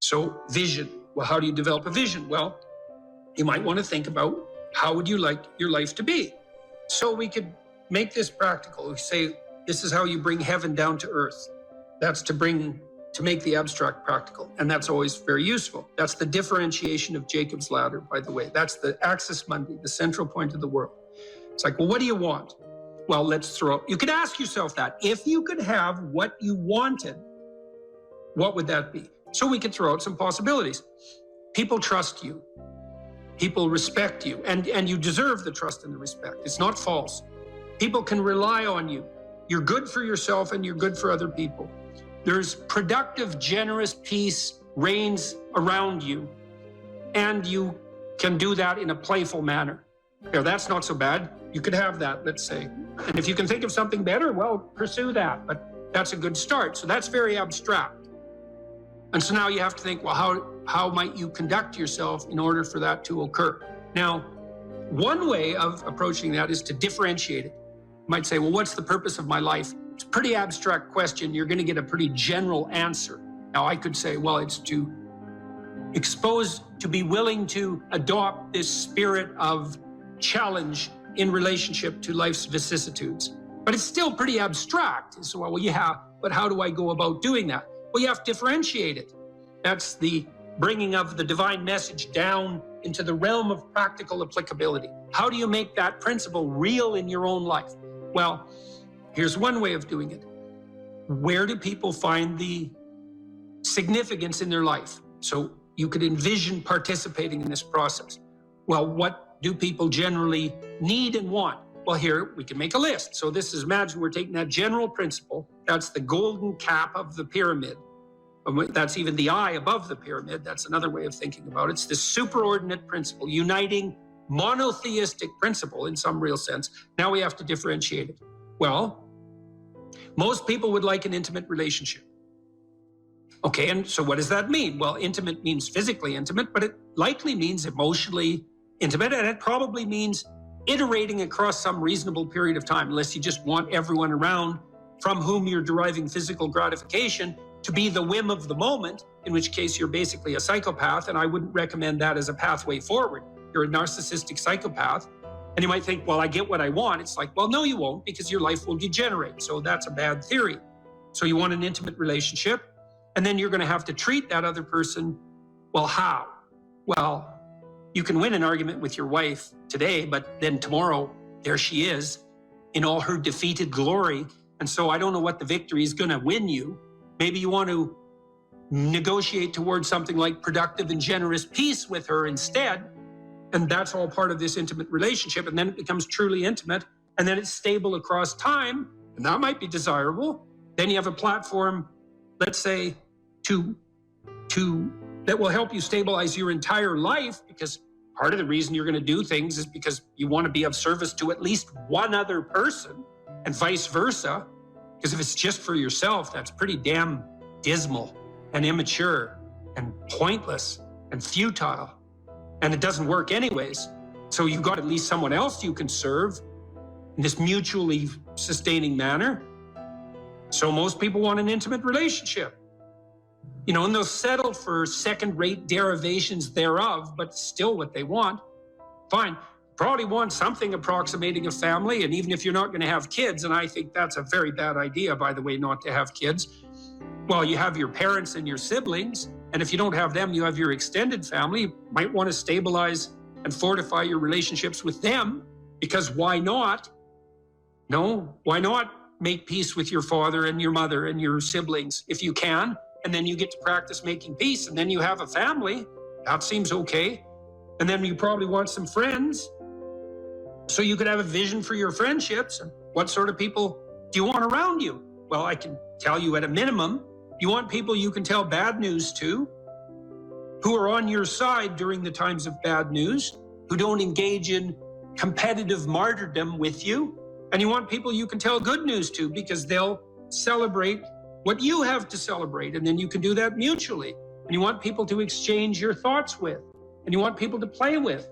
So vision. Well, how do you develop a vision? Well, you might want to think about how would you like your life to be? So we could make this practical. We say, this is how you bring heaven down to earth. That's to make the abstract practical. And that's always very useful. That's the differentiation of Jacob's ladder, by the way. That's the axis mundi, the central point of the world. It's like, well, what do you want? Well, you could ask yourself that. If you could have what you wanted, what would that be? So we could throw out some possibilities. People trust you. People respect you. And you deserve the trust and the respect. It's not false. People can rely on you. You're good for yourself and you're good for other people. There's productive, generous peace reigns around you. And you can do that in a playful manner. Now, that's not so bad. You could have that, let's say. And if you can think of something better, well, pursue that. But that's a good start. So that's very abstract. And so now you have to think, well, how might you conduct yourself in order for that to occur? Now, one way of approaching that is to differentiate it. You might say, well, what's the purpose of my life? It's a pretty abstract question. You're going to get a pretty general answer. Now, I could say, well, it's to be willing to adopt this spirit of challenge in relationship to life's vicissitudes. But it's still pretty abstract. So, well, yeah, but how do I go about doing that? Well, you have to differentiate it. That's the bringing of the divine message down into the realm of practical applicability. How do you make that principle real in your own life? Well, here's one way of doing it. Where do people find the significance in their life? So you could envision participating in this process. Well, what do people generally need and want? Well, here we can make a list. So this is, imagine we're taking that general principle. That's the golden cap of the pyramid. That's even the eye above the pyramid. That's another way of thinking about it. It's this superordinate principle, uniting monotheistic principle in some real sense. Now we have to differentiate it. Well, most people would like an intimate relationship. Okay, and so what does that mean? Well, intimate means physically intimate, but it likely means emotionally intimate, and it probably means iterating across some reasonable period of time, unless you just want everyone around from whom you're deriving physical gratification to be the whim of the moment, in which case you're basically a psychopath, and I wouldn't recommend that as a pathway forward. You're a narcissistic psychopath, and you might think, well, I get what I want. It's like, well, no, you won't, because your life will degenerate. So that's a bad theory. So you want an intimate relationship, and then you're going to have to treat that other person, well, how? Well, you can win an argument with your wife today, but then tomorrow, there she is in all her defeated glory. And so I don't know what the victory is going to win you. Maybe you want to negotiate towards something like productive and generous peace with her instead. And that's all part of this intimate relationship. And then it becomes truly intimate. And then it's stable across time. And that might be desirable. Then you have a platform, let's say, that will help you stabilize your entire life, because part of the reason you're going to do things is because you want to be of service to at least one other person, and vice versa. Because if it's just for yourself, that's pretty damn dismal and immature and pointless and futile. And it doesn't work anyways. So you've got at least someone else you can serve in this mutually sustaining manner. So most people want an intimate relationship. You know, and they'll settle for second-rate derivations thereof, but still what they want. Fine. Probably want something approximating a family, and even if you're not going to have kids, and I think that's a very bad idea, by the way, not to have kids. Well, you have your parents and your siblings, and if you don't have them, you have your extended family. You might want to stabilize and fortify your relationships with them, because why not? No, why not make peace with your father and your mother and your siblings if you can, and then you get to practice making peace, and then you have a family. That seems okay. And then you probably want some friends. So you could have a vision for your friendships. And what sort of people do you want around you? Well, I can tell you at a minimum, you want people you can tell bad news to, who are on your side during the times of bad news, who don't engage in competitive martyrdom with you. And you want people you can tell good news to, because they'll celebrate what you have to celebrate. And then you can do that mutually. And you want people to exchange your thoughts with. And you want people to play with.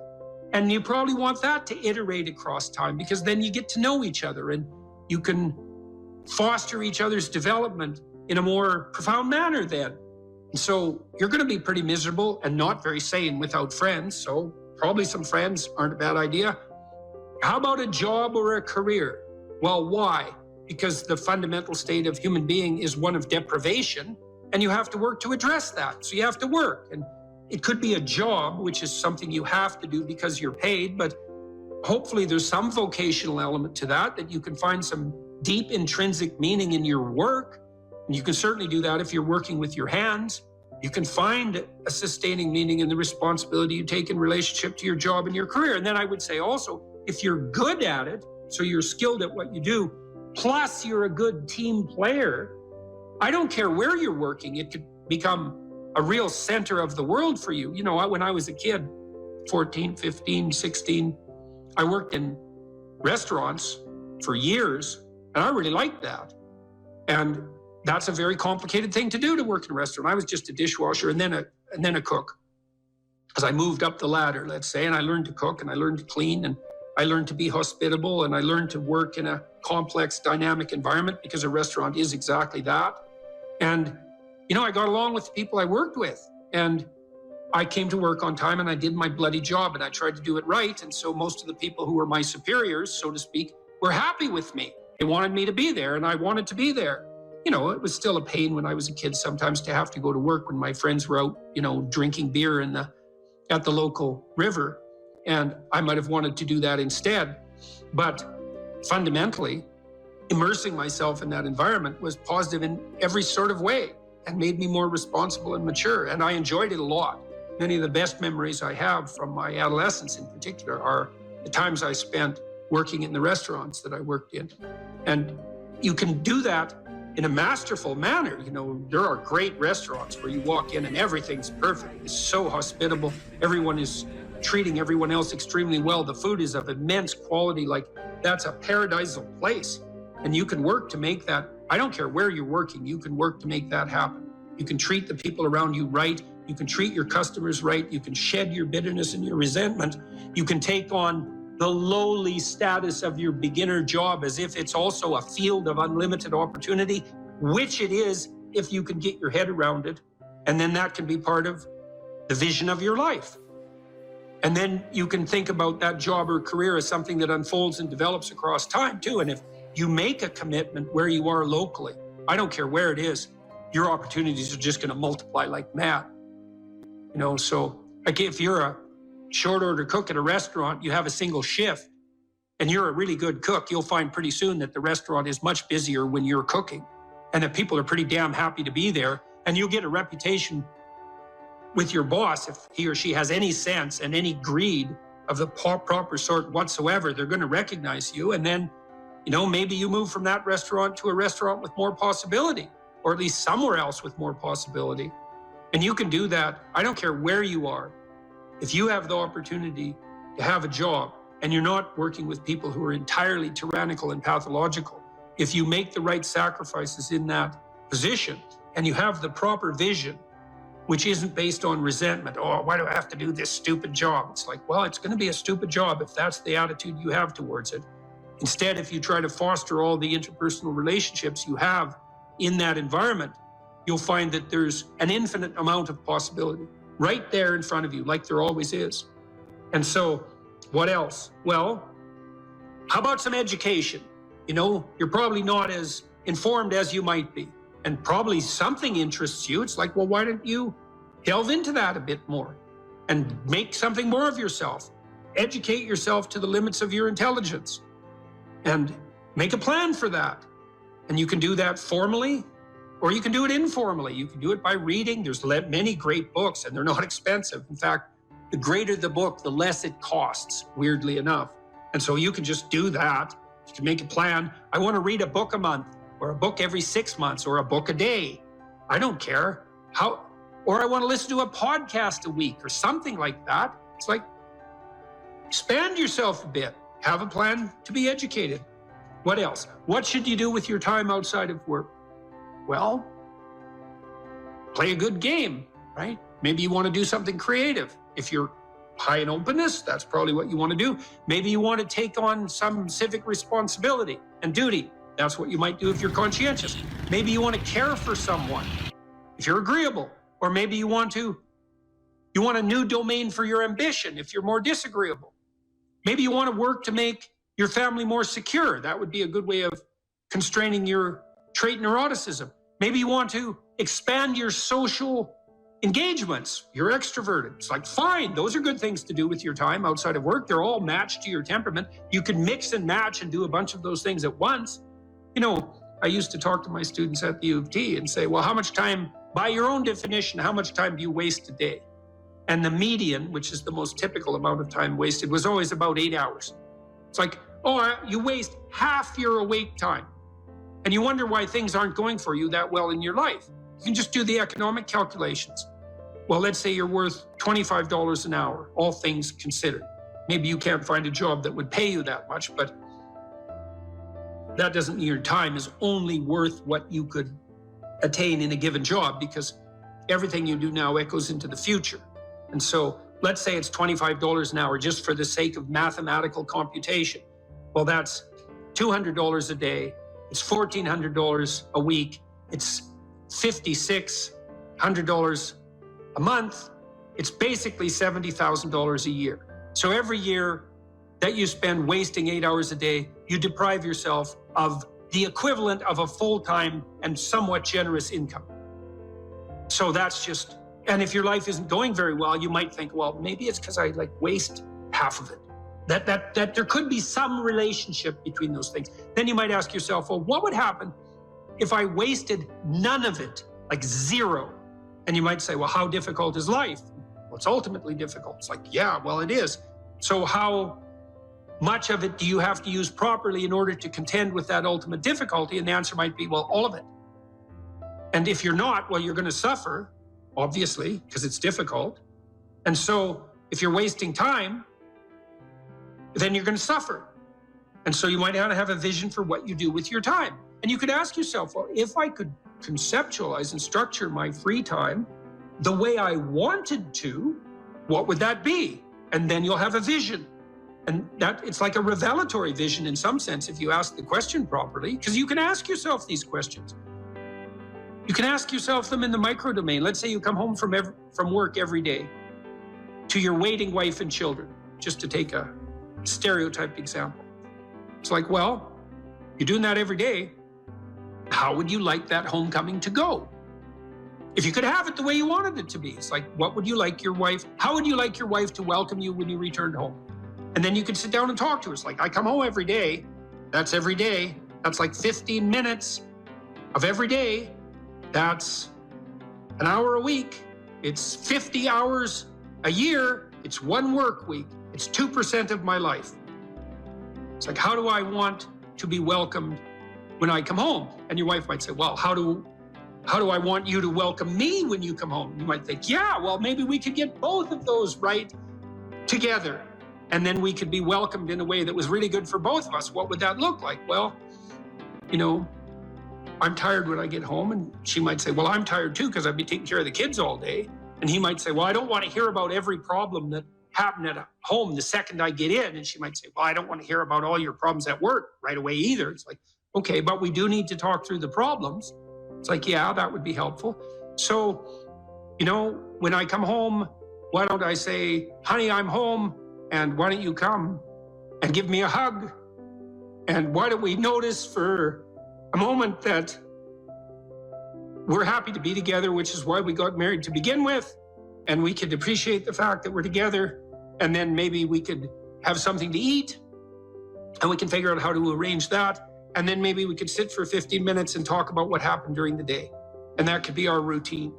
And you probably want that to iterate across time, because then you get to know each other and you can foster each other's development in a more profound manner then. So you're going to be pretty miserable and not very sane without friends. So probably some friends aren't a bad idea. How about a job or a career? Well, why? Because the fundamental state of human being is one of deprivation, and you have to work to address that. So you have to work. And it could be a job, which is something you have to do because you're paid, but hopefully there's some vocational element to that you can find some deep intrinsic meaning in your work. And you can certainly do that if you're working with your hands. You can find a sustaining meaning in the responsibility you take in relationship to your job and your career. And then I would say also, if you're good at it, so you're skilled at what you do, plus you're a good team player, I don't care where you're working, it could become a real center of the world for you. You know, when I was a kid, 14, 15, 16, I worked in restaurants for years, and I really liked that. And that's a very complicated thing to do, to work in a restaurant. I was just a dishwasher and then a cook. As I moved up the ladder, let's say, and I learned to cook and I learned to clean and I learned to be hospitable and I learned to work in a complex, dynamic environment, because a restaurant is exactly that. And, you know, I got along with the people I worked with, and I came to work on time and I did my bloody job and I tried to do it right. And so most of the people who were my superiors, so to speak, were happy with me. They wanted me to be there and I wanted to be there. You know, it was still a pain when I was a kid sometimes to have to go to work when my friends were out, you know, drinking beer at the local river. And I might have wanted to do that instead. But fundamentally, immersing myself in that environment was positive in every sort of way and made me more responsible and mature. And I enjoyed it a lot. Many of the best memories I have from my adolescence in particular are the times I spent working in the restaurants that I worked in. And you can do that in a masterful manner. You know, there are great restaurants where you walk in and everything's perfect. It's so hospitable. Everyone is treating everyone else extremely well. The food is of immense quality. Like, that's a paradisal place. And you can work to make that. I don't care where you're working, you can work to make that happen. You can treat the people around you right. You can treat your customers right. You can shed your bitterness and your resentment. You can take on the lowly status of your beginner job as if it's also a field of unlimited opportunity, which it is if you can get your head around it. And then that can be part of the vision of your life. And then you can think about that job or career as something that unfolds and develops across time too. And if you make a commitment where you are locally, I don't care where it is, your opportunities are just going to multiply like mad. You know, so like if you're a short order cook at a restaurant, you have a single shift and you're a really good cook, you'll find pretty soon that the restaurant is much busier when you're cooking and that people are pretty damn happy to be there. And you'll get a reputation with your boss. If he or she has any sense and any greed of the proper sort whatsoever, they're going to recognize you. And then, you know, maybe you move from that restaurant to a restaurant with more possibility, or at least somewhere else with more possibility. And you can do that. I don't care where you are. If you have the opportunity to have a job and you're not working with people who are entirely tyrannical and pathological, if you make the right sacrifices in that position and you have the proper vision, which isn't based on resentment, oh, why do I have to do this stupid job? It's like, well, it's going to be a stupid job if that's the attitude you have towards it. Instead, if you try to foster all the interpersonal relationships you have in that environment, you'll find that there's an infinite amount of possibility right there in front of you, like there always is. And so, what else? Well, how about some education? You know, you're probably not as informed as you might be, and probably something interests you. It's like, well, why don't you delve into that a bit more and make something more of yourself? Educate yourself to the limits of your intelligence and make a plan for that. And you can do that formally, or you can do it informally. You can do it by reading. There's many great books, and they're not expensive. In fact, the greater the book, the less it costs, weirdly enough. And so you can just do that. You can make a plan. I want to read a book a month, or a book every 6 months, or a book a day. I don't care. Or I want to listen to a podcast a week, or something like that. It's like, expand yourself a bit. Have a plan to be educated. What else? What should you do with your time outside of work? Well, play a good game, right? Maybe you want to do something creative. If you're high in openness, that's probably what you want to do. Maybe you want to take on some civic responsibility and duty. That's what you might do if you're conscientious. Maybe you want to care for someone. If you're agreeable, Or maybe you want a new domain for your ambition if you're more disagreeable. Maybe you want to work to make your family more secure. That would be a good way of constraining your trait neuroticism. Maybe you want to expand your social engagements. You're extroverted. It's like, fine, those are good things to do with your time outside of work. They're all matched to your temperament. You can mix and match and do a bunch of those things at once. You know, I used to talk to my students at the U of T and say, well, how much time, by your own definition, how much time do you waste a day? And the median, which is the most typical amount of time wasted, was always about 8 hours. It's like, oh, you waste half your awake time. And you wonder why things aren't going for you that well in your life. You can just do the economic calculations. Well, let's say you're worth $25 an hour, all things considered. Maybe you can't find a job that would pay you that much, but that doesn't mean your time is only worth what you could attain in a given job, because everything you do now echoes into the future. And so let's say it's $25 an hour just for the sake of mathematical computation. Well, that's $200 a day. It's $1,400 a week. It's $5,600 a month. It's basically $70,000 a year. So every year that you spend wasting 8 hours a day, you deprive yourself of the equivalent of a full-time and somewhat generous income. So that's just, and if your life isn't going very well, you might think, well, maybe it's because I waste half of it. That there could be some relationship between those things. Then you might ask yourself, well, what would happen if I wasted none of it, like zero? And you might say, well, how difficult is life? Well, it's ultimately difficult. It's like, yeah, well, it is. So how much of it do you have to use properly in order to contend with that ultimate difficulty? And the answer might be, well, all of it. And if you're not, well, you're going to suffer, obviously, because it's difficult. And so if you're wasting time, then you're going to suffer. And so you might want to have a vision for what you do with your time. And you could ask yourself, well, if I could conceptualize and structure my free time the way I wanted to, what would that be? And then you'll have a vision. And that it's like a revelatory vision in some sense if you ask the question properly, because you can ask yourself these questions. You can ask yourself them in the micro domain. Let's say you come home from work every day to your waiting wife and children, just to take a stereotyped example. It's like, well, you're doing that every day. How would you like that homecoming to go? If you could have it the way you wanted it to be, it's like, what would you like your wife, how would you like your wife to welcome you when you returned home? And then you could sit down and talk to her. It's like, I come home every day. That's every day. That's like 15 minutes of every day. That's an hour a week. It's 50 hours a year. It's one work week. It's 2% of my life. It's like, how do I want to be welcomed when I come home? And your wife might say, well, how do I want you to welcome me when you come home? You might think, yeah, well, maybe we could get both of those right together. And then we could be welcomed in a way that was really good for both of us. What would that look like? Well, you know, I'm tired when I get home. And she might say, well, I'm tired too, because I've been taking care of the kids all day. And he might say, well, I don't want to hear about every problem that happened at home the second I get in. And she might say, well, I don't want to hear about all your problems at work right away either. It's like, okay, but we do need to talk through the problems. It's like, yeah, that would be helpful. So, you know, when I come home, why don't I say, honey, I'm home, and why don't you come and give me a hug? And why don't we notice for a moment that we're happy to be together, which is why we got married to begin with. And we could appreciate the fact that we're together. And then maybe we could have something to eat, and we can figure out how to arrange that. And then maybe we could sit for 15 minutes and talk about what happened during the day. And that could be our routine.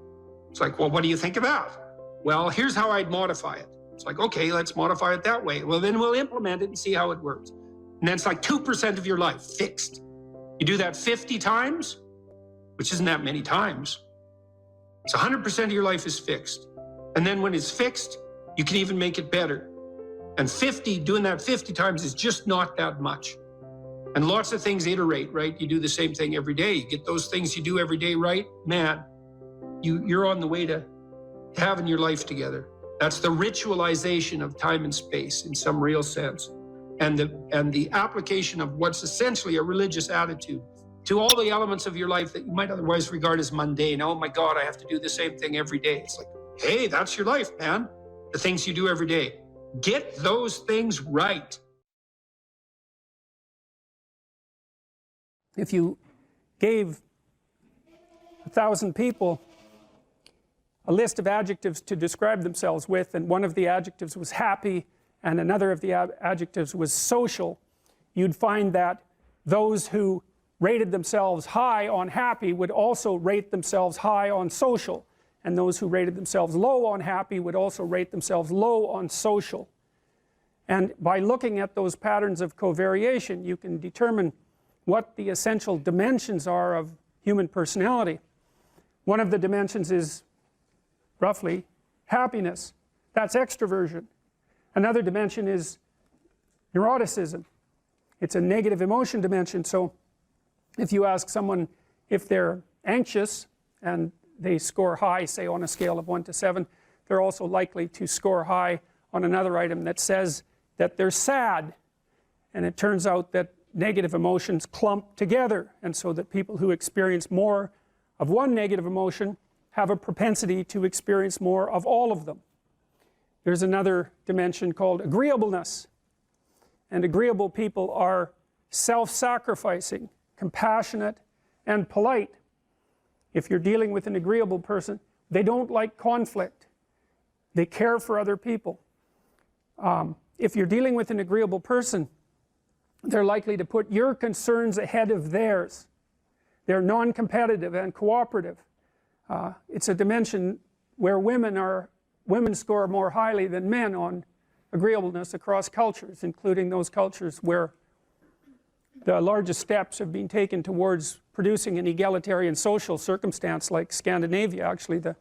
It's like, well, what do you think of that? Well, here's how I'd modify it. It's like, okay, let's modify it that way. Well, then we'll implement it and see how it works. And that's like 2% of your life fixed. You do that 50 times, which isn't that many times. It's 100% of your life is fixed. And then when it's fixed, you can even make it better. And doing that 50 times is just not that much. And lots of things iterate, right? You do the same thing every day. You get those things you do every day right, man, you're on the way to having your life together. That's the ritualization of time and space in some real sense. And the application of what's essentially a religious attitude to all the elements of your life that you might otherwise regard as mundane. Oh my God, I have to do the same thing every day. It's like, hey, that's your life, man. The things you do every day. Get those things right. If you gave 1,000 people a list of adjectives to describe themselves with, and one of the adjectives was happy and another of the adjectives was social, you'd find that those who rated themselves high on happy would also rate themselves high on social, and those who rated themselves low on happy would also rate themselves low on social. And by looking at those patterns of covariation, you can determine what the essential dimensions are of human personality. One of the dimensions is roughly happiness. That's extroversion. Another dimension is neuroticism. It's a negative emotion dimension. So if you ask someone if they're anxious and they score high, say on a scale of 1 to 7, they're also likely to score high on another item that says that they're sad. And it turns out that negative emotions clump together, and so that people who experience more of one negative emotion have a propensity to experience more of all of them. There's another dimension called agreeableness, and agreeable people are self-sacrificing, compassionate, and polite. If you're dealing with an agreeable person, they don't like conflict. They care for other people. If you're dealing with an agreeable person, they're likely to put your concerns ahead of theirs. They're non-competitive and cooperative. It's a dimension where women score more highly than men on agreeableness across cultures, including those cultures where the largest steps have been taken towards producing an egalitarian social circumstance, like Scandinavia. Actually, the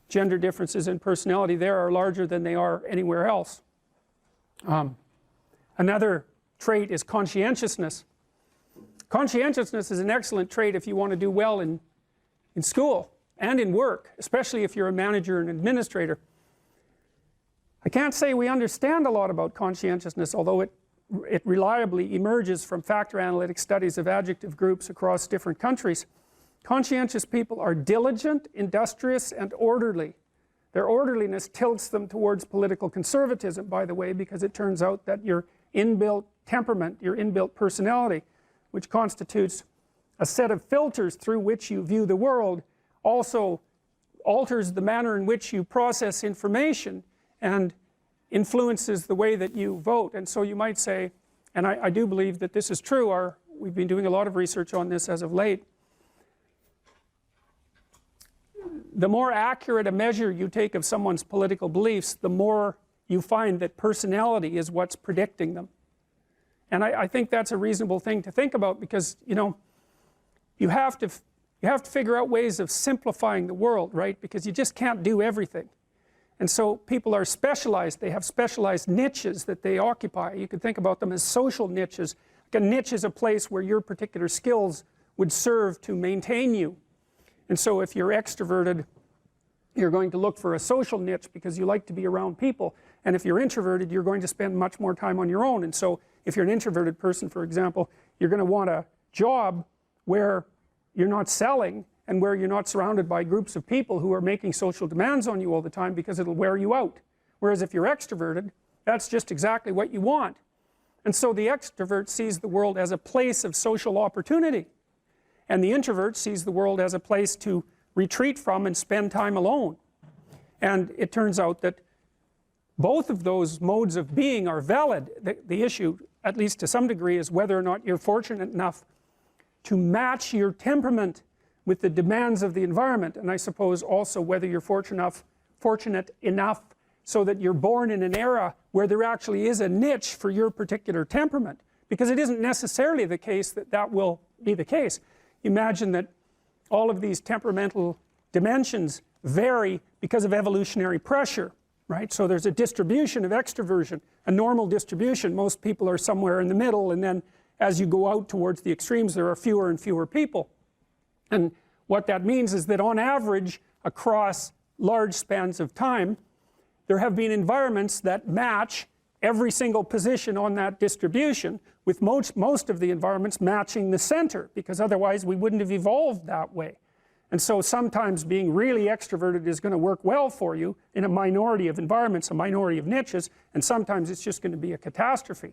gender differences in personality there are larger than they are anywhere else. Another trait is conscientiousness. Conscientiousness is an excellent trait if you want to do well in school and in work, especially if you're a manager and administrator. I can't say we understand a lot about conscientiousness, although it reliably emerges from factor analytic studies of adjective groups across different countries. Conscientious people are diligent, industrious, and orderly. Their orderliness tilts them towards political conservatism, by the way, because it turns out that your inbuilt temperament, your inbuilt personality, which constitutes a set of filters through which you view the world, also alters the manner in which you process information and influences the way that you vote. And so you might say, and I do believe that this is true, we've been doing a lot of research on this as of late, the more accurate a measure you take of someone's political beliefs, the more you find that personality is what's predicting them. And I think that's a reasonable thing to think about, because you have to figure out ways of simplifying the world, right? Because you just can't do everything. And so people are specialized. They have specialized niches that they occupy. You could think about them as social niches. Like a niche is a place where your particular skills would serve to maintain you. And so if you're extroverted, you're going to look for a social niche because you like to be around people. And if you're introverted, you're going to spend much more time on your own. And so if you're an introverted person, for example, you're going to want a job where you're not selling and where you're not surrounded by groups of people who are making social demands on you all the time, because it'll wear you out. Whereas if you're extroverted, that's just exactly what you want. And so the extrovert sees the world as a place of social opportunity, and the introvert sees the world as a place to retreat from and spend time alone. And it turns out that both of those modes of being are valid. The issue, at least to some degree, is whether or not you're fortunate enough to match your temperament with the demands of the environment, and I suppose also whether you're fortunate enough so that you're born in an era where there actually is a niche for your particular temperament, because it isn't necessarily the case that that will be the case. Imagine that all of these temperamental dimensions vary because of evolutionary pressure, right? So there's a distribution of extroversion, a normal distribution. Most people are somewhere in the middle, and then as you go out towards the extremes, there are fewer and fewer people. And what that means is that on average, across large spans of time, there have been environments that match every single position on that distribution, with most of the environments matching the center, because otherwise we wouldn't have evolved that way. And so sometimes being really extroverted is going to work well for you in a minority of environments, a minority of niches, and sometimes it's just going to be a catastrophe.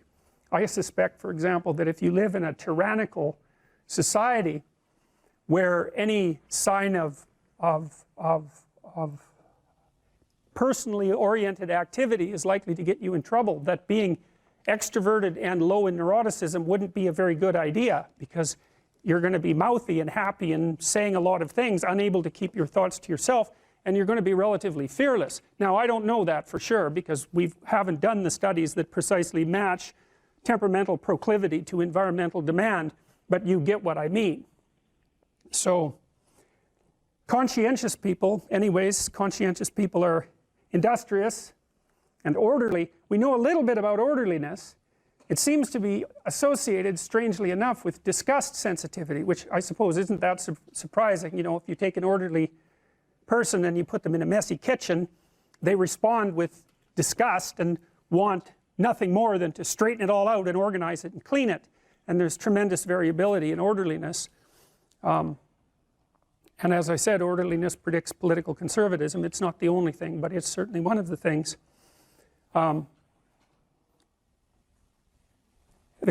I suspect, for example, that if you live in a tyrannical society where any sign of personally oriented activity is likely to get you in trouble, that being extroverted and low in neuroticism wouldn't be a very good idea, because you're going to be mouthy and happy and saying a lot of things, unable to keep your thoughts to yourself, and you're going to be relatively fearless. Now, I don't know that for sure, because we haven't done the studies that precisely match temperamental proclivity to environmental demand, but you get what I mean. So conscientious people, anyways, conscientious people are industrious and orderly. We know a little bit about orderliness. It seems to be associated, strangely enough, with disgust sensitivity, which I suppose isn't that surprising. You know, if you take an orderly person and you put them in a messy kitchen, they respond with disgust and want nothing more than to straighten it all out and organize it and clean it. And there's tremendous variability in orderliness. And as I said, orderliness predicts political conservatism. It's not the only thing, but it's certainly one of the things. The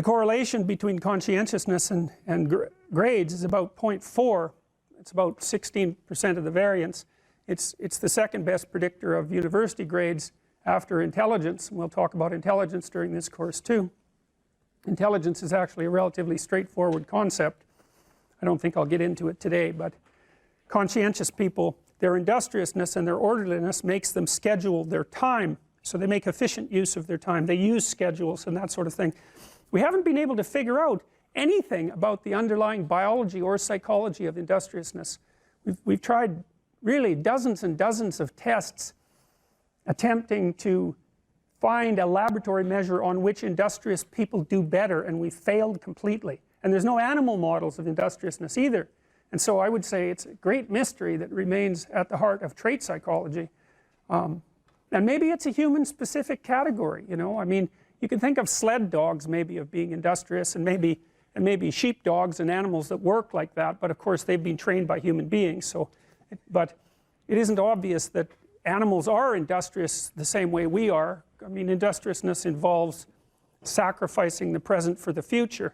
correlation between conscientiousness and grades is about 0.4. It's about 16% of the variance. It's the second best predictor of university grades after intelligence. And we'll talk about intelligence during this course too. Intelligence is actually a relatively straightforward concept. I don't think I'll get into it today, but conscientious people, their industriousness and their orderliness makes them schedule their time. So they make efficient use of their time. They use schedules and that sort of thing. We haven't been able to figure out anything about the underlying biology or psychology of industriousness. We've tried really dozens and dozens of tests attempting to find a laboratory measure on which industrious people do better, and we failed completely. And there's no animal models of industriousness either. And so I would say it's a great mystery that remains at the heart of trait psychology. And maybe it's a human-specific category, you know. I mean, you can think of sled dogs maybe of being industrious, and maybe sheepdogs and animals that work like that, but of course they've been trained by human beings. So, but it isn't obvious that animals are industrious the same way we are. I mean, industriousness involves sacrificing the present for the future,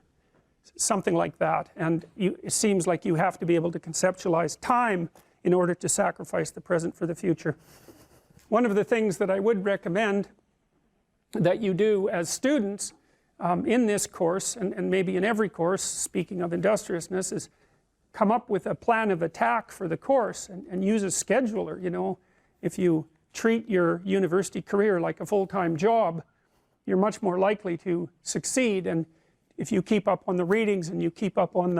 something like that. And it seems like you have to be able to conceptualize time in order to sacrifice the present for the future. One of the things that I would recommend that you do as students in this course, and maybe in every course, speaking of industriousness, is come up with a plan of attack for the course and use a scheduler. You know, if you treat your university career like a full-time job, you're much more likely to succeed. And if you keep up on the readings and you keep up on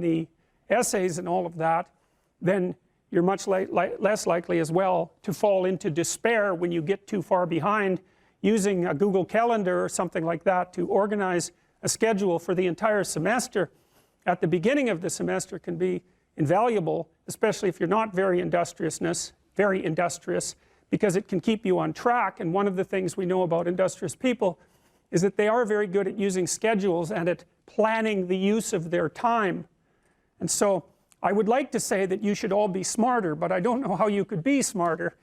the essays and all of that, then you're much less likely as well to fall into despair when you get too far behind. Using a Google Calendar or something like that to organize a schedule for the entire semester at the beginning of the semester can be invaluable, especially if you're not very industrious, because it can keep you on track. And one of the things we know about industrious people is that they are very good at using schedules and at planning the use of their time. And so I would like to say that you should all be smarter, but I don't know how you could be smarter.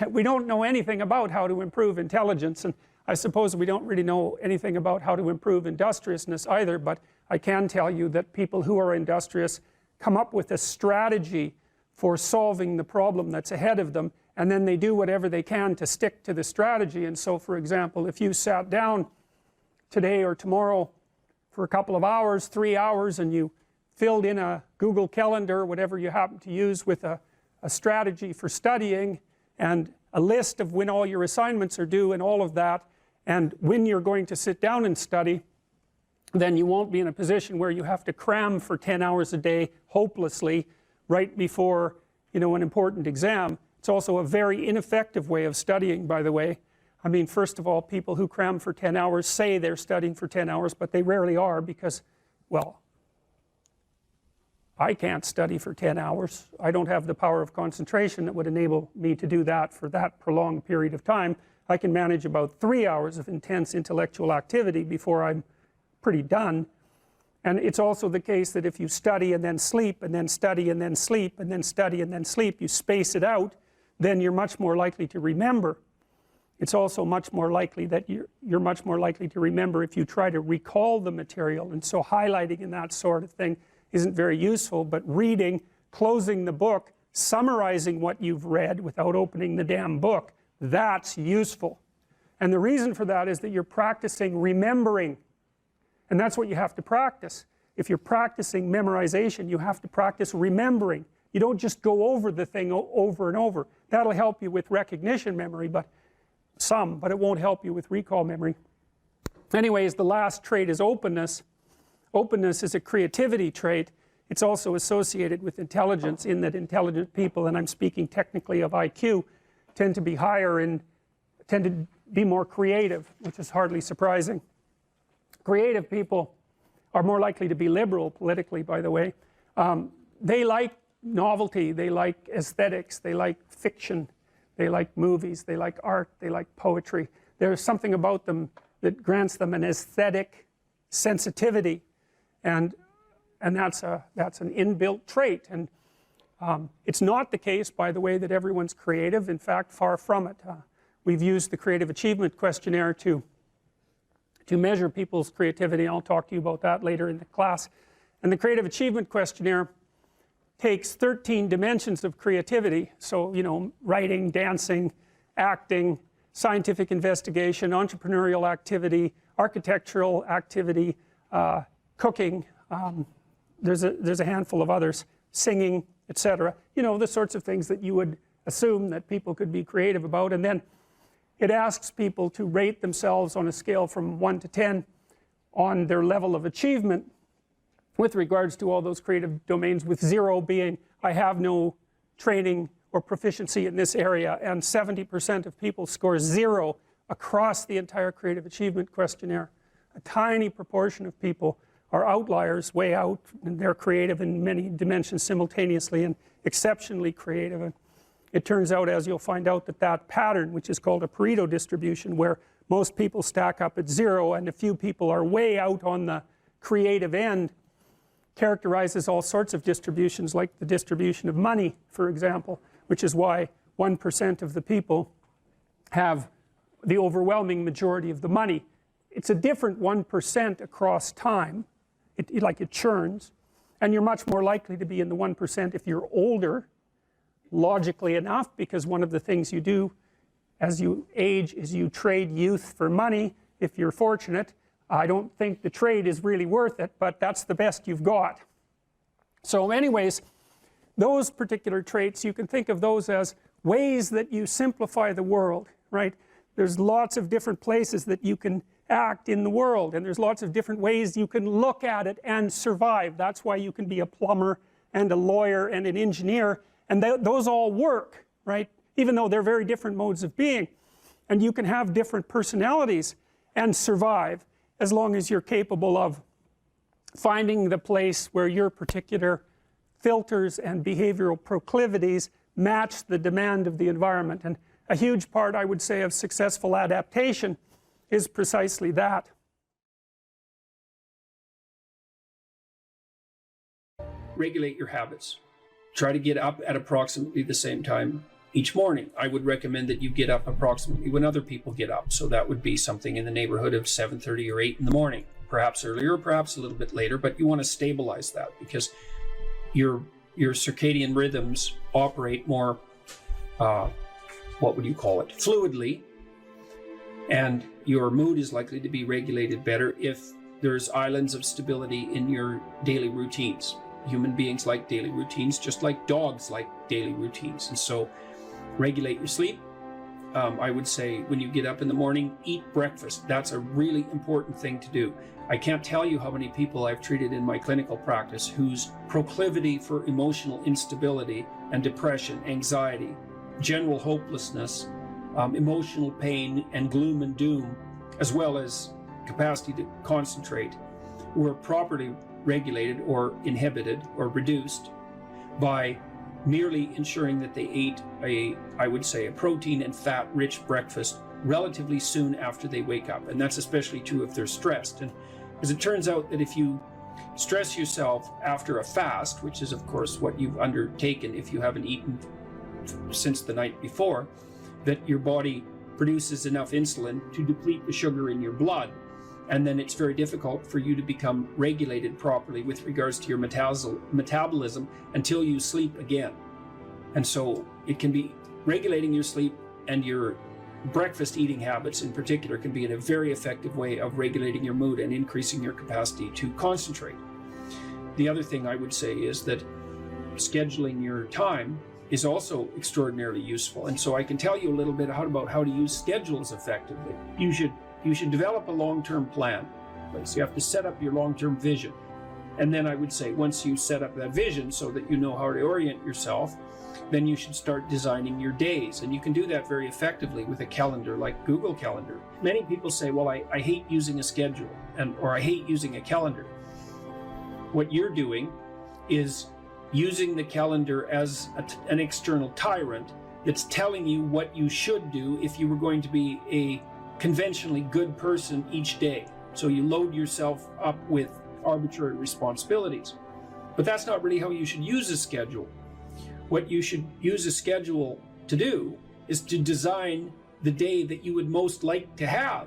We don't know anything about how to improve intelligence, and I suppose we don't really know anything about how to improve industriousness either, but I can tell you that people who are industrious come up with a strategy for solving the problem that's ahead of them, and then they do whatever they can to stick to the strategy. And so, for example, if you sat down today or tomorrow for a couple of hours, 3 hours, and you filled in a Google Calendar or whatever you happen to use with a strategy for studying, and a list of when all your assignments are due and all of that, and when you're going to sit down and study, then you won't be in a position where you have to cram for 10 hours a day hopelessly right before, you know, an important exam. It's also a very ineffective way of studying, by the way. I mean, first of all, people who cram for 10 hours say they're studying for 10 hours, but they rarely are because, well, I can't study for 10 hours. I don't have the power of concentration that would enable me to do that for that prolonged period of time. I can manage about 3 hours of intense intellectual activity before I'm pretty done. And it's also the case that if you study and then sleep and then study and then sleep and then study and then sleep, you space it out, then you're much more likely to remember. It's also much more likely that you're much more likely to remember if you try to recall the material, and so highlighting and that sort of thing isn't very useful, but reading, closing the book, summarizing what you've read without opening the damn book, that's useful. And the reason for that is that you're practicing remembering, and that's what you have to practice. If you're practicing memorization, you have to practice remembering. You don't just go over the thing over and over. That'll help you with recognition memory, but it won't help you with recall memory. Anyways, the last trait is openness. Openness is a creativity trait. It's also associated with intelligence, in that intelligent people, and I'm speaking technically of IQ, tend to be higher and tend to be more creative, which is hardly surprising. Creative people are more likely to be liberal politically, by the way. They like novelty, they like aesthetics, they like fiction, they like movies, they like art, they like poetry. There's something about them that grants them an aesthetic sensitivity, and that's an inbuilt trait. And it's not the case, by the way, that everyone's creative. In fact, far from it. We've used the Creative Achievement Questionnaire to measure people's creativity. I'll talk to you about that later in the class. And the Creative Achievement Questionnaire takes 13 dimensions of creativity, so, you know, writing, dancing, acting, scientific investigation, entrepreneurial activity, architectural activity, cooking, there's a handful of others, singing, etc. You know, the sorts of things that you would assume that people could be creative about. And then it asks people to rate themselves on a scale from 1 to 10 on their level of achievement with regards to all those creative domains, with 0 being I have no training or proficiency in this area, and 70% of people score 0 across the entire Creative Achievement Questionnaire. A tiny proportion of people are outliers, way out, and they're creative in many dimensions simultaneously and exceptionally creative. And it turns out, as you'll find out, that pattern, which is called a Pareto distribution, where most people stack up at 0 and a few people are way out on the creative end, characterizes all sorts of distributions, like the distribution of money, for example, which is why 1% of the people have the overwhelming majority of the money. It's a different 1% across time. It churns, and you're much more likely to be in the 1% if you're older, logically enough, because one of the things you do as you age is you trade youth for money, if you're fortunate. I don't think the trade is really worth it, but that's the best you've got. So anyways, those particular traits, you can think of those as ways that you simplify the world, right? There's lots of different places that you can act in the world, and there's lots of different ways you can look at it and survive. That's why you can be a plumber and a lawyer and an engineer, and those all work, right? Even though they're very different modes of being. And you can have different personalities and survive, as long as you're capable of finding the place where your particular filters and behavioral proclivities match the demand of the environment. And a huge part, I would say, of successful adaptation is precisely that. Regulate your habits. Try to get up at approximately the same time each morning. I would recommend that you get up approximately when other people get up. So that would be something in the neighborhood of 7:30 or 8 in the morning, perhaps earlier, perhaps a little bit later, but you want to stabilize that, because your circadian rhythms operate more, what would you call it, fluidly, and your mood is likely to be regulated better if there's islands of stability in your daily routines. Human beings like daily routines, just like dogs like daily routines. And so regulate your sleep. I would say when you get up in the morning, eat breakfast. That's a really important thing to do. I can't tell you how many people I've treated in my clinical practice whose proclivity for emotional instability and depression, anxiety, general hopelessness, emotional pain and gloom and doom, as well as capacity to concentrate, were properly regulated or inhibited or reduced by merely ensuring that they ate I would say, a protein and fat-rich breakfast relatively soon after they wake up. And that's especially true if they're stressed. And as it turns out that if you stress yourself after a fast, which is of course what you've undertaken if you haven't eaten since the night before, that your body produces enough insulin to deplete the sugar in your blood. And then it's very difficult for you to become regulated properly with regards to your metabolism until you sleep again. And so it can be regulating your sleep, and your breakfast eating habits in particular can be in a very effective way of regulating your mood and increasing your capacity to concentrate. The other thing I would say is that scheduling your time is also extraordinarily useful. And so I can tell you a little bit about how to use schedules effectively. You should develop a long-term plan. So you have to set up your long-term vision. And then I would say, once you set up that vision so that you know how to orient yourself, then you should start designing your days. And you can do that very effectively with a calendar like Google Calendar. Many people say, well, I hate using a schedule, or I hate using a calendar. What you're doing is using the calendar as an external tyrant that's telling you what you should do if you were going to be a conventionally good person each day. So you load yourself up with arbitrary responsibilities. But that's not really how you should use a schedule. What you should use a schedule to do is to design the day that you would most like to have.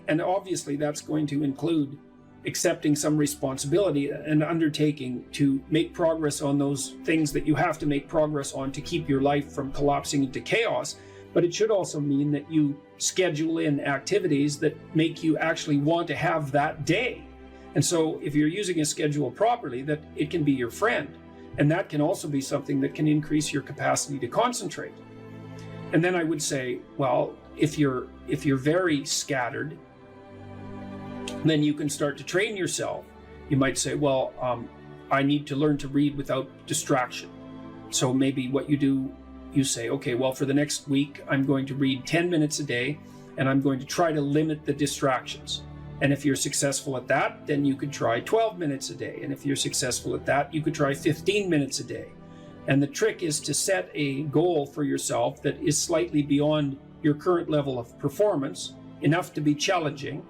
And obviously that's going to include accepting some responsibility and undertaking to make progress on those things that you have to make progress on to keep your life from collapsing into chaos. But it should also mean that you schedule in activities that make you actually want to have that day. And so if you're using a schedule properly, that it can be your friend. And that can also be something that can increase your capacity to concentrate. And then I would say, well, if you're very scattered, then you can start to train yourself. You might say, well, I need to learn to read without distraction. So maybe what you do, you say, okay, well, for the next week, I'm going to read 10 minutes a day, and I'm going to try to limit the distractions. And if you're successful at that, then you could try 12 minutes a day. And if you're successful at that, you could try 15 minutes a day. And the trick is to set a goal for yourself that is slightly beyond your current level of performance, enough to be challenging,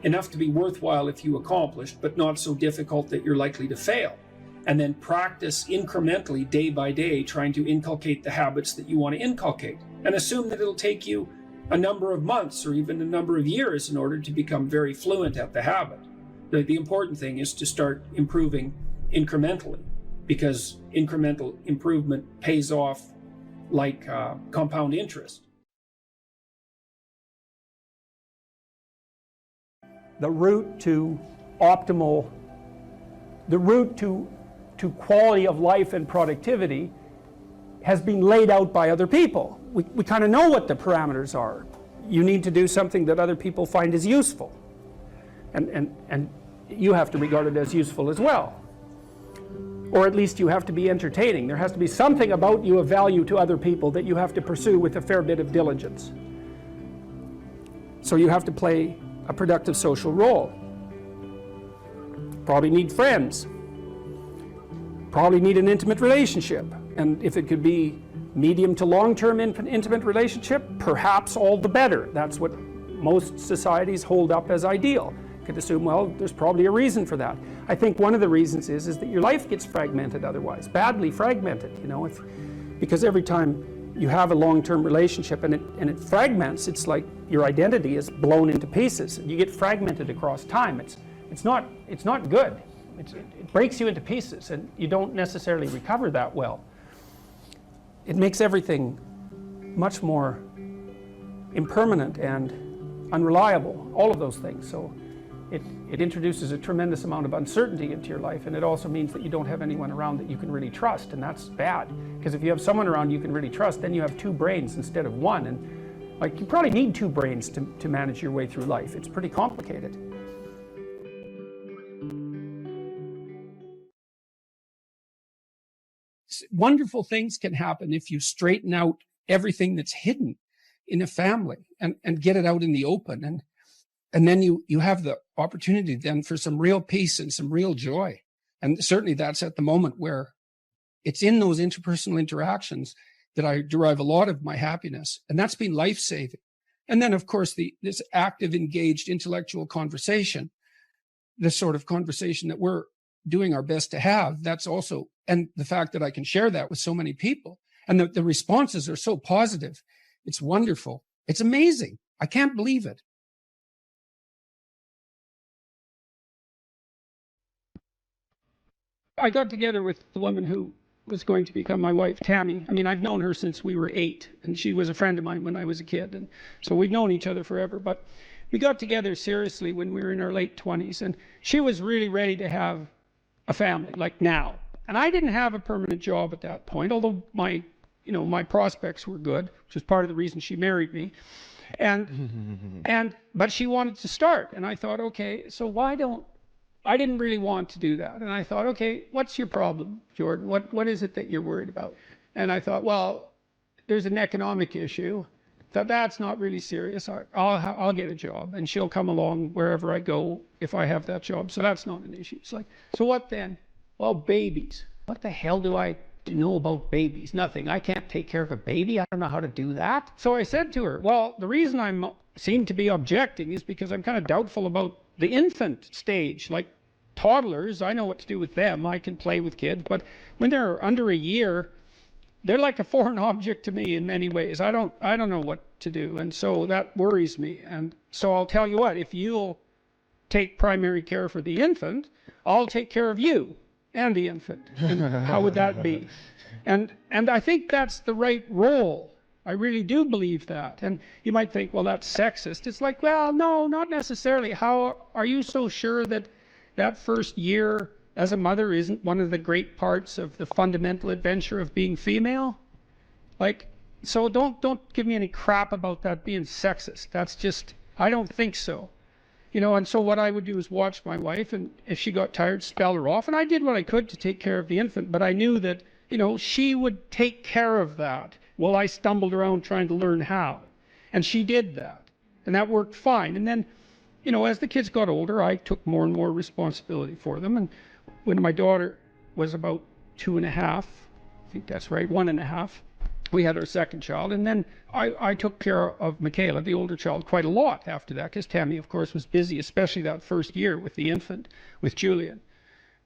enough to be worthwhile if you accomplished, but not so difficult that you're likely to fail. And then practice incrementally, day by day, trying to inculcate the habits that you want to inculcate. And assume that it'll take you a number of months or even a number of years in order to become very fluent at the habit. The important thing is to start improving incrementally, because incremental improvement pays off like compound interest. The route to optimal, the route to quality of life and productivity has been laid out by other people. We kind of know what the parameters are. You need to do something that other people find is useful. And you have to regard it as useful as well. Or at least you have to be entertaining. There has to be something about you of value to other people that you have to pursue with a fair bit of diligence. So you have to play a productive social role. Probably need friends. Probably need an intimate relationship. And if it could be medium to long-term intimate relationship, perhaps all the better. That's what most societies hold up as ideal. You could assume, well, there's probably a reason for that. I think one of the reasons is that your life gets fragmented otherwise, badly fragmented, you know, because every time you have a long-term relationship and it fragments, it's like your identity is blown into pieces. You get fragmented across time. It's not good. It breaks you into pieces, and you don't necessarily recover that well. It makes everything much more impermanent and unreliable, all of those things. So it introduces a tremendous amount of uncertainty into your life, and it also means that you don't have anyone around that you can really trust, and that's bad. Because if you have someone around you can really trust, then you have two brains instead of one, and like you probably need two brains to manage your way through life. It's pretty complicated. Wonderful things can happen if you straighten out everything that's hidden in a family and get it out in the open. And then you have the opportunity then for some real peace and some real joy. And certainly that's at the moment where it's in those interpersonal interactions that I derive a lot of my happiness. And that's been life-saving. And then, of course, this active, engaged intellectual conversation, this sort of conversation that we're doing our best to have, that's also, and the fact that I can share that with so many people, and the responses are so positive. It's wonderful. It's amazing. I can't believe it. I got together with the woman who was going to become my wife, Tammy. I mean, I've known her since we were 8, and she was a friend of mine when I was a kid. And so we've known each other forever. But we got together seriously when we were in our late 20s. And she was really ready to have a family, like now. And I didn't have a permanent job at that point, although my prospects were good, which was part of the reason she married me. But she wanted to start. And I thought, okay, so I didn't really want to do that. And I thought, okay, what's your problem, Jordan? What is it that you're worried about? And I thought, well, there's an economic issue. That's not really serious. I'll get a job, and she'll come along wherever I go if I have that job. So that's not an issue. It's like, so what then? Well, babies. What the hell do I know about babies? Nothing. I can't take care of a baby. I don't know how to do that. So I said to her, well, the reason I seem to be objecting is because I'm kind of doubtful about the infant stage. Like toddlers, I know what to do with them. I can play with kids. But when they're under a year, they're like a foreign object to me in many ways. I don't know what to do. And so that worries me. And so I'll tell you what, if you'll take primary care for the infant, I'll take care of you and the infant. And how would that be? And I think that's the right role. I really do believe that. And you might think, well, that's sexist. It's like, well, no, not necessarily. How are you so sure that that first year as a mother isn't one of the great parts of the fundamental adventure of being female? Like, so don't give me any crap about that being sexist. That's just, I don't think so. And so what I would do is watch my wife, and if she got tired, spell her off. And I did what I could to take care of the infant, but I knew that, she would take care of that while I stumbled around trying to learn how. And she did that. And that worked fine. And then, as the kids got older, I took more and more responsibility for them. And when my daughter was about 2.5, I think that's right, 1.5, we had our second child. And then I took care of Michaela, the older child, quite a lot after that, because Tammy, of course, was busy, especially that first year with the infant, with Julian.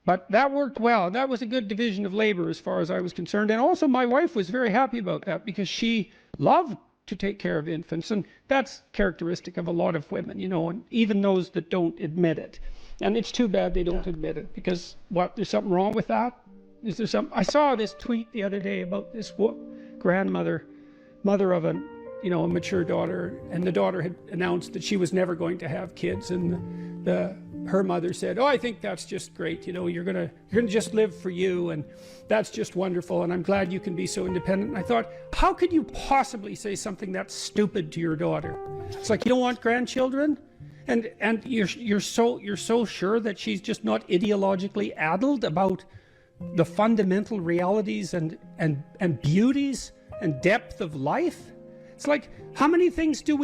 But that worked well. That was a good division of labor as far as I was concerned. And also my wife was very happy about that because she loved to take care of infants. And that's characteristic of a lot of women, and even those that don't admit it. And it's too bad they don't admit it, because there's something wrong with that? Is there some? I saw this tweet the other day about this grandmother, mother of a mature daughter, and the daughter had announced that she was never going to have kids, and her mother said, "Oh, I think that's just great. You're gonna just live for you, and that's just wonderful. And I'm glad you can be so independent." And I thought, how could you possibly say something that stupid to your daughter? It's like, you don't want grandchildren, and you're so sure that she's just not ideologically addled about the fundamental realities and beauties and depth of life. It's like, how many things do?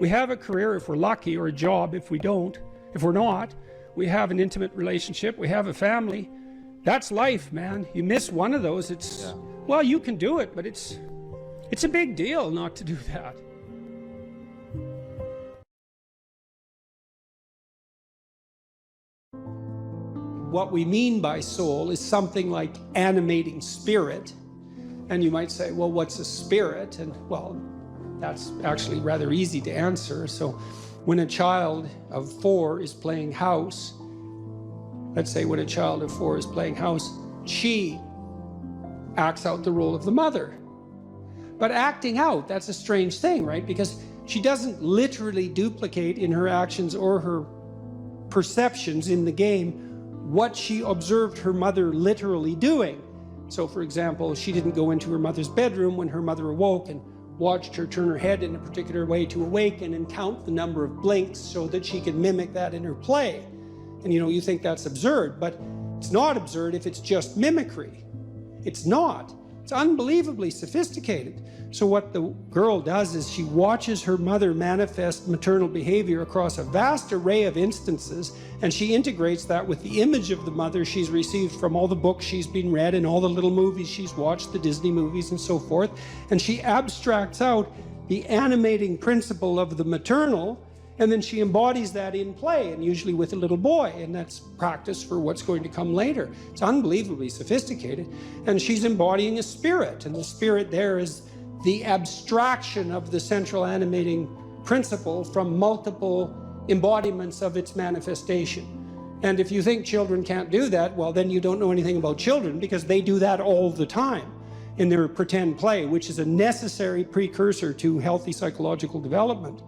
We have a career if we're lucky, or a job if we don't. If we're not, we have an intimate relationship, we have a family. That's life, man. You miss one of those, well, you can do it, but it's a big deal not to do that. What we mean by soul is something like animating spirit. And you might say, well, what's a spirit? And well, that's actually rather easy to answer. So when a child of 4 is playing house, let's say when a child of 4 is playing house, she acts out the role of the mother. But acting out, that's a strange thing, right? Because she doesn't literally duplicate in her actions or her perceptions in the game what she observed her mother literally doing. So for example, she didn't go into her mother's bedroom when her mother awoke and watched her turn her head in a particular way to awaken and count the number of blinks so that she could mimic that in her play. And you think that's absurd, but it's not absurd if it's just mimicry. It's not. It's unbelievably sophisticated. So what the girl does is she watches her mother manifest maternal behavior across a vast array of instances, and she integrates that with the image of the mother she's received from all the books she's been read and all the little movies she's watched, the Disney movies and so forth, and she abstracts out the animating principle of the maternal, and then she embodies that in play, and usually with a little boy, and that's practice for what's going to come later. It's unbelievably sophisticated, and she's embodying a spirit, and the spirit there is the abstraction of the central animating principle from multiple embodiments of its manifestation. And if you think children can't do that, well, then you don't know anything about children, because they do that all the time in their pretend play, which is a necessary precursor to healthy psychological development.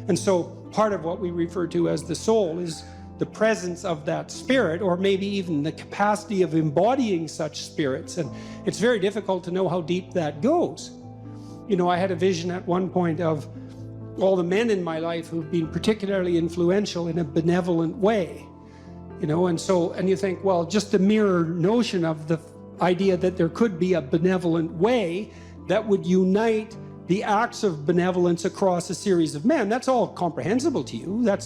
And so part of what we refer to as the soul is the presence of that spirit, or maybe even the capacity of embodying such spirits. And it's very difficult to know how deep that goes. You know, I had a vision at one point of all the men in my life who've been particularly influential in a benevolent way. You know, and you think, well, just the mere notion of the idea that there could be a benevolent way that would unite the acts of benevolence across a series of men, that's all comprehensible to you.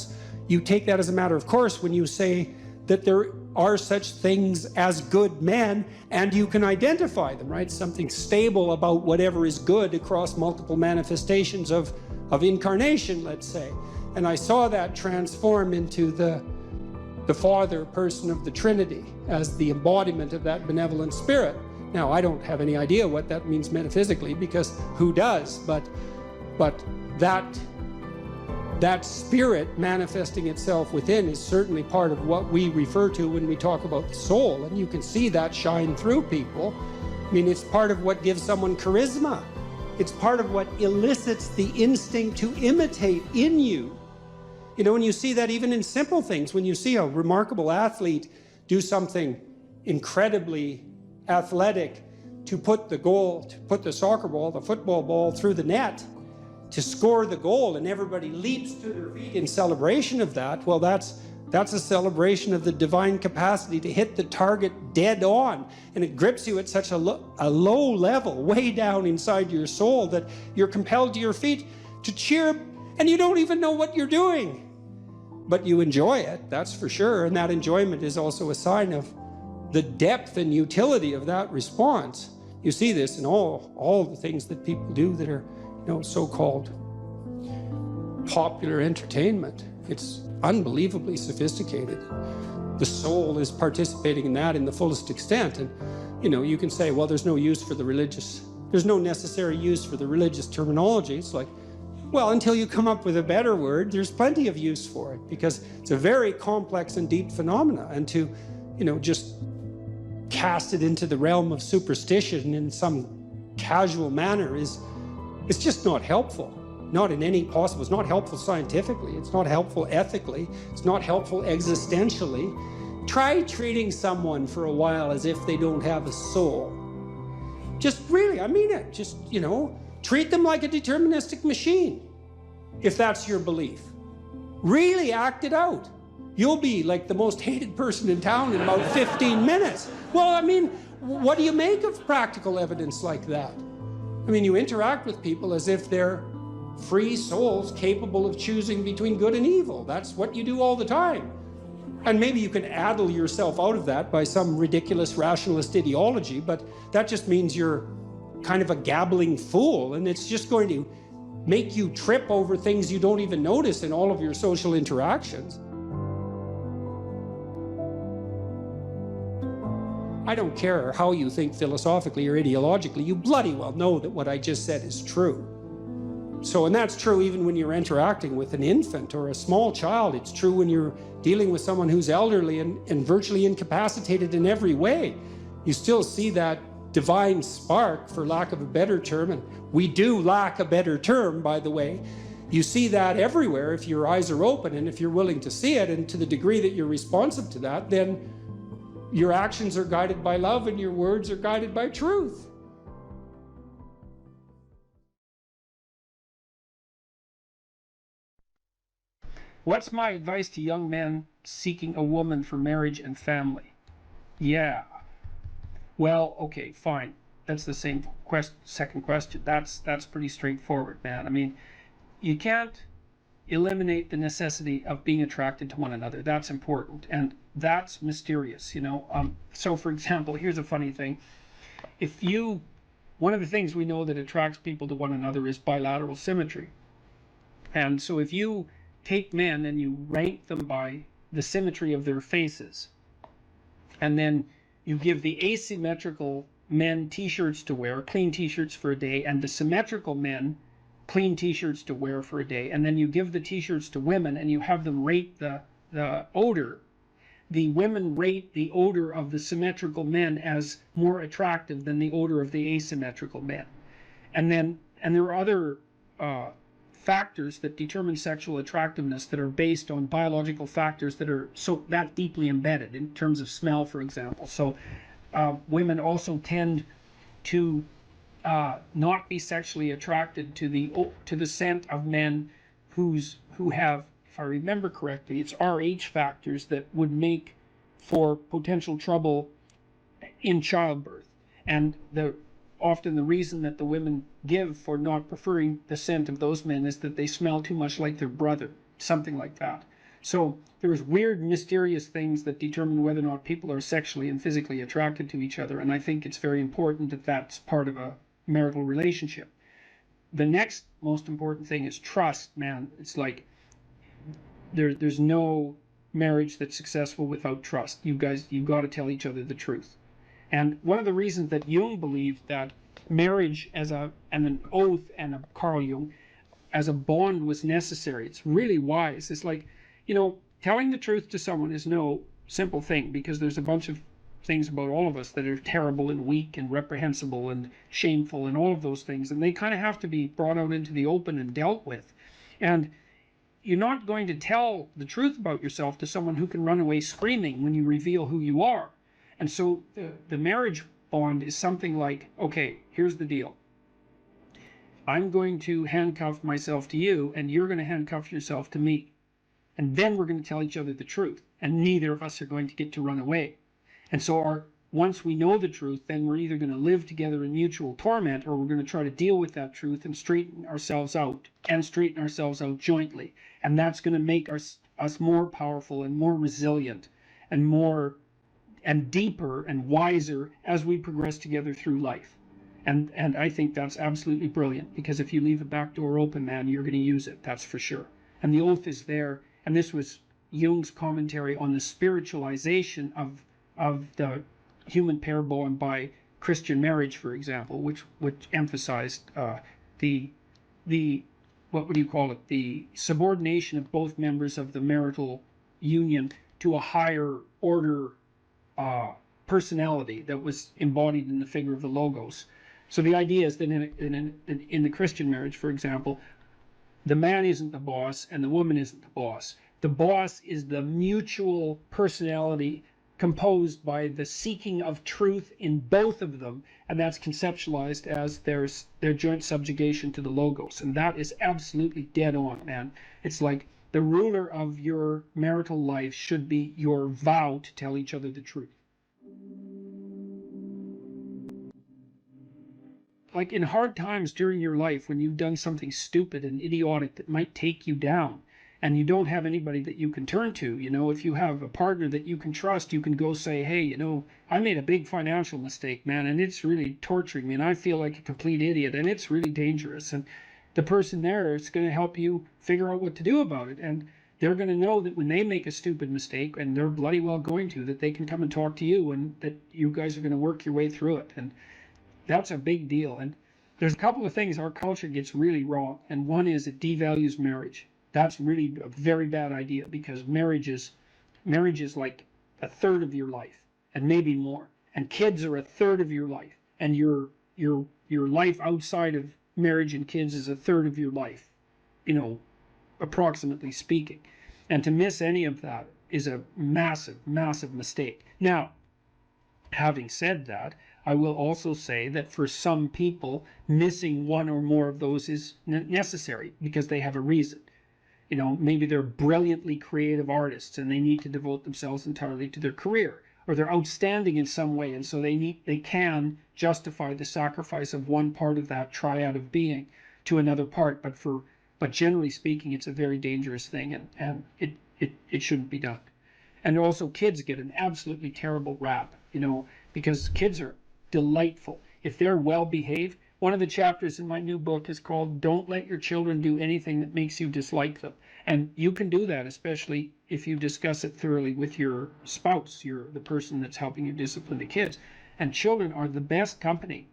You take that as a matter of course when you say that there are such things as good men, and you can identify them, right? Something stable about whatever is good across multiple manifestations of incarnation, let's say. And I saw that transform into the Father person of the Trinity as the embodiment of that benevolent spirit. Now, I don't have any idea what that means metaphysically, because who does? But that spirit manifesting itself within is certainly part of what we refer to when we talk about the soul, and you can see that shine through people. I mean, it's part of what gives someone charisma. It's part of what elicits the instinct to imitate in you. You know, and you see that even in simple things. When you see a remarkable athlete do something incredibly athletic, to put the soccer ball, the football ball through the net, to score the goal, and everybody leaps to their feet in celebration of that, well, that's a celebration of the divine capacity to hit the target dead on. And it grips you at such a low level, way down inside your soul, that you're compelled to your feet to cheer, and you don't even know what you're doing. But you enjoy it, that's for sure. And that enjoyment is also a sign of the depth and utility of that response. You see this in all the things that people do that are, you know, so-called popular entertainment. It's unbelievably sophisticated. The soul is participating in that in the fullest extent. And, you know, you can say, well, there's no necessary use for the religious terminology. It's like, well, until you come up with a better word, there's plenty of use for it, because it's a very complex and deep phenomena. And to, you know, just cast it into the realm of superstition in some casual manner it's just not helpful. Not in any possible. It's not helpful scientifically. It's not helpful ethically. It's not helpful existentially. Try treating someone for a while as if they don't have a soul. Just really, I mean it. Just, you know, treat them like a deterministic machine, if that's your belief. Really act it out. You'll be like the most hated person in town in about 15 minutes. Well, I mean, what do you make of practical evidence like that? I mean, you interact with people as if they're free souls capable of choosing between good and evil. That's what you do all the time. And maybe you can addle yourself out of that by some ridiculous rationalist ideology, but that just means you're kind of a gabbling fool, and it's just going to make you trip over things you don't even notice in all of your social interactions. I don't care how you think philosophically or ideologically, you bloody well know that what I just said is true. So, and that's true even when you're interacting with an infant or a small child. It's true when you're dealing with someone who's elderly and virtually incapacitated in every way. You still see that divine spark, for lack of a better term, and we do lack a better term, by the way. You see that everywhere if your eyes are open and if you're willing to see it, and to the degree that you're responsive to that, then your actions are guided by love and your words are guided by truth. What's my advice to young men seeking a woman for marriage and family? Yeah. Well, okay, fine. that's the same second question. That's pretty straightforward, man. I mean, you can't eliminate the necessity of being attracted to one another. That's important, and that's mysterious, you know. So for example, here's a funny thing. One of the things we know that attracts people to one another is bilateral symmetry. And so if you take men and you rank them by the symmetry of their faces, and then you give the asymmetrical men t-shirts to wear, clean t-shirts for a day, and the symmetrical men clean t-shirts to wear for a day, and then you give the t-shirts to women and you have them rate the odor, the women rate the odor of the symmetrical men as more attractive than the odor of the asymmetrical men. And there are other factors that determine sexual attractiveness that are based on biological factors that are that deeply embedded, in terms of smell, for example. So women also tend to not be sexually attracted to the scent of men who have, if I remember correctly, it's Rh factors that would make for potential trouble in childbirth. And often the reason that the women give for not preferring the scent of those men is that they smell too much like their brother, something like that. So there's weird, mysterious things that determine whether or not people are sexually and physically attracted to each other, and I think it's very important that that's part of a marital relationship. The next most important thing is trust, man. It's like there's no marriage that's successful without trust. You've got to tell each other the truth. And one of the reasons that Jung believed that marriage and an oath, and Carl Jung, as a bond was necessary, it's really wise. It's like, you know, telling the truth to someone is no simple thing, because there's a bunch of things about all of us that are terrible and weak and reprehensible and shameful and all of those things, and they kind of have to be brought out into the open and dealt with. And you're not going to tell the truth about yourself to someone who can run away screaming when you reveal who you are. And so the marriage bond is something like, okay, here's the deal. I'm going to handcuff myself to you, and you're going to handcuff yourself to me. And then we're going to tell each other the truth, and neither of us are going to get to run away. And so once we know the truth, then we're either going to live together in mutual torment, or we're going to try to deal with that truth and straighten ourselves out jointly. And that's going to make us more powerful and more resilient and deeper and wiser as we progress together through life. And I think that's absolutely brilliant, because if you leave a back door open, man, you're going to use it, that's for sure. And the oath is there, and this was Jung's commentary on the spiritualization of the human pair bond by Christian marriage, for example, which emphasized the what would you call it, the subordination of both members of the marital union to a higher order personality that was embodied in the figure of the Logos. So the idea is that in the Christian marriage, for example, the man isn't the boss and the woman isn't the boss. The boss is the mutual personality composed by the seeking of truth in both of them, and that's conceptualized as their joint subjugation to the Logos. And that is absolutely dead on, man. It's like the ruler of your marital life should be your vow to tell each other the truth. Like in hard times during your life, when you've done something stupid and idiotic that might take you down, and you don't have anybody that you can turn to, you know, if you have a partner that you can trust, you can go say, hey, you know, I made a big financial mistake, man, and it's really torturing me, and I feel like a complete idiot, and it's really dangerous. And the person there is going to help you figure out what to do about it. And they're going to know that when they make a stupid mistake, and they're bloody well going to, that they can come and talk to you, and that you guys are going to work your way through it. And that's a big deal. And there's a couple of things our culture gets really wrong, and one is it devalues marriage. That's really a very bad idea, because marriage is like a third of your life, and maybe more. And kids are a third of your life, and your life outside of marriage and kids is a third of your life, you know, approximately speaking. And to miss any of that is a massive, massive mistake. Now, having said that, I will also say that for some people, missing one or more of those is necessary, because they have a reason. You know, maybe they're brilliantly creative artists and they need to devote themselves entirely to their career. or they're outstanding in some way, and so they can justify the sacrifice of one part of that triad of being to another part. But generally speaking, it's a very dangerous thing, and it shouldn't be done. And also, kids get an absolutely terrible rap, because kids are delightful if they're well behaved. One of the chapters in my new book is called "Don't Let Your Children Do Anything That Makes You Dislike Them." And you can do that, especially if you discuss it thoroughly with your spouse, the person that's helping you discipline the kids. And children are the best company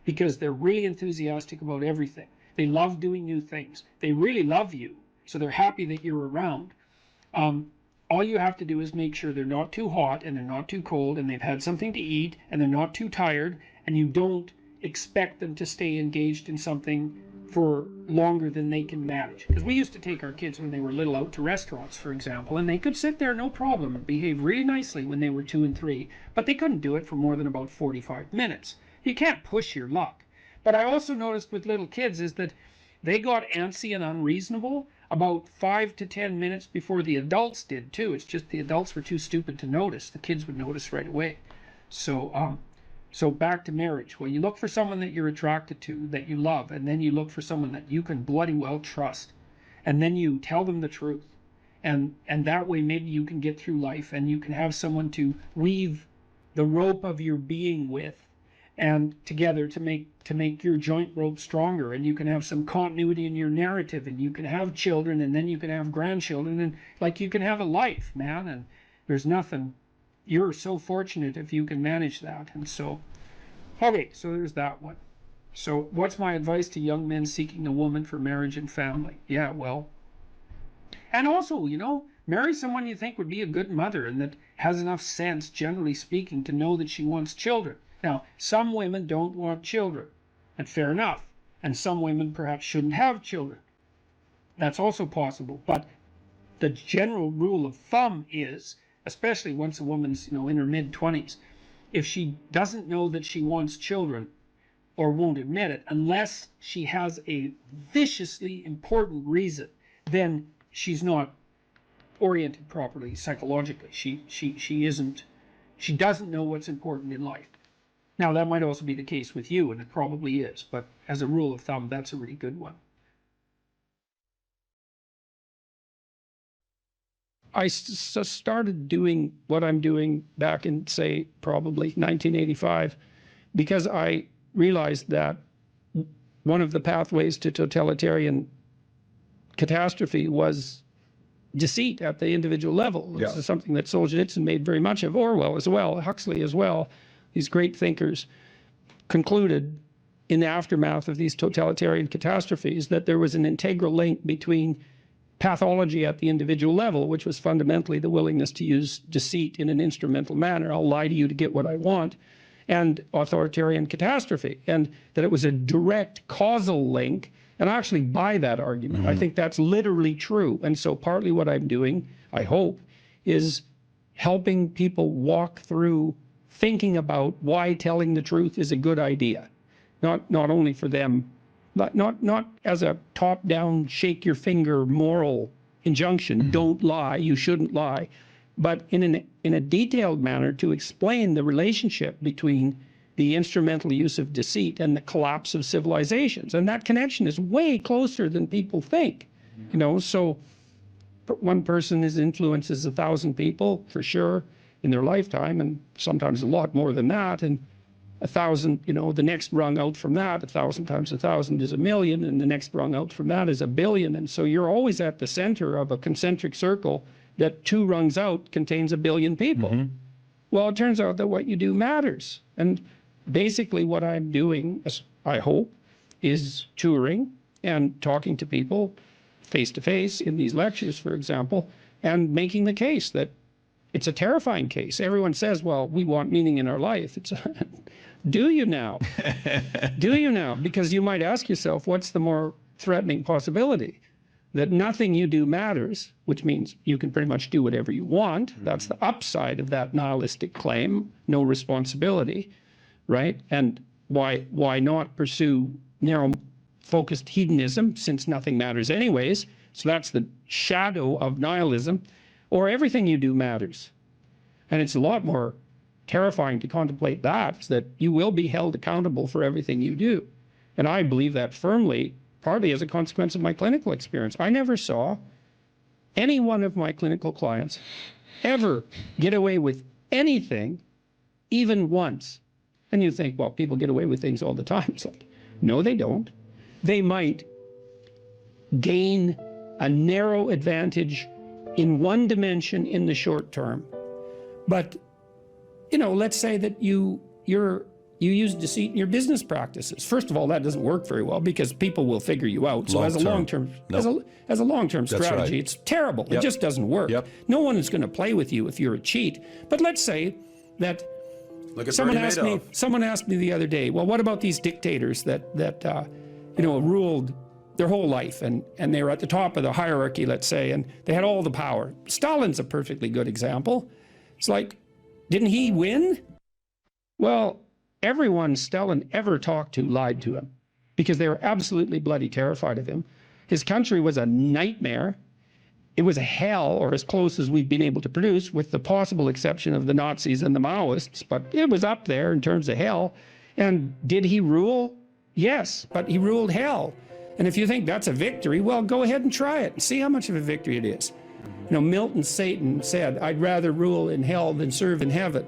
because they're really enthusiastic about everything. They love doing new things. They really love you, so they're happy that you're around. All you have to do is make sure they're not too hot and they're not too cold and they've had something to eat and they're not too tired, and you don't expect them to stay engaged in something for longer than they can manage. Because we used to take our kids when they were little out to restaurants, for example, and they could sit there no problem and behave really nicely when they were 2 and 3, but they couldn't do it for more than about 45 minutes. You can't push your luck. But I also noticed with little kids is that they got antsy and unreasonable about 5 to 10 minutes before the adults did too. It's just the adults were too stupid to notice. The kids would notice right away. So back to marriage. Well, you look for someone that you're attracted to, that you love, and then you look for someone that you can bloody well trust. And then you tell them the truth. And that way maybe you can get through life and you can have someone to weave the rope of your being with and together to make your joint rope stronger, and you can have some continuity in your narrative, and you can have children, and then you can have grandchildren, and like you can have a life, man, and there's nothing. You're so fortunate if you can manage that. And so, okay, so there's that one. So what's my advice to young men seeking a woman for marriage and family? Yeah, well, and also, marry someone you think would be a good mother and that has enough sense, generally speaking, to know that she wants children. Now, some women don't want children, and fair enough. And some women perhaps shouldn't have children. That's also possible. But the general rule of thumb is, especially once a woman's in her mid-20s, if she doesn't know that she wants children or won't admit it, unless she has a viciously important reason, then she's not oriented properly psychologically. She doesn't know what's important in life. Now, that might also be the case with you, and it probably is, but as a rule of thumb, that's a really good one. I started doing what I'm doing back in, say, probably 1985, because I realized that one of the pathways to totalitarian catastrophe was deceit at the individual level. Yeah. This is something that Solzhenitsyn made very much of, Orwell as well, Huxley as well. These great thinkers concluded in the aftermath of these totalitarian catastrophes that there was an integral link between pathology at the individual level, which was fundamentally the willingness to use deceit in an instrumental manner. I'll lie to you to get what I want, and authoritarian catastrophe, and that it was a direct causal link. And I actually buy that argument. Mm-hmm. I think that's literally true. And so partly what I'm doing, I hope, is helping people walk through thinking about why telling the truth is a good idea. Not only for them, not as a top-down, shake your finger moral injunction, mm-hmm. Don't lie, you shouldn't lie, but in a detailed manner to explain the relationship between the instrumental use of deceit and the collapse of civilizations. And that connection is way closer than people think. So one person influences 1,000 people, for sure, in their lifetime, and sometimes a lot more than that. And 1,000, the next rung out from that, 1,000 times 1,000 is 1,000,000, and the next rung out from that is 1,000,000,000. And so you're always at the center of a concentric circle that 2 rungs out contains 1,000,000,000 people. Mm-hmm. Well, it turns out that what you do matters. And basically what I'm doing, I hope, is touring and talking to people face to face in these lectures, for example, and making the case that it's a terrifying case. Everyone says, well, we want meaning in our life. Do you now? Do you now? Because you might ask yourself, what's the more threatening possibility? That nothing you do matters, which means you can pretty much do whatever you want. Mm-hmm. That's the upside of that nihilistic claim, no responsibility, right? And why not pursue narrow-focused hedonism, since nothing matters anyways? So that's the shadow of nihilism. Or everything you do matters. And it's a lot more terrifying to contemplate that you will be held accountable for everything you do. And I believe that firmly, partly as a consequence of my clinical experience. I never saw any one of my clinical clients ever get away with anything, even once. And you think, well, people get away with things all the time. It's like, no, they don't. They might gain a narrow advantage in one dimension in the short term. But, you know, let's say that you use deceit in your business practices. First of all, that doesn't work very well because people will figure you out. So as a long-term strategy, it's terrible. It just doesn't work. No one is going to play with you if you're a cheat. But let's say that someone asked me the other day, well, what about these dictators that ruled their whole life, and they were at the top of the hierarchy, let's say, and they had all the power. Stalin's a perfectly good example. It's like, didn't he win? Well, everyone Stalin ever talked to lied to him because they were absolutely bloody terrified of him. His country was a nightmare. It was a hell, or as close as we've been able to produce, with the possible exception of the Nazis and the Maoists, but it was up there in terms of hell. And did he rule? Yes, but he ruled hell. And if you think that's a victory, well, go ahead and try it and see how much of a victory it is. You know, Milton Satan said, I'd rather rule in hell than serve in heaven.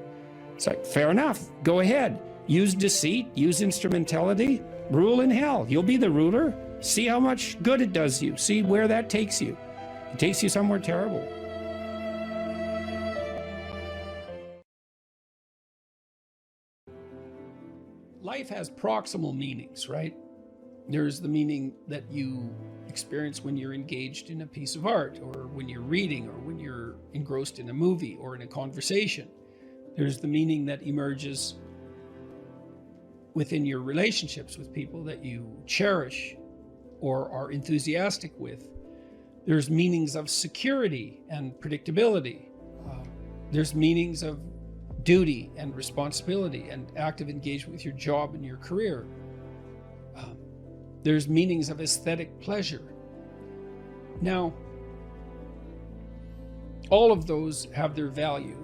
It's like, fair enough, go ahead. Use deceit, use instrumentality, rule in hell. You'll be the ruler. See how much good it does you. See where that takes you. It takes you somewhere terrible. Life has proximal meanings, right? There's the meaning that you experience when you're engaged in a piece of art, or when you're reading, or when you're engrossed in a movie or in a conversation. There's the meaning that emerges within your relationships with people that you cherish or are enthusiastic with. There's meanings of security and predictability. There's meanings of duty and responsibility and active engagement with your job and your career. There's meanings of aesthetic pleasure. Now, all of those have their value,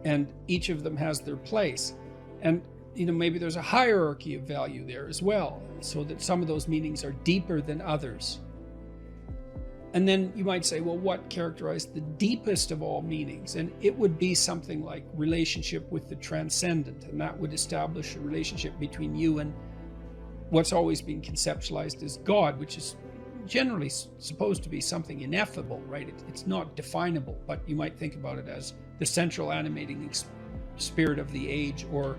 and each of them has their place. And maybe there's a hierarchy of value there as well, so that some of those meanings are deeper than others. And then you might say, well, what characterized the deepest of all meanings? And it would be something like relationship with the transcendent, and that would establish a relationship between you and what's always been conceptualized as God, which is generally supposed to be something ineffable, right? It's not definable, but you might think about it as the central animating spirit of the age, or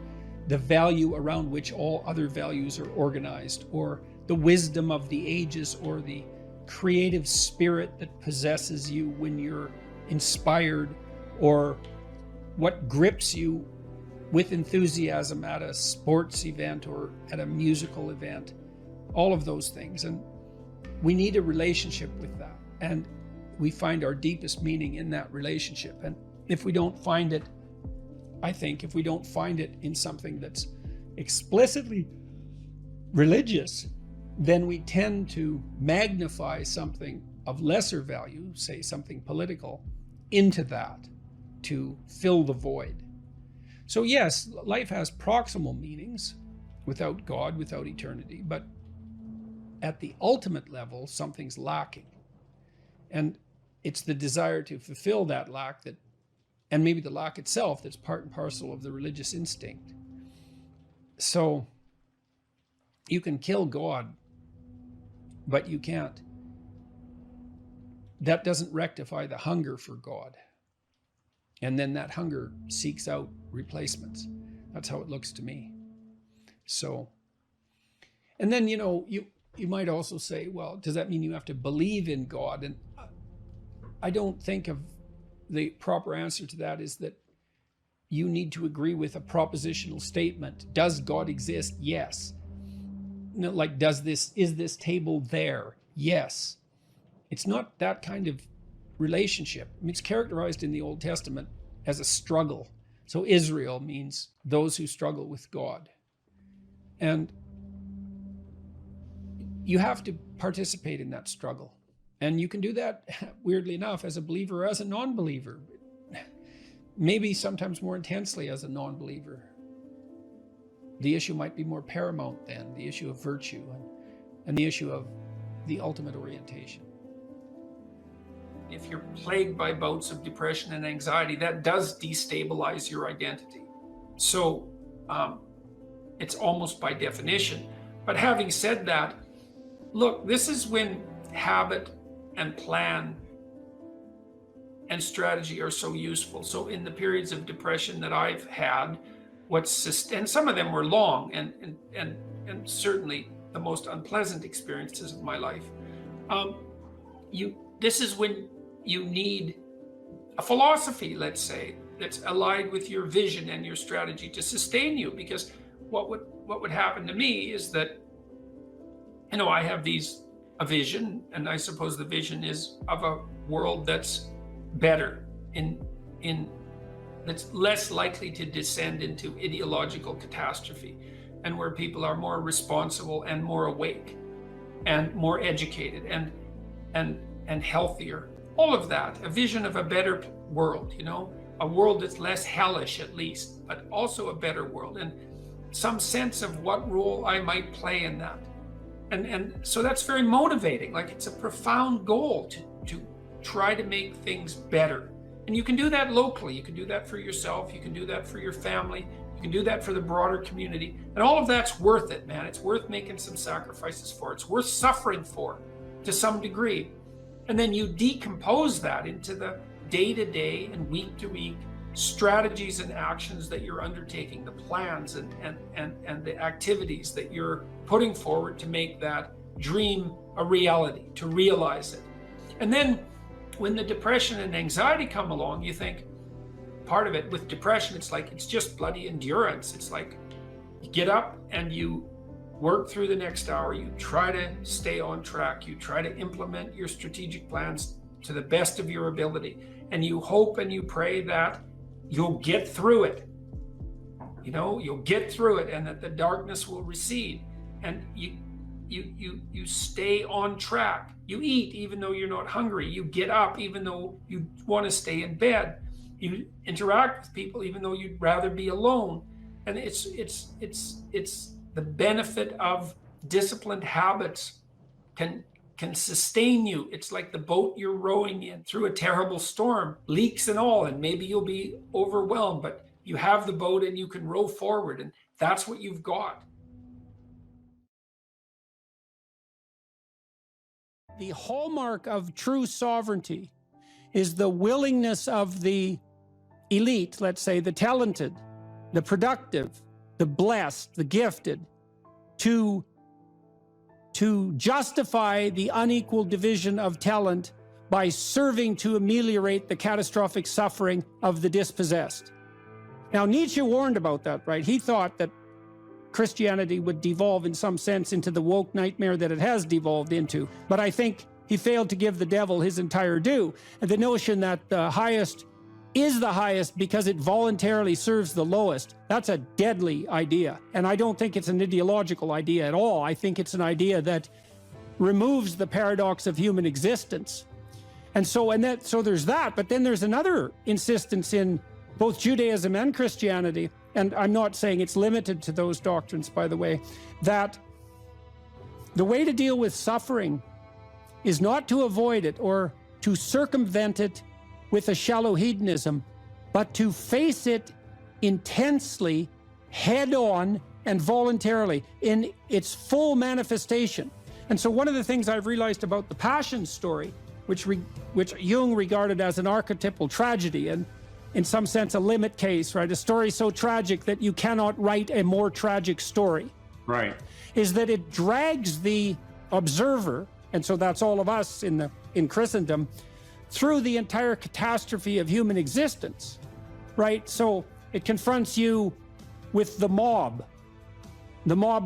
the value around which all other values are organized, or the wisdom of the ages, or the creative spirit that possesses you when you're inspired, or what grips you with enthusiasm at a sports event or at a musical event. All of those things. And we need a relationship with that. And we find our deepest meaning in that relationship. And if we don't find it, I think, if we don't find it in something that's explicitly religious, then we tend to magnify something of lesser value, say something political, into that to fill the void. So yes, life has proximal meanings without God, without eternity, but at the ultimate level, something's lacking. And it's the desire to fulfill that lack that, and maybe the lack itself, that's part and parcel of the religious instinct. So you can kill God, but you can't. That doesn't rectify the hunger for God. And then that hunger seeks out replacements. That's how it looks to me. So, and then, you might also say, well, does that mean you have to believe in God? And I don't think of the proper answer to that is that you need to agree with a propositional statement. Does God exist? Yes. Like, is this table there? Yes. It's not that kind of relationship. I mean, it's characterized in the Old Testament as a struggle. So Israel means those who struggle with God. And you have to participate in that struggle. And you can do that, weirdly enough, as a believer or as a non-believer. maybe sometimes more intensely as a non-believer. The issue might be more paramount then, the issue of virtue and the issue of the ultimate orientation. If you're plagued by bouts of depression and anxiety, that does destabilize your identity. So it's almost by definition. But having said that, look, this is when habit and plan and strategy are so useful. So in the periods of depression that I've had, and some of them were long and certainly the most unpleasant experiences of my life. This is when you need a philosophy, let's say, that's allied with your vision and your strategy to sustain you. Because what would happen to me is that, I have a vision, and I suppose the vision is of a world that's better, that's less likely to descend into ideological catastrophe, and where people are more responsible and more awake and more educated and healthier. All of that, a vision of a better world, a world that's less hellish at least, but also a better world, and some sense of what role I might play in that. And so that's very motivating. Like, it's a profound goal to try to make things better. And you can do that locally. You can do that for yourself. You can do that for your family. You can do that for the broader community. And all of that's worth it, man. It's worth making some sacrifices for. It's worth suffering for to some degree. And then you decompose that into the day-to-day and week-to-week strategies and actions that you're undertaking, the plans and the activities that you're putting forward to make that dream a reality, to realize it. And then when the depression and anxiety come along, you think, part of it with depression, it's just bloody endurance. It's like you get up and you work through the next hour, you try to stay on track, you try to implement your strategic plans to the best of your ability, and you hope and you pray that you'll get through it. You'll get through it, and that the darkness will recede, and you stay on track. You eat even though you're not hungry. You get up even though you want to stay in bed. You interact with people even though you'd rather be alone. And it's the benefit of disciplined habits can sustain you. It's like the boat you're rowing in through a terrible storm, leaks and all, and maybe you'll be overwhelmed, but you have the boat and you can row forward, and that's what you've got. The hallmark of true sovereignty is the willingness of the elite, let's say the talented, the productive, the blessed, the gifted, to justify the unequal division of talent by serving to ameliorate the catastrophic suffering of the dispossessed. Now, Nietzsche warned about that, right? He thought that Christianity would devolve in some sense into the woke nightmare that it has devolved into. But I think he failed to give the devil his entire due. And the notion that the highest is the highest because it voluntarily serves the lowest, that's a deadly idea. And I don't think it's an ideological idea at all. I think it's an idea that removes the paradox of human existence. And so there's that, but then there's another insistence in both Judaism and Christianity, and I'm not saying it's limited to those doctrines, by the way, that the way to deal with suffering is not to avoid it or to circumvent it with a shallow hedonism, but to face it intensely, head-on, and voluntarily in its full manifestation. And so one of the things I've realized about the Passion story, which Jung regarded as an archetypal tragedy, and in some sense a limit case, right? A story so tragic that you cannot write a more tragic story. Right. Is that it drags the observer, and so that's all of us in Christendom, through the entire catastrophe of human existence, right? So it confronts you with the mob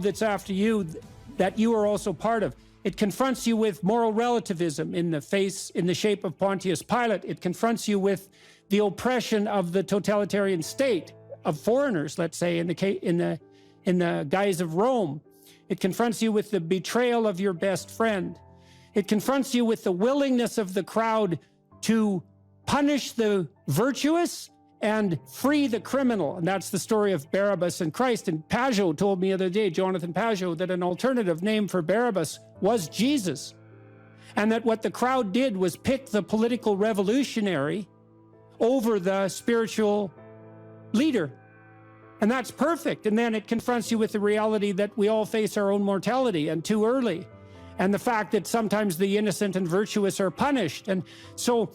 that's after you, that you are also part of. It confronts you with moral relativism in the shape of Pontius Pilate. It confronts you with the oppression of the totalitarian state of foreigners, let's say, in the guise of Rome. It confronts you with the betrayal of your best friend. It confronts you with the willingness of the crowd to punish the virtuous and free the criminal. And that's the story of Barabbas and Christ. And Pajot told me the other day, Jonathan Pajot, that an alternative name for Barabbas was Jesus. And that what the crowd did was pick the political revolutionary over the spiritual leader. And that's perfect. And then it confronts you with the reality that we all face our own mortality, and too early. And the fact that sometimes the innocent and virtuous are punished. And so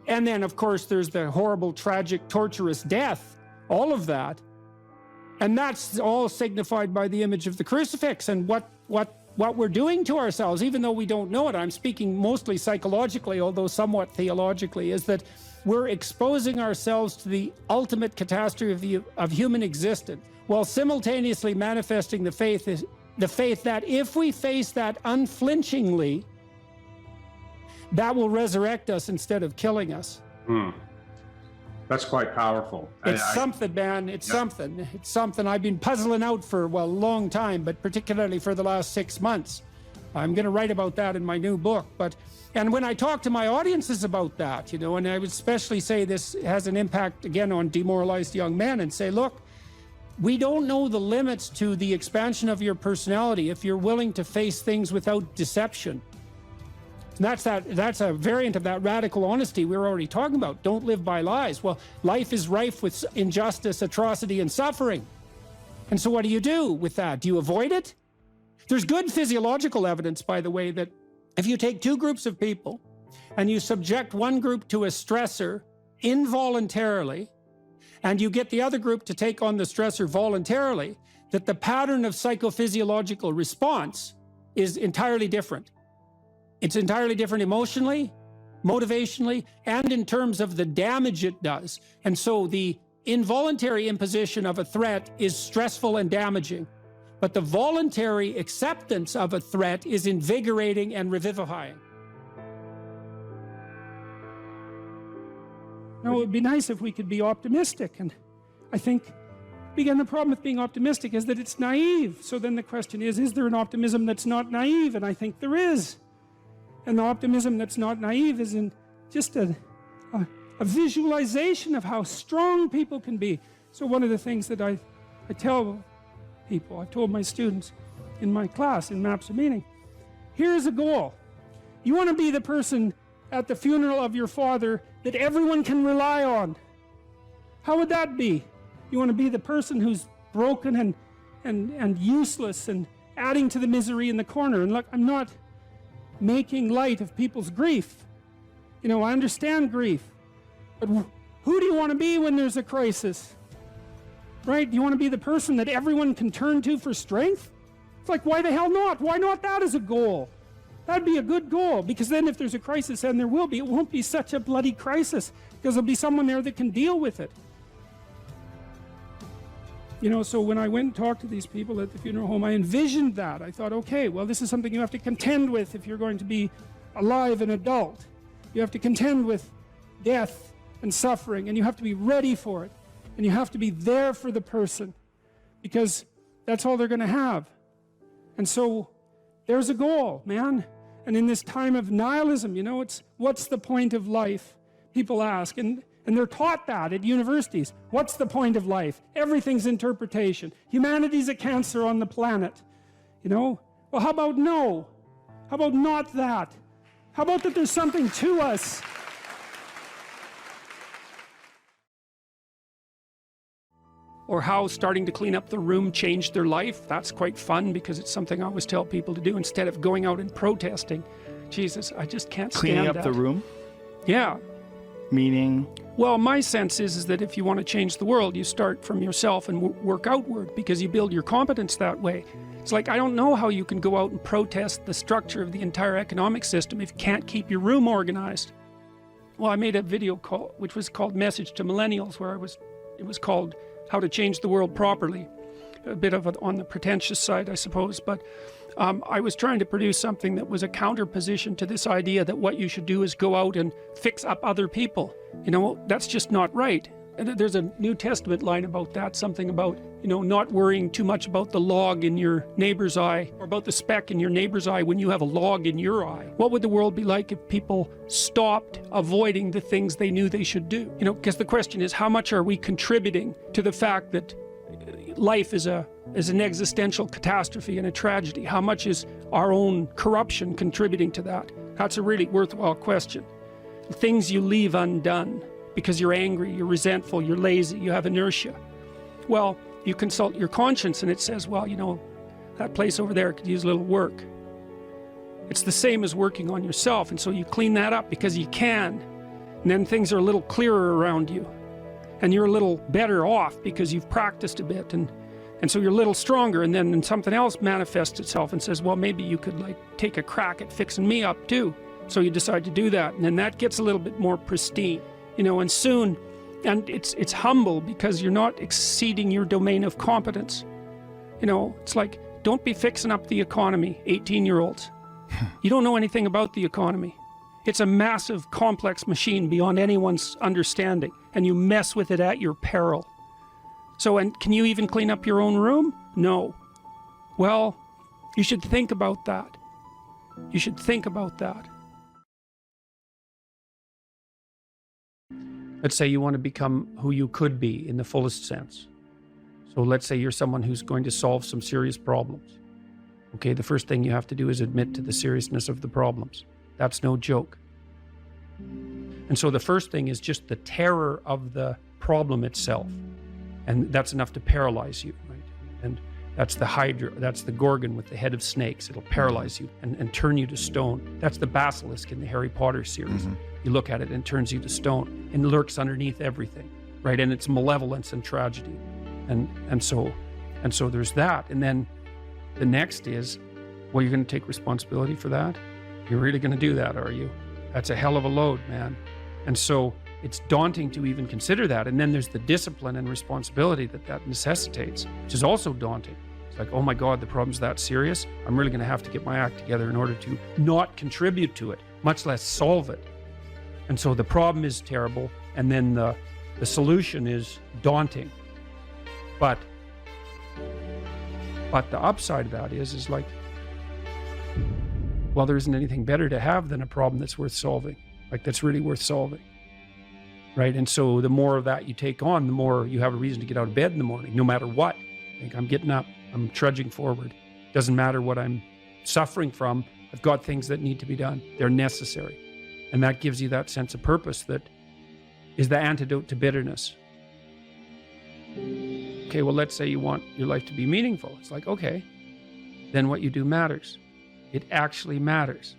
and then of course there's the horrible, tragic, torturous death, all of that. And that's all signified by the image of the crucifix and what we're doing to ourselves, even though we don't know it. I'm speaking mostly psychologically, although somewhat theologically, is that we're exposing ourselves to the ultimate catastrophe of human existence, while simultaneously manifesting the faith that if we face that unflinchingly, that will resurrect us instead of killing us. That's quite powerful. It's something, man. It's something. It's something I've been puzzling out for, well, a long time, but particularly for the last 6 months. I'm going to write about that in my new book. And when I talk to my audiences about that, and I would especially say this has an impact, again, on demoralized young men, and say, look, we don't know the limits to the expansion of your personality if you're willing to face things without deception. And that's a variant of that radical honesty we were already talking about. Don't live by lies. Well, life is rife with injustice, atrocity, and suffering. And so what do you do with that? Do you avoid it? There's good physiological evidence, by the way, that if you take two groups of people and you subject one group to a stressor involuntarily, and you get the other group to take on the stressor voluntarily, that the pattern of psychophysiological response is entirely different. It's entirely different emotionally, motivationally, and in terms of the damage it does. And so the involuntary imposition of a threat is stressful and damaging, but the voluntary acceptance of a threat is invigorating and revivifying. Now, it would be nice if we could be optimistic, and I think, again, the problem with being optimistic is that it's naive. So then the question is there an optimism that's not naive? And I think there is. And the optimism that's not naive is in just a visualization of how strong people can be. So one of the things that I tell people, I've told my students in my class, in Maps of Meaning, here's a goal. You want to be the person at the funeral of your father that everyone can rely on. How would that be? You want to be the person who's broken and useless and adding to the misery in the corner. And look, I'm not making light of people's grief. I understand grief. But who do you want to be when there's a crisis? Right? Do you want to be the person that everyone can turn to for strength? It's like, why the hell not? Why not that as a goal? That'd be a good goal, because then if there's a crisis, and there will be, it won't be such a bloody crisis, because there'll be someone there that can deal with it. So when I went and talked to these people at the funeral home, I envisioned that. I thought, okay, well, this is something you have to contend with if you're going to be alive and adult. You have to contend with death and suffering, and you have to be ready for it. And you have to be there for the person, because that's all they're going to have. And so there's a goal, man. And in this time of nihilism, it's what's the point of life? People ask, and they're taught that at universities. What's the point of life? Everything's interpretation. Humanity's a cancer on the planet. Well, how about no? How about not that? How about that there's something to us? Or how starting to clean up the room changed their life. That's quite fun, because it's something I always tell people to do instead of going out and protesting. Jesus, I just can't stand that. Cleaning up the room? Yeah. Meaning? Well, my sense is that if you want to change the world, you start from yourself and work outward, because you build your competence that way. It's like, I don't know how you can go out and protest the structure of the entire economic system if you can't keep your room organized. Well, I made a video which was called Message to Millennials, where it was called How to Change the World Properly. A bit of on the pretentious side, I suppose, but I was trying to produce something that was a counterposition to this idea that what you should do is go out and fix up other people. That's just not right. And there's a New Testament line about that, something about, not worrying too much about the log in your neighbor's eye or about the speck in your neighbor's eye when you have a log in your eye. What would the world be like if people stopped avoiding the things they knew they should do? Because the question is, how much are we contributing to the fact that life is an existential catastrophe and a tragedy? How much is our own corruption contributing to that? That's a really worthwhile question. The things you leave undone because you're angry, you're resentful, you're lazy, you have inertia. Well, you consult your conscience and it says, well, that place over there could use a little work. It's the same as working on yourself, and so you clean that up because you can. And then things are a little clearer around you. And you're a little better off because you've practiced a bit, and so you're a little stronger, and then something else manifests itself and says, well, maybe you could take a crack at fixing me up too. So you decide to do that, and then that gets a little bit more pristine. And soon, and it's humble because you're not exceeding your domain of competence. It's like, don't be fixing up the economy, 18-year-olds. You don't know anything about the economy. It's a massive, complex machine beyond anyone's understanding, and you mess with it at your peril. So, and can you even clean up your own room? No. Well, you should think about that. You should think about that. Let's say you want to become who you could be in the fullest sense. So let's say you're someone who's going to solve some serious problems. Okay, the first thing you have to do is admit to the seriousness of the problems. That's no joke. And so the first thing is just the terror of the problem itself. And that's enough to paralyze you, right? And that's the Hydra, that's the Gorgon with the head of snakes. It'll paralyze you and turn you to stone. That's the basilisk in the Harry Potter series. You look at it and it turns you to stone and lurks underneath everything, right? And it's malevolence and tragedy. And so there's that. And then the next is, well, you're going to take responsibility for that? You're really going to do that, are you? That's a hell of a load, man. And so it's daunting to even consider that. And then there's the discipline and responsibility that necessitates, which is also daunting. It's like, oh my God, the problem's that serious. I'm really going to have to get my act together in order to not contribute to it, much less solve it. And so the problem is terrible, and then the solution is daunting. But the upside of that is like, well, there isn't anything better to have than a problem that's worth solving, like that's really worth solving, right? And so the more of that you take on, the more you have a reason to get out of bed in the morning, no matter what. Like, I'm getting up, I'm trudging forward. Doesn't matter what I'm suffering from. I've got things that need to be done. They're necessary. And that gives you that sense of purpose that is the antidote to bitterness. Okay, well, let's say you want your life to be meaningful. It's like, okay, then what you do matters. It actually matters.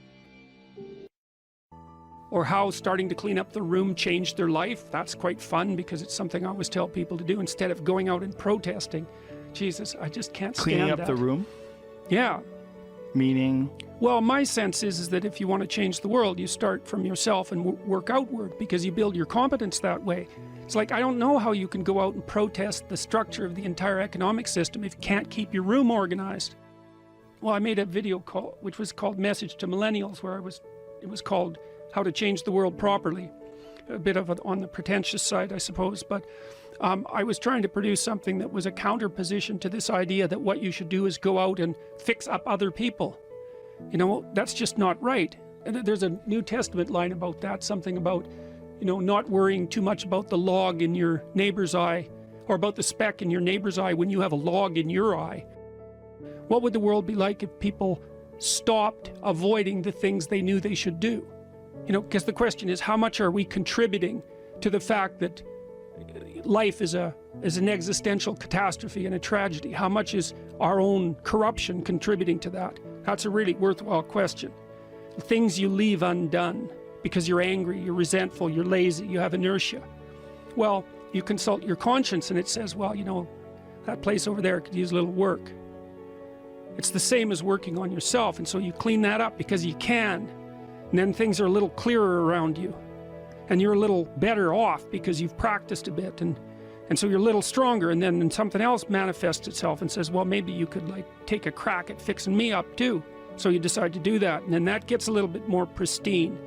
Or how starting to clean up the room changed their life. That's quite fun because it's something I always tell people to do instead of going out and protesting. Jesus, I just can't stand Cleaning up that. the room? Yeah. Meaning? Well, my sense is that if you want to change the world, you start from yourself and work outward because you build your competence that way. It's like, I don't know how you can go out and protest the structure of the entire economic system if you can't keep your room organized. Well, I made a video call, which was called Message to Millennials, where it was called How to Change the World Properly. A bit of it on the pretentious side, I suppose, but I was trying to produce something that was a counterposition to this idea that what you should do is go out and fix up other people. That's just not right. And there's a New Testament line about that, something about, not worrying too much about the log in your neighbor's eye or about the speck in your neighbor's eye when you have a log in your eye. What would the world be like if people stopped avoiding the things they knew they should do? Because the question is, how much are we contributing to the fact that life is an existential catastrophe and a tragedy? How much is our own corruption contributing to that? That's a really worthwhile question. The things you leave undone because you're angry, you're resentful, you're lazy, you have inertia. Well, you consult your conscience and it says, well, that place over there could use a little work. It's the same as working on yourself, and so you clean that up because you can. And then things are a little clearer around you. And you're a little better off because you've practiced a bit, and so you're a little stronger, and then something else manifests itself and says, well, maybe you could take a crack at fixing me up too. So you decide to do that, and then that gets a little bit more pristine.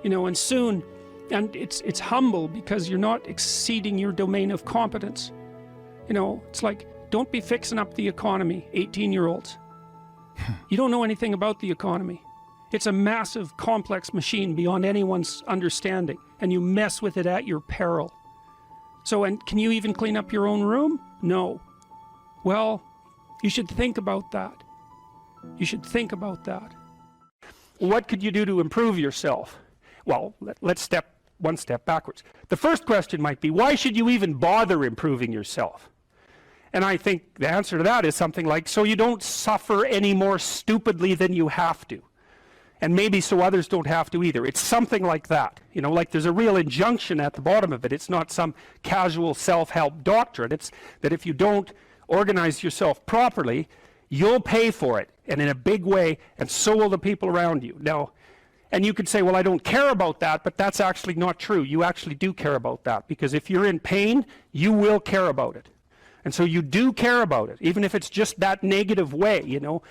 And soon, and it's humble because you're not exceeding your domain of competence. You know, it's like, don't be fixing up the economy, 18-year-olds. You don't know anything about the economy. It's a massive, complex machine beyond anyone's understanding, and you mess with it at your peril. So, and can you even clean up your own room? No. Well, you should think about that. You should think about that. What could you do to improve yourself? Well, let's step one step backwards. The first question might be, why should you even bother improving yourself? And I think the answer to that is something like, so you don't suffer any more stupidly than you have to. And maybe so others don't have to either. It's something like that. You know, like there's a real injunction at the bottom of it. It's not some casual self-help doctrine. It's that if you don't organize yourself properly, you'll pay for it, and in a big way, and so will the people around you. Now, and you could say, well, I don't care about that, but that's actually not true. You actually do care about that, because if you're in pain, you will care about it. And so you do care about it, even if it's just that negative way, you know.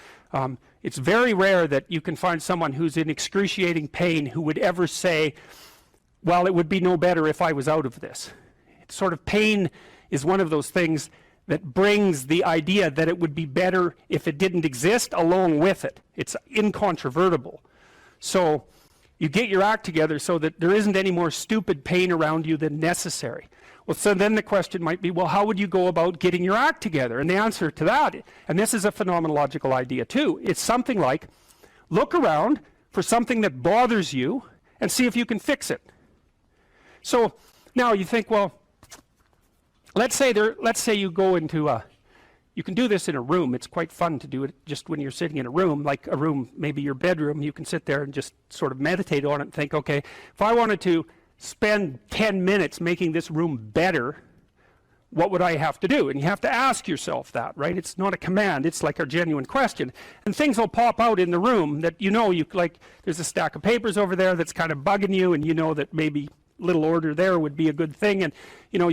It's very rare that you can find someone who's in excruciating pain who would ever say, well, it would be no better if I was out of this. It's sort of, pain is one of those things that brings the idea that it would be better if it didn't exist along with it. It's incontrovertible. So you get your act together so that there isn't any more stupid pain around you than necessary. Well, so then the question might be, well, how would you go about getting your act together? And the answer to that, and this is a phenomenological idea too, it's something like, look around for something that bothers you and see if you can fix it. So now you think, well, let's say you go into you can do this in a room. It's quite fun to do it just when you're sitting in a room, like a room, maybe your bedroom. You can sit there and just sort of meditate on it and think, okay, if I wanted to spend 10 minutes making this room better, what would I have to do? And you have to ask yourself that, right? It's not a command, it's like a genuine question. And things will pop out in the room that you know, like there's a stack of papers over there that's kind of bugging you, and you know that maybe little order there would be a good thing, and you know,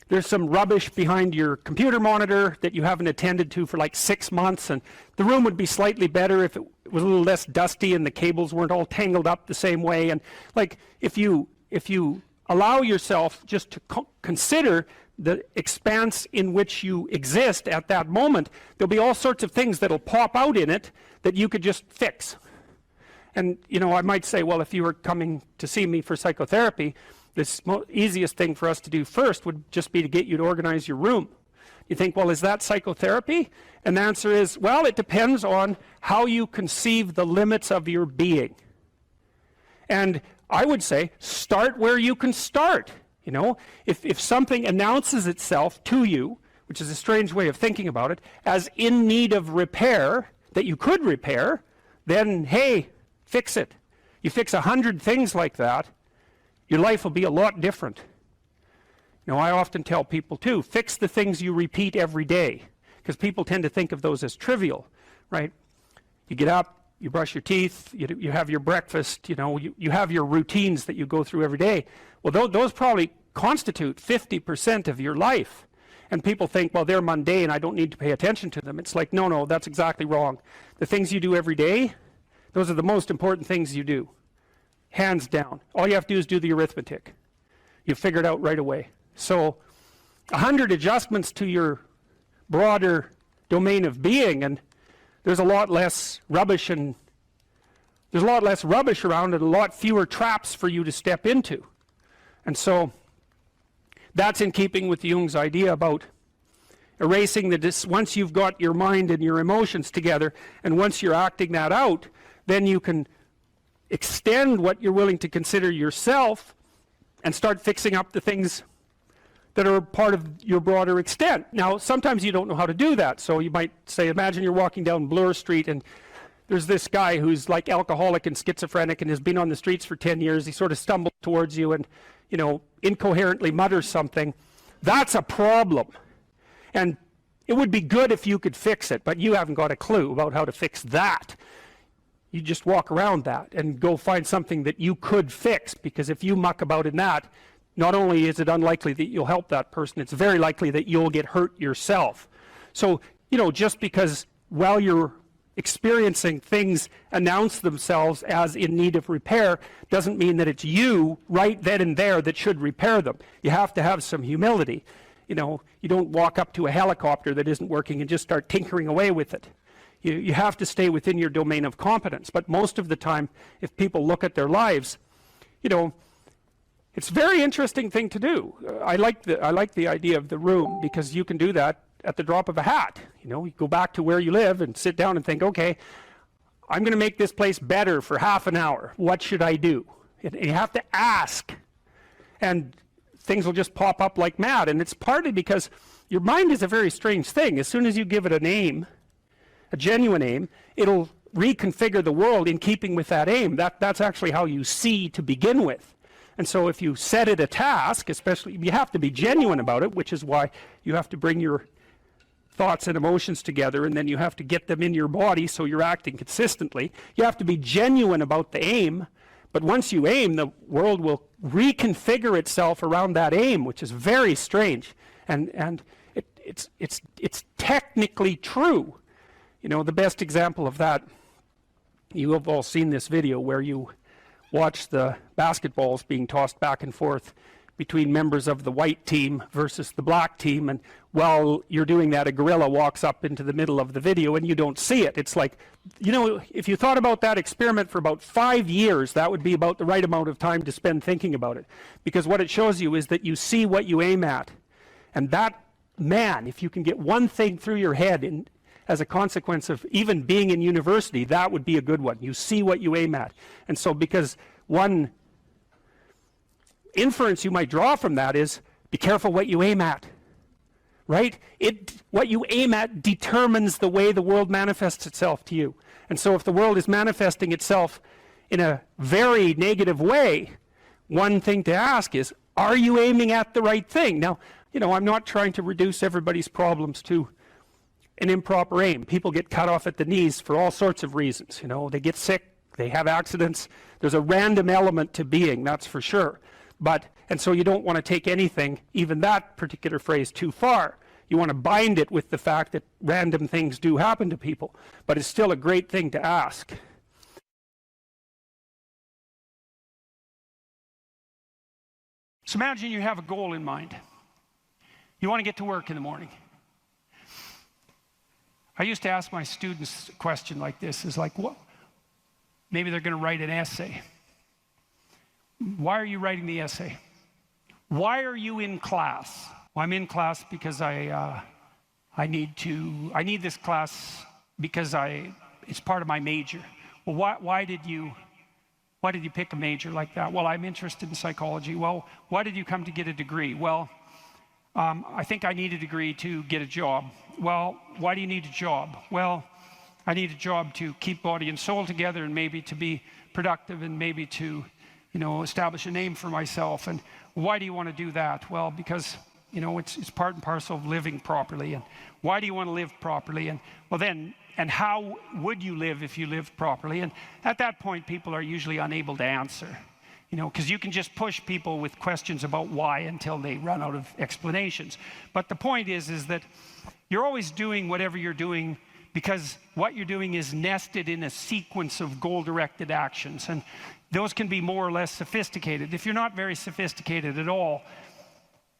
there's some rubbish behind your computer monitor that you haven't attended to for like 6 months, and the room would be slightly better if it was a little less dusty and the cables weren't all tangled up the same way. And like if you allow yourself just to consider the expanse in which you exist at that moment, there'll be all sorts of things that'll pop out in it that you could just fix. And you know, I might say, well, if you were coming to see me for psychotherapy, the easiest thing for us to do first would just be to get you to organize your room. You think, well, is that psychotherapy? And the answer is, well, it depends on how you conceive the limits of your being. And I would say, start where you can start. You know, if something announces itself to you, which is a strange way of thinking about it, as in need of repair, that you could repair, then, hey, fix it. You fix 100 things like that, your life will be a lot different. You know, I often tell people too, fix the things you repeat every day, because people tend to think of those as trivial, right? You get up, you brush your teeth, you have your breakfast, you know, you have your routines that you go through every day. Well, those probably constitute 50% of your life. And people think, well, they're mundane, I don't need to pay attention to them. It's like, no, that's exactly wrong. The things you do every day, those are the most important things you do. Hands down. All you have to do is do the arithmetic. You figure it out right away. So 100 adjustments to your broader domain of being, and there's a lot less rubbish, and there's a lot less rubbish around, and a lot fewer traps for you to step into. And so that's in keeping with Jung's idea about erasing once you've got your mind and your emotions together, and once you're acting that out, then you can extend what you're willing to consider yourself and start fixing up the things that are part of your broader extent. Now, sometimes you don't know how to do that. So you might say, imagine you're walking down Bloor Street and there's this guy who's like alcoholic and schizophrenic and has been on the streets for 10 years. He sort of stumbles towards you and, you know, incoherently mutters something. That's a problem. And it would be good if you could fix it, but you haven't got a clue about how to fix that. You just walk around that and go find something that you could fix, because if you muck about in that, not only is it unlikely that you'll help that person, it's very likely that you'll get hurt yourself. So, you know, just because while you're experiencing things announce themselves as in need of repair doesn't mean that it's you right then and there that should repair them. You have to have some humility. You know, you don't walk up to a helicopter that isn't working and just start tinkering away with it. You have to stay within your domain of competence. But most of the time, if people look at their lives, you know, it's a very interesting thing to do. I like the idea of the room, because you can do that at the drop of a hat. You know, you go back to where you live and sit down and think, okay, I'm going to make this place better for half an hour. What should I do? And you have to ask, and things will just pop up like mad. And it's partly because your mind is a very strange thing. As soon as you give it a name, a genuine aim, it'll reconfigure the world in keeping with that aim. That's actually how you see to begin with. And so if you set it a task, especially, you have to be genuine about it, which is why you have to bring your thoughts and emotions together, and then you have to get them in your body so you're acting consistently. You have to be genuine about the aim, but once you aim, the world will reconfigure itself around that aim, which is very strange. And it's technically true. You know, the best example of that, you have all seen this video where you watch the basketballs being tossed back and forth between members of the white team versus the black team, and while you're doing that, a gorilla walks up into the middle of the video and you don't see it. It's like, you know, if you thought about that experiment for about 5 years, that would be about the right amount of time to spend thinking about it, because what it shows you is that you see what you aim at. And that, man, if you can get one thing through your head as a consequence of even being in university, that would be a good one. You see what you aim at. And so, because one inference you might draw from that is, be careful what you aim at, right? What you aim at determines the way the world manifests itself to you. And so if the world is manifesting itself in a very negative way, one thing to ask is, are you aiming at the right thing? Now, you know, I'm not trying to reduce everybody's problems to an improper aim. People get cut off at the knees for all sorts of reasons. You know, they get sick, they have accidents. There's a random element to being, that's for sure. And so you don't want to take anything, even that particular phrase, too far. You want to bind it with the fact that random things do happen to people, but it's still a great thing to ask. So imagine you have a goal in mind. You want to get to work in the morning. I used to ask my students a question like this, is like, what? Maybe they're going to write an essay. Why are you writing the essay? Why are you in class? Well, I'm in class because I need this class because it's part of my major. Well, why did you pick a major like that? Well, I'm interested in psychology. Well, why did you come to get a degree? Well, I think I need a degree to get a job. Well, why do you need a job? Well, I need a job to keep body and soul together, and maybe to be productive, and maybe to, you know, establish a name for myself. And why do you want to do that? Well, because, you know, it's part and parcel of living properly. And why do you want to live properly? And well, then, and how would you live if you lived properly? And at that point, people are usually unable to answer, you know, because you can just push people with questions about why until they run out of explanations. But the point is that you're always doing whatever you're doing because what you're doing is nested in a sequence of goal-directed actions. And those can be more or less sophisticated. If you're not very sophisticated at all,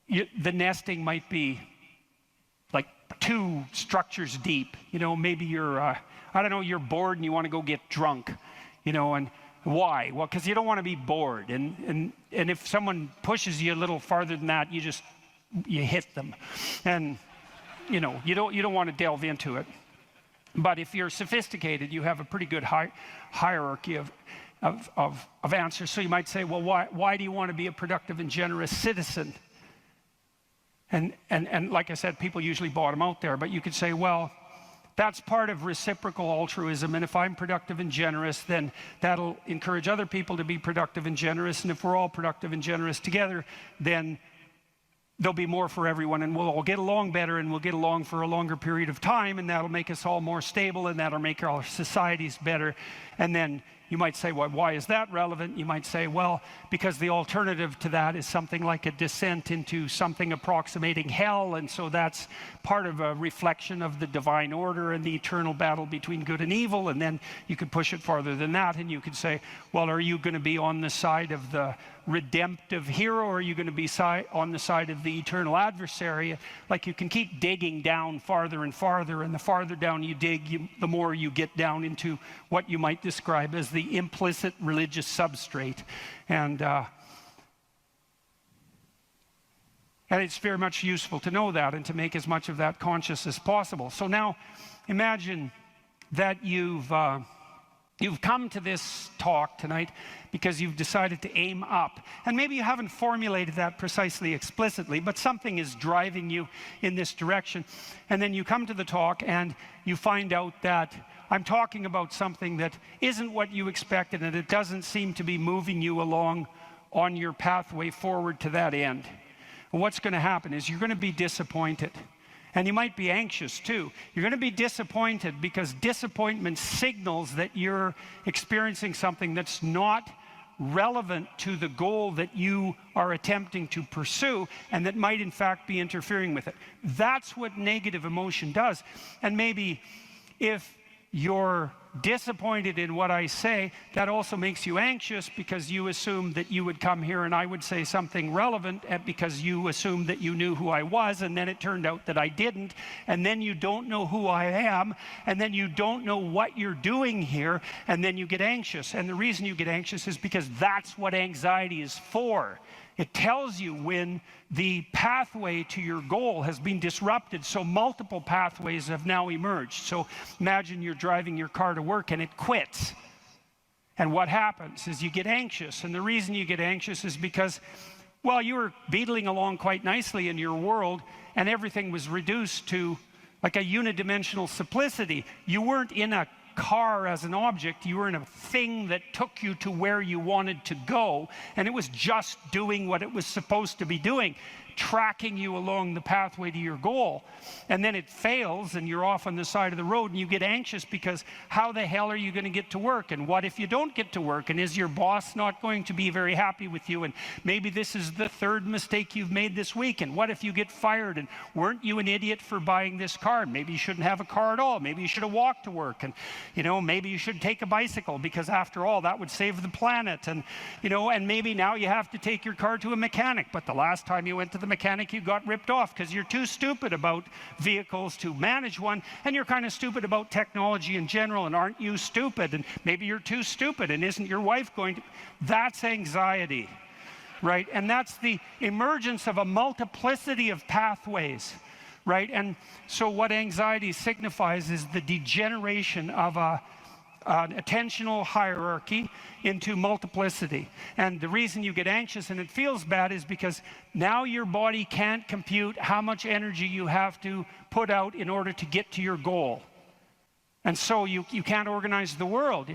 the nesting might be like 2 structures deep. You know, maybe you're, I don't know, you're bored and you want to go get drunk, you know, and why? Well, because you don't want to be bored. And if someone pushes you a little farther than that, you hit them. And, you know, you don't want to delve into it. But if you're sophisticated, you have a pretty good hierarchy of answers. So you might say, well, why do you want to be a productive and generous citizen? And like I said, people usually bottom out there, but you could say, well, that's part of reciprocal altruism, and if I'm productive and generous, then that'll encourage other people to be productive and generous, and if we're all productive and generous together, then there'll be more for everyone, and we'll all get along better, and we'll get along for a longer period of time, and that'll make us all more stable, and that'll make our societies better. And then, you might say, well, why is that relevant? You might say, well, because the alternative to that is something like a descent into something approximating hell, and so that's part of a reflection of the divine order and the eternal battle between good and evil. And then you could push it farther than that, and you could say, well, are you going to be on the side of the redemptive hero, or are you going to be on the side of the eternal adversary? Like, you can keep digging down farther and farther, and the farther down you dig, the more you get down into what you might describe as the implicit religious substrate. And it's very much useful to know that and to make as much of that conscious as possible. So now imagine that you've come to this talk tonight because you've decided to aim up. And maybe you haven't formulated that precisely explicitly, but something is driving you in this direction. And then you come to the talk and you find out that I'm talking about something that isn't what you expected, and it doesn't seem to be moving you along on your pathway forward to that end. And what's going to happen is you're going to be disappointed. And you might be anxious too. You're going to be disappointed because disappointment signals that you're experiencing something that's not relevant to the goal that you are attempting to pursue, and that might in fact be interfering with it. That's what negative emotion does. And maybe if you're disappointed in what I say, that also makes you anxious because you assumed that you would come here and I would say something relevant, because you assumed that you knew who I was, and then it turned out that I didn't, and then you don't know who I am, and then you don't know what you're doing here, and then you get anxious. And the reason you get anxious is because that's what anxiety is for. It tells you when the pathway to your goal has been disrupted, so multiple pathways have now emerged. So imagine you're driving your car to work and it quits. And what happens is you get anxious. And the reason you get anxious is because, well, you were beetling along quite nicely in your world, and everything was reduced to like a unidimensional simplicity. You weren't in a car as an object, you were in a thing that took you to where you wanted to go, and it was just doing what it was supposed to be doing, tracking you along the pathway to your goal. And then it fails and you're off on the side of the road, and you get anxious because how the hell are you going to get to work? And what if you don't get to work? And is your boss not going to be very happy with you? And maybe this is the third mistake you've made this week. And what if you get fired? And weren't you an idiot for buying this car? Maybe you shouldn't have a car at all. Maybe you should have walked to work. And maybe you should take a bicycle, because after all, that would save the planet. And and maybe now you have to take your car to a mechanic, but the last time you went to the mechanic, you got ripped off because you're too stupid about vehicles to manage one, and you're kind of stupid about technology in general. And aren't you stupid? And maybe you're too stupid, and isn't your wife going to? That's anxiety, right? And that's the emergence of a multiplicity of pathways, right? And so what anxiety signifies is the degeneration of an attentional hierarchy into multiplicity. And the reason you get anxious and it feels bad is because now your body can't compute how much energy you have to put out in order to get to your goal. And so you can't organize the world.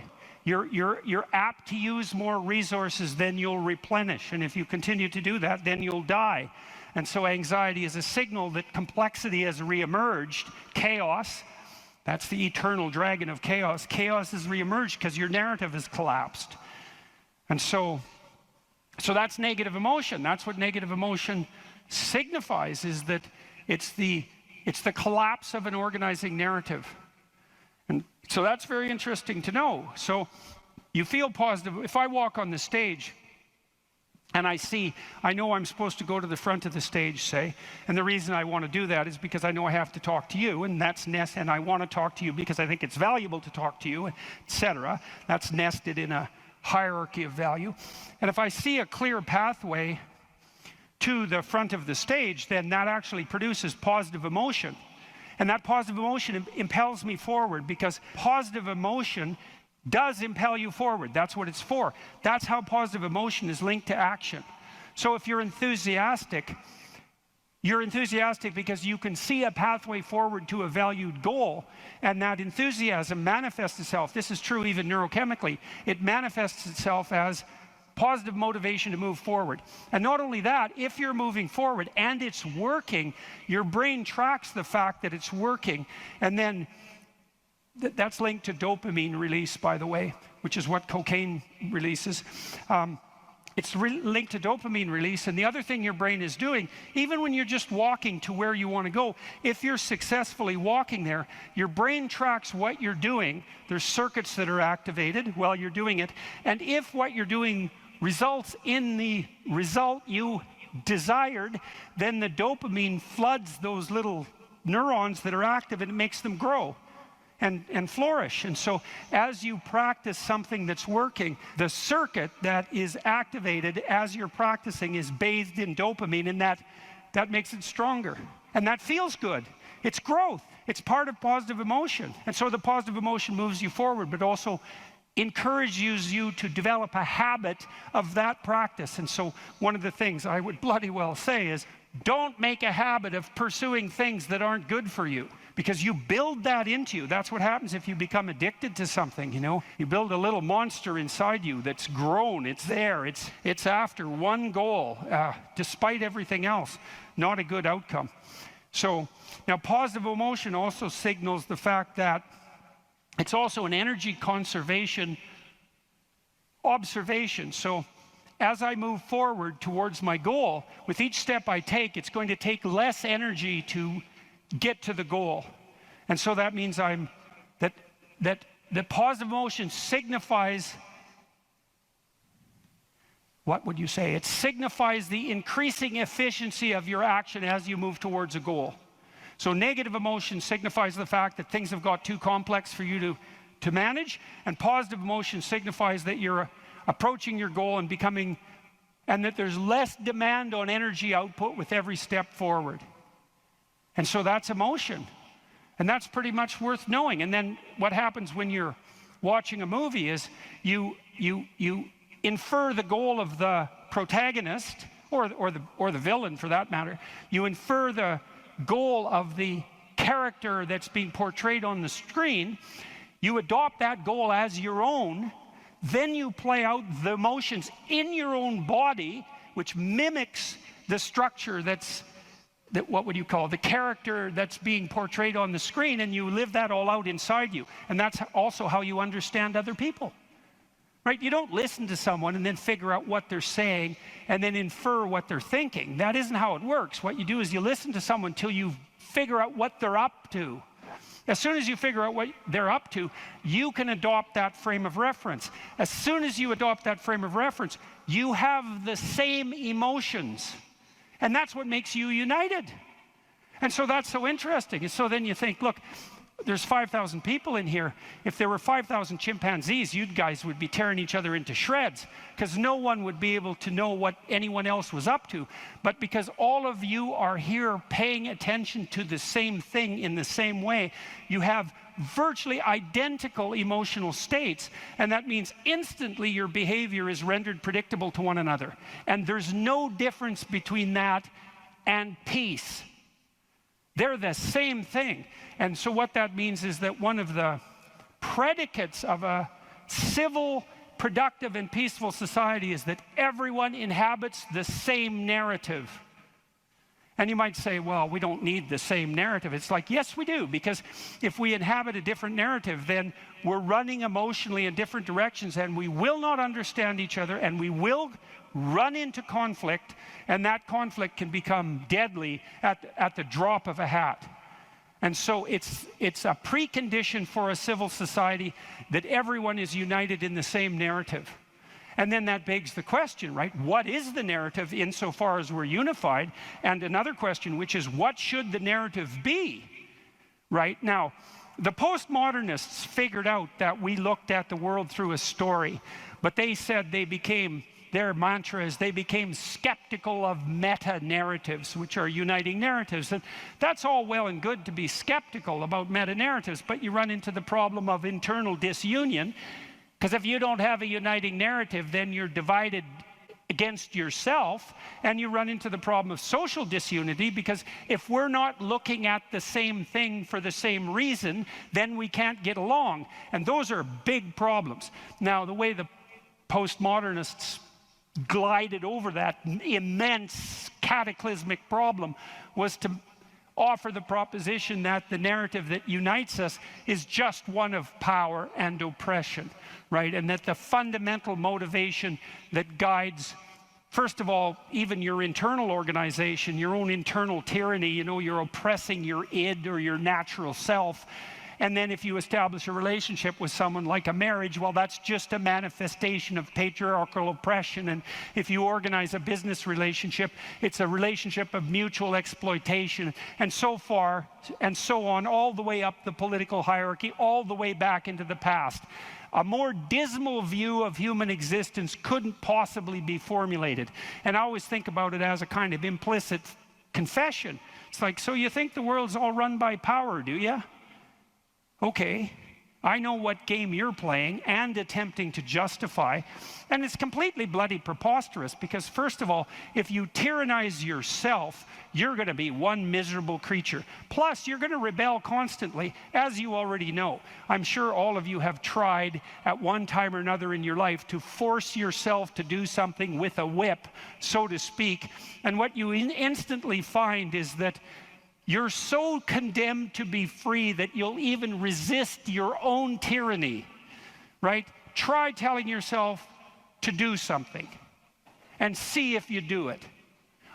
You're apt to use more resources than you'll replenish. And if you continue to do that, then you'll die. And so anxiety is a signal that complexity has reemerged, chaos. That's the eternal dragon of chaos. Chaos has reemerged because your narrative has collapsed. And so that's negative emotion. That's what negative emotion signifies, is that it's the collapse of an organizing narrative. And so that's very interesting to know. So you feel positive. If I walk on the stage and I know I'm supposed to go to the front of the stage, say, and the reason I want to do that is because I know I have to talk to you, and that's and I want to talk to you because I think it's valuable to talk to you, etc. That's nested in a hierarchy of value. And if I see a clear pathway to the front of the stage, then that actually produces positive emotion. And that positive emotion impels me forward, because positive emotion does impel you forward. That's what it's for. That's how positive emotion is linked to action. So if you're enthusiastic because you can see a pathway forward to a valued goal, and that enthusiasm manifests itself. This is true even neurochemically. It manifests itself as positive motivation to move forward. And not only that, if you're moving forward and it's working, your brain tracks the fact that it's working, and then That's linked to dopamine release, by the way, which is what cocaine releases. It's linked to dopamine release. And the other thing your brain is doing, even when you're just walking to where you want to go, if you're successfully walking there, your brain tracks what you're doing. There's circuits that are activated while you're doing it. And if what you're doing results in the result you desired, then the dopamine floods those little neurons that are active, and it makes them grow and flourish. And so as you practice something that's working, the circuit that is activated as you're practicing is bathed in dopamine, and that makes it stronger. And that feels good. It's growth. It's part of positive emotion. And so the positive emotion moves you forward, but also encourages you to develop a habit of that practice. And so one of the things I would bloody well say is, don't make a habit of pursuing things that aren't good for you, because you build that into you. That's what happens if you become addicted to something, you know. You build a little monster inside you that's grown. It's there. It's after one goal, despite everything else. Not a good outcome. So now positive emotion also signals the fact that it's also an energy conservation observation. So as I move forward towards my goal, with each step I take, it's going to take less energy to get to the goal. And so that means that the positive emotion signifies, what would you say? It signifies the increasing efficiency of your action as you move towards a goal. So negative emotion signifies the fact that things have got too complex for you to manage, and positive emotion signifies that you're approaching your goal and becoming, and that there's less demand on energy output with every step forward. And so that's emotion. And that's pretty much worth knowing. And then what happens when you're watching a movie is you infer the goal of the protagonist, or the villain for that matter. You infer the goal of the character that's being portrayed on the screen. You adopt that goal as your own. Then you play out the emotions in your own body, which mimics the structure what would you call the character that's being portrayed on the screen, and you live that all out inside you. And that's also how you understand other people, right? You don't listen to someone and then figure out what they're saying and then infer what they're thinking. That isn't how it works. What you do is you listen to someone till you figure out what they're up to. As soon as you figure out what they're up to, you can adopt that frame of reference. As soon as you adopt that frame of reference, you have the same emotions. And that's what makes you united. And so that's so interesting. And so then you think, look, there's 5,000 people in here. If there were 5,000 chimpanzees, you guys would be tearing each other into shreds, because no one would be able to know what anyone else was up to. But because all of you are here paying attention to the same thing in the same way, you have virtually identical emotional states, and that means instantly your behavior is rendered predictable to one another. And there's no difference between that and peace. They're the same thing. And so what that means is that one of the predicates of a civil, productive, and peaceful society is that everyone inhabits the same narrative. And you might say, well, we don't need the same narrative. It's like, yes, we do, because if we inhabit a different narrative, then we're running emotionally in different directions, and we will not understand each other, and we will run into conflict, and that conflict can become deadly at the drop of a hat. And so it's a precondition for a civil society that everyone is united in the same narrative. And then that begs the question, right? What is the narrative insofar as we're unified? And another question, which is, what should the narrative be? Right? Now, the postmodernists figured out that we looked at the world through a story, but they said their mantra is they became skeptical of meta-narratives, which are uniting narratives. And that's all well and good to be skeptical about meta-narratives, but you run into the problem of internal disunion. Because if you don't have a uniting narrative, then you're divided against yourself, and you run into the problem of social disunity, because if we're not looking at the same thing for the same reason, then we can't get along. And those are big problems. Now, the way the postmodernists glided over that immense cataclysmic problem was to offer the proposition that the narrative that unites us is just one of power and oppression, right? And that the fundamental motivation that guides, first of all, even your internal organization, your own internal tyranny, you know, you're oppressing your id or your natural self. And then if you establish a relationship with someone like a marriage, well, that's just a manifestation of patriarchal oppression. And if you organize a business relationship, it's a relationship of mutual exploitation, and so far and so on, all the way up the political hierarchy, all the way back into the past. A more dismal view of human existence couldn't possibly be formulated. And I always think about it as a kind of implicit confession. It's like, so you think the world's all run by power, do you? Okay, I know what game you're playing and attempting to justify, and it's completely bloody preposterous, because first of all, if you tyrannize yourself, you're going to be one miserable creature. Plus, you're going to rebel constantly, as you already know. I'm sure all of you have tried at one time or another in your life to force yourself to do something with a whip, so to speak, and what you instantly find is that you're so condemned to be free that you'll even resist your own tyranny, right? Try telling yourself to do something and see if you do it.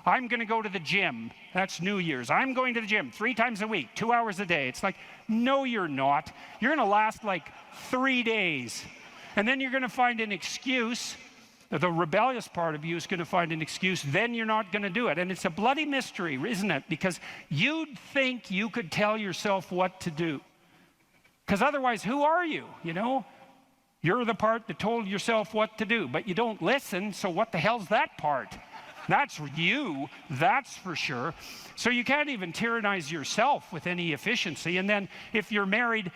I'm going to go to the gym. That's New Year's. I'm going to the gym 3 times a week, 2 hours a day. It's like, no, you're not. You're going to last like 3 days. And then you're going to find an excuse. The rebellious part of you is going to find an excuse, then you're not going to do it. And it's a bloody mystery, isn't it? Because you'd think you could tell yourself what to do. Because otherwise, who are you, you know? You're the part that told yourself what to do, but you don't listen, so what the hell's that part? That's you, that's for sure. So you can't even tyrannize yourself with any efficiency. And then if you're married,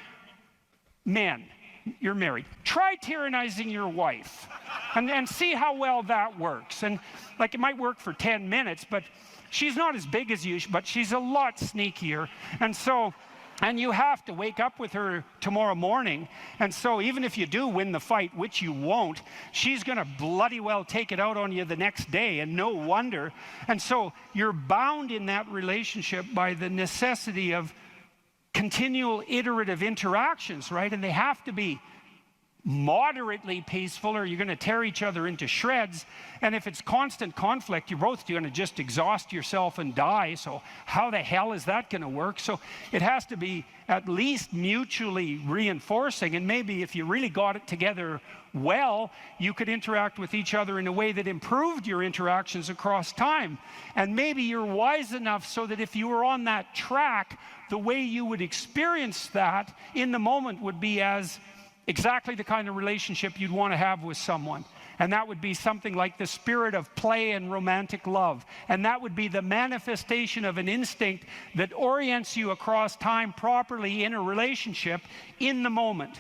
men, you're married, try tyrannizing your wife and see how well that works. And like, it might work for 10 minutes, but she's not as big as you, but she's a lot sneakier. And you have to wake up with her tomorrow morning. And so even if you do win the fight, which you won't, she's going to bloody well take it out on you the next day, and no wonder. And so you're bound in that relationship by the necessity of continual iterative interactions, right? And they have to be moderately peaceful, or you're going to tear each other into shreds. And if it's constant conflict, you're both going to just exhaust yourself and die. So how the hell is that going to work? So it has to be at least mutually reinforcing. And maybe if you really got it together well, you could interact with each other in a way that improved your interactions across time. And maybe you're wise enough so that if you were on that track, the way you would experience that in the moment would be as exactly the kind of relationship you'd want to have with someone. And that would be something like the spirit of play and romantic love. And that would be the manifestation of an instinct that orients you across time properly in a relationship in the moment.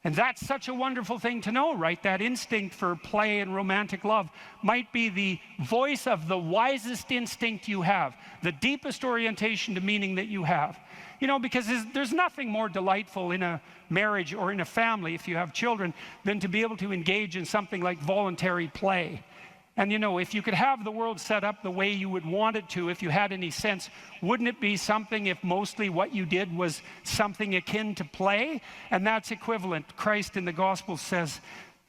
And that's such a wonderful thing to know, right? That instinct for play and romantic love might be the voice of the wisest instinct you have, the deepest orientation to meaning that you have. You know, because there's nothing more delightful in a marriage or in a family, if you have children, than to be able to engage in something like voluntary play. And you know, if you could have the world set up the way you would want it to, if you had any sense, wouldn't it be something if mostly what you did was something akin to play? And that's equivalent. Christ in the Gospel says,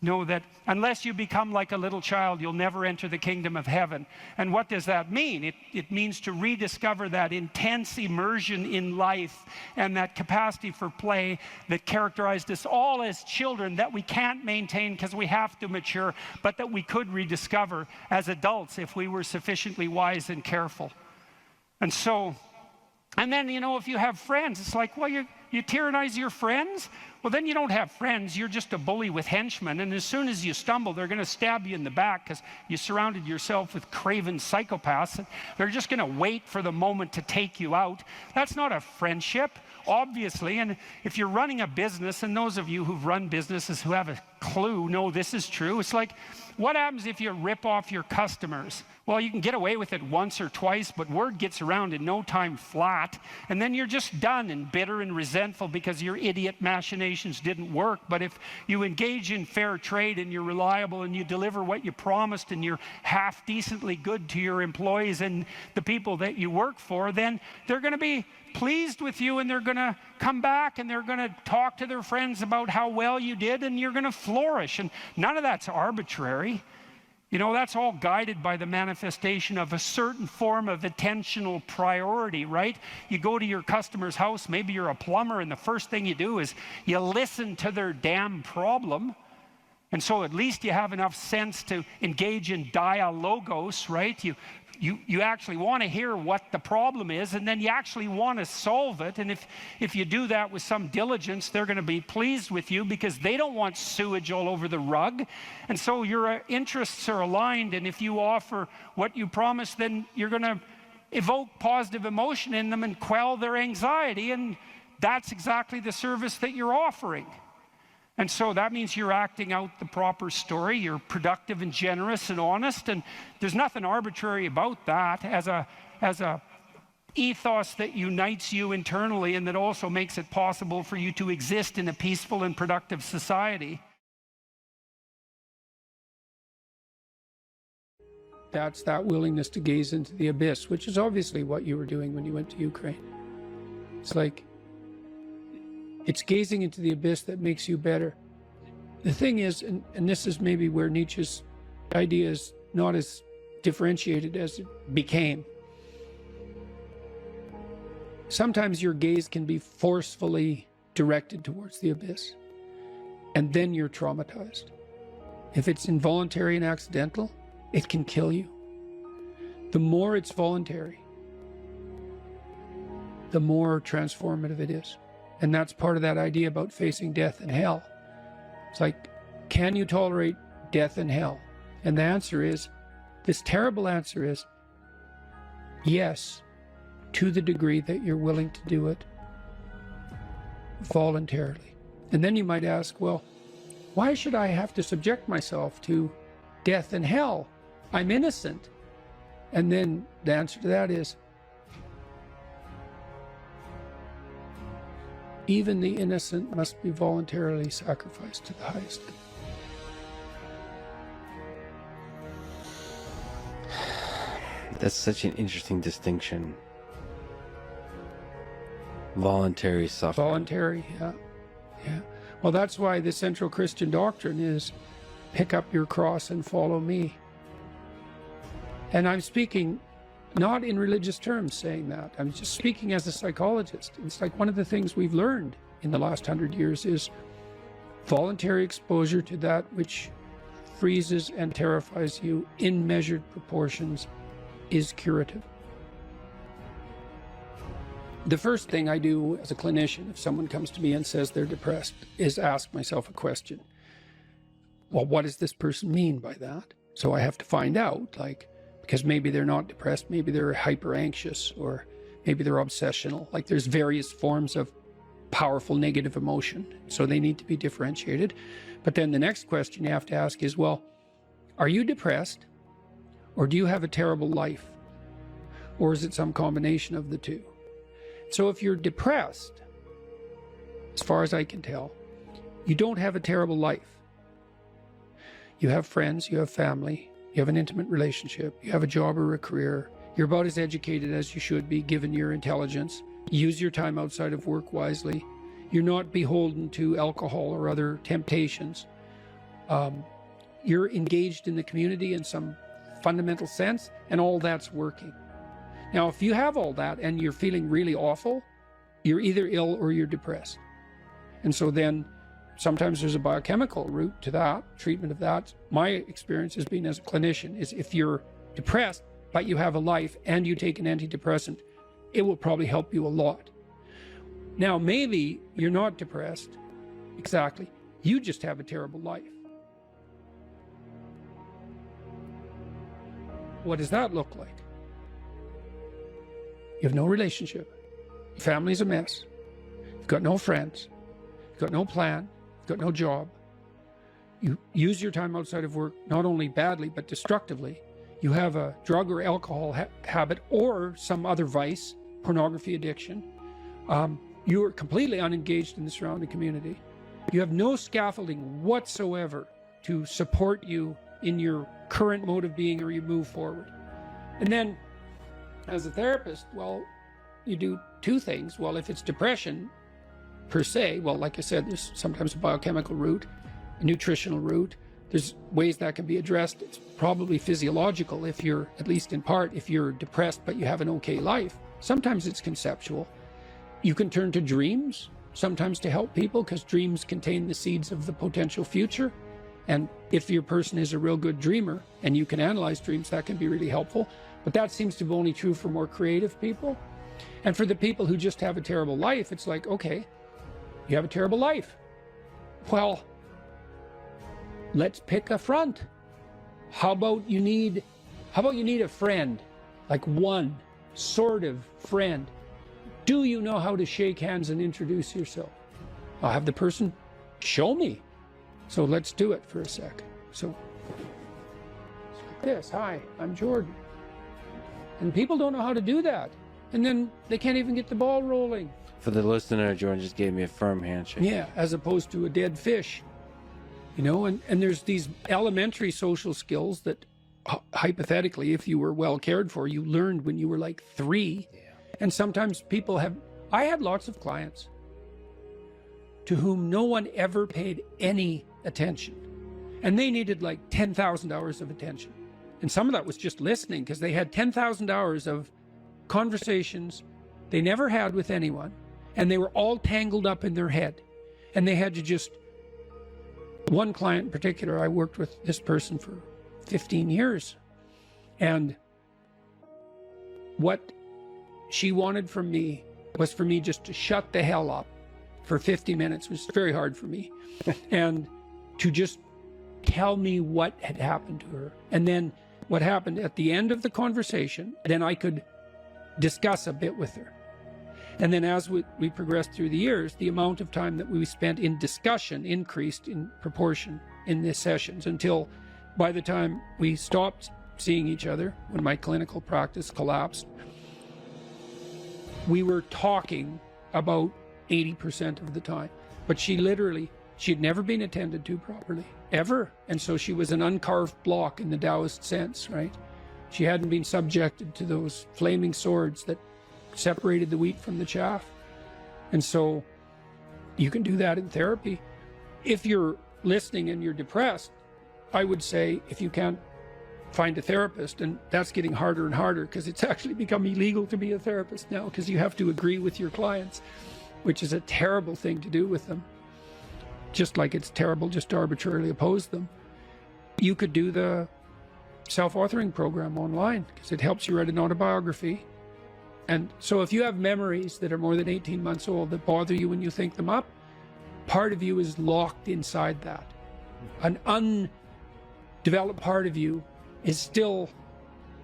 know that unless you become like a little child, you'll never enter the kingdom of heaven. And what does that mean? It means to rediscover that intense immersion in life and that capacity for play that characterized us all as children, that we can't maintain because we have to mature, but that we could rediscover as adults if we were sufficiently wise and careful. And so, and then, you know, if you have friends, it's like, well, you tyrannize your friends? Well, then you don't have friends. You're just a bully with henchmen. And as soon as you stumble, they're going to stab you in the back because you surrounded yourself with craven psychopaths. And they're just going to wait for the moment to take you out. That's not a friendship, obviously. And if you're running a business, and those of you who've run businesses who have a clue know this is true, it's like, what happens if you rip off your customers? Well, you can get away with it once or twice, but word gets around in no time flat. And then you're just done and bitter and resentful because your idiot machinations manifestations didn't work. But if you engage in fair trade and you're reliable and you deliver what you promised and you're half decently good to your employees and the people that you work for, then they're going to be pleased with you, and they're going to come back and they're going to talk to their friends about how well you did, and you're going to flourish. And none of that's arbitrary. You know, that's all guided by the manifestation of a certain form of attentional priority, right? You go to your customer's house, maybe you're a plumber, and the first thing you do is you listen to their damn problem. And so at least you have enough sense to engage in dialogos, right? You actually want to hear what the problem is, and then you actually want to solve it. And if you do that with some diligence, they're going to be pleased with you because they don't want sewage all over the rug. And so your interests are aligned, and if you offer what you promise, then you're going to evoke positive emotion in them and quell their anxiety, and that's exactly the service that you're offering. And so that means you're acting out the proper story. You're productive and generous and honest, and there's nothing arbitrary about that as a ethos that unites you internally and that also makes it possible for you to exist in a peaceful and productive society. That's that willingness to gaze into the abyss, which is obviously what you were doing when you went to Ukraine. It's like, it's gazing into the abyss that makes you better. The thing is, and this is maybe where Nietzsche's idea is not as differentiated as it became. Sometimes your gaze can be forcefully directed towards the abyss, and then you're traumatized. If it's involuntary and accidental, it can kill you. The more it's voluntary, the more transformative it is. And that's part of that idea about facing death and hell. It's like, can you tolerate death and hell? And the answer is, this terrible answer is, yes, to the degree that you're willing to do it voluntarily. And then you might ask, well, why should I have to subject myself to death and hell? I'm innocent. And then the answer to that is, even the innocent must be voluntarily sacrificed to the highest good. That's such an interesting distinction. Voluntary suffering. Voluntary, yeah. Yeah. Well, that's why the central Christian doctrine is pick up your cross and follow me. And I'm speaking not in religious terms saying that. I'm just speaking as a psychologist. It's like one of the things we've learned in the last 100 years is voluntary exposure to that which freezes and terrifies you in measured proportions is curative. The first thing I do as a clinician, if someone comes to me and says they're depressed, is ask myself a question. Well, what does this person mean by that? So I have to find out, like, because maybe they're not depressed, maybe they're hyper anxious, or maybe they're obsessional. Like, there's various forms of powerful negative emotion, so they need to be differentiated. But then the next question you have to ask is, well, are you depressed, or do you have a terrible life, or is it some combination of the two? So if you're depressed, as far as I can tell, you don't have a terrible life. You have friends, you have family, you have an intimate relationship, you have a job or a career, you're about as educated as you should be given your intelligence, use your time outside of work wisely, you're not beholden to alcohol or other temptations, you're engaged in the community in some fundamental sense, and all that's working. Now, if you have all that and you're feeling really awful, you're either ill or you're depressed. And so then sometimes there's a biochemical route to that, treatment of that. My experience has been as a clinician is if you're depressed, but you have a life and you take an antidepressant, it will probably help you a lot. Now, maybe you're not depressed, exactly. You just have a terrible life. What does that look like? You have no relationship. Your family's a mess. You've got no friends. You've got no plan. You've got no job. You use your time outside of work not only badly but destructively. You have a drug or alcohol habit or some other vice, pornography addiction. You are completely unengaged in the surrounding community. You have no scaffolding whatsoever to support you in your current mode of being or you move forward. And then as a therapist, well, you do two things. Well, if it's depression per se, well, like I said, there's sometimes a biochemical root, a nutritional root. There's ways that can be addressed. It's probably physiological if you're, at least in part, if you're depressed but you have an okay life. Sometimes it's conceptual. You can turn to dreams sometimes to help people because dreams contain the seeds of the potential future. And if your person is a real good dreamer and you can analyze dreams, that can be really helpful. But that seems to be only true for more creative people. And for the people who just have a terrible life, it's like, okay, you have a terrible life. Well, let's pick a front. How about you need a friend, like one sort of friend. Do you know how to shake hands and introduce yourself? I'll have the person show me. So let's do it for a sec. So it's like this. Hi, I'm Jordan. And people don't know how to do that. And then they can't even get the ball rolling. For the listener, Jordan just gave me a firm handshake. Yeah, as opposed to a dead fish. You know, and there's these elementary social skills that hypothetically, if you were well cared for, you learned when you were like 3. Yeah. And sometimes people I had lots of clients to whom no one ever paid any attention. And they needed like 10,000 hours of attention. And some of that was just listening because they had 10,000 hours of conversations they never had with anyone. And they were all tangled up in their head. And they had to just, one client in particular, I worked with this person for 15 years. And what she wanted from me was for me just to shut the hell up for 50 minutes, which was very hard for me. And to just tell me what had happened to her. And then what happened at the end of the conversation, then I could discuss a bit with her. And then as we progressed through the years, the amount of time that we spent in discussion increased in proportion in the sessions until by the time we stopped seeing each other, when my clinical practice collapsed, we were talking about 80% of the time. But she had never been attended to properly, ever. And so she was an uncarved block in the Taoist sense, right? She hadn't been subjected to those flaming swords that separated the wheat from the chaff. And so you can do that in therapy. If you're listening and you're depressed, I would say if you can't find a therapist, and that's getting harder and harder because it's actually become illegal to be a therapist now because you have to agree with your clients, which is a terrible thing to do with them. Just like it's terrible just to arbitrarily oppose them. You could do the self-authoring program online because it helps you write an autobiography. And so if you have memories that are more than 18 months old that bother you when you think them up, part of you is locked inside that. An undeveloped part of you is still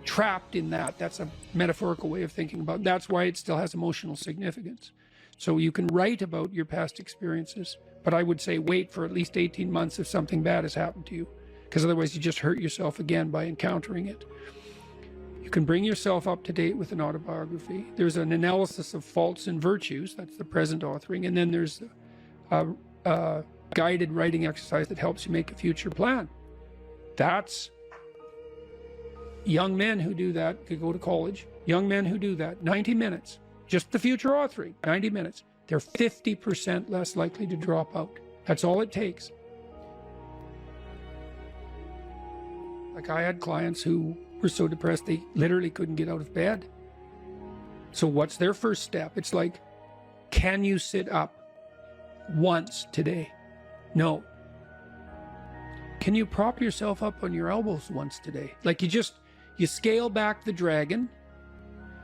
trapped in that. That's a metaphorical way of thinking about it. That's why it still has emotional significance. So you can write about your past experiences, but I would say wait for at least 18 months if something bad has happened to you, because otherwise you just hurt yourself again by encountering it. You can bring yourself up to date with an autobiography. There's an analysis of faults and virtues, that's the present authoring, and then there's a guided writing exercise that helps you make a future plan. That's young men who do that, could go to college, young men who do that, 90 minutes, just the future authoring, 90 minutes. They're 50% less likely to drop out. That's all it takes. Like I had clients who were so depressed they literally couldn't get out of bed. So what's their first step? It's like, can you sit up once today? No. Can you prop yourself up on your elbows once today? Like you scale back the dragon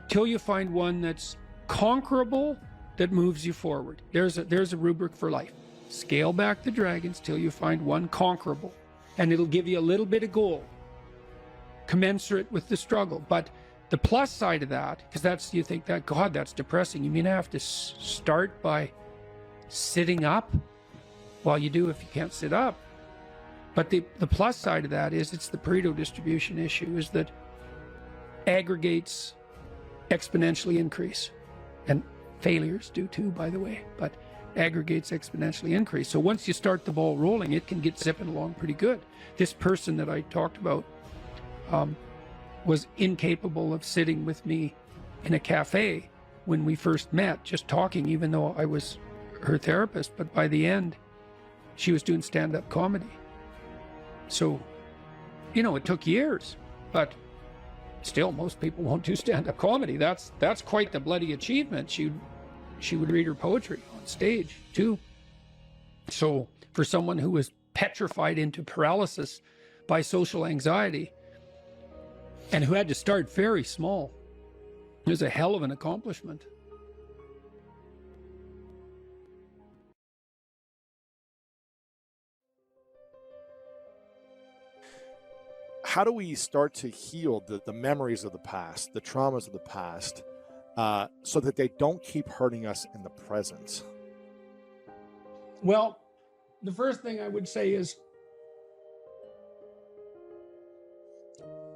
till you find one that's conquerable, that moves you forward. There's a rubric for life. Scale back the dragons till you find one conquerable, and it'll give you a little bit of gold commensurate with the struggle. But the plus side of that, because you think that, God, that's depressing. You mean I have to start by sitting up? Well, you do if you can't sit up. But the plus side of that is it's the Pareto distribution issue, is that aggregates exponentially increase. And failures do too, by the way. But aggregates exponentially increase. So once you start the ball rolling, it can get zipping along pretty good. This person that I talked about was incapable of sitting with me in a cafe when we first met, just talking, even though I was her therapist. But by the end, she was doing stand-up comedy. So, you know, it took years, but still, most people won't do stand-up comedy. That's quite the bloody achievement. She would read her poetry on stage too. So for someone who was petrified into paralysis by social anxiety and who had to start very small, it was a hell of an accomplishment. How do we start to heal the memories of the past, the traumas of the past, so that they don't keep hurting us in the present? Well, the first thing I would say is,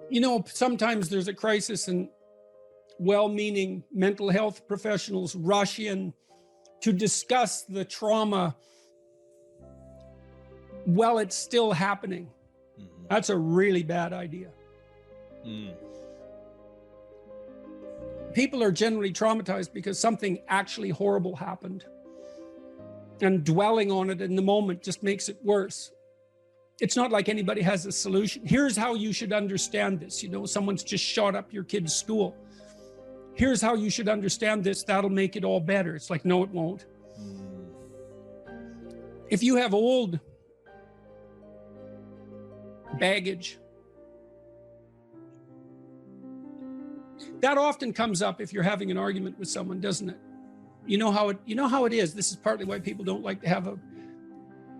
you know, sometimes there's a crisis and well-meaning mental health professionals rush in to discuss the trauma while it's still happening. Mm-hmm. That's a really bad idea. People are generally traumatized because something actually horrible happened. And dwelling on it in the moment just makes it worse. It's not like anybody has a solution. Here's how you should understand this. You know, someone's just shot up your kid's school. Here's how you should understand this. That'll make it all better. It's like, no, it won't. If you have old baggage, that often comes up if you're having an argument with someone, doesn't it? You know how it is. This is partly why people don't like to have a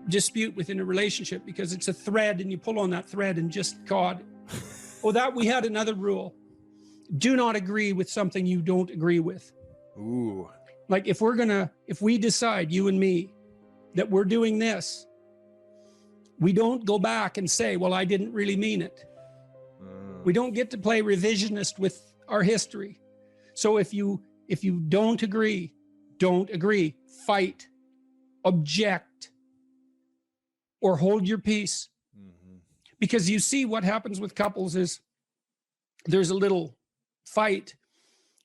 dispute within a relationship, because it's a thread and you pull on that thread and just, God, we had another rule. Do not agree with something you don't agree with. Ooh. Like if we decide, you and me, that we're doing this, we don't go back and say, well, I didn't really mean it. We don't get to play revisionist with our history. So if you don't agree, fight, object, or hold your peace. Because you see what happens with couples is there's a little fight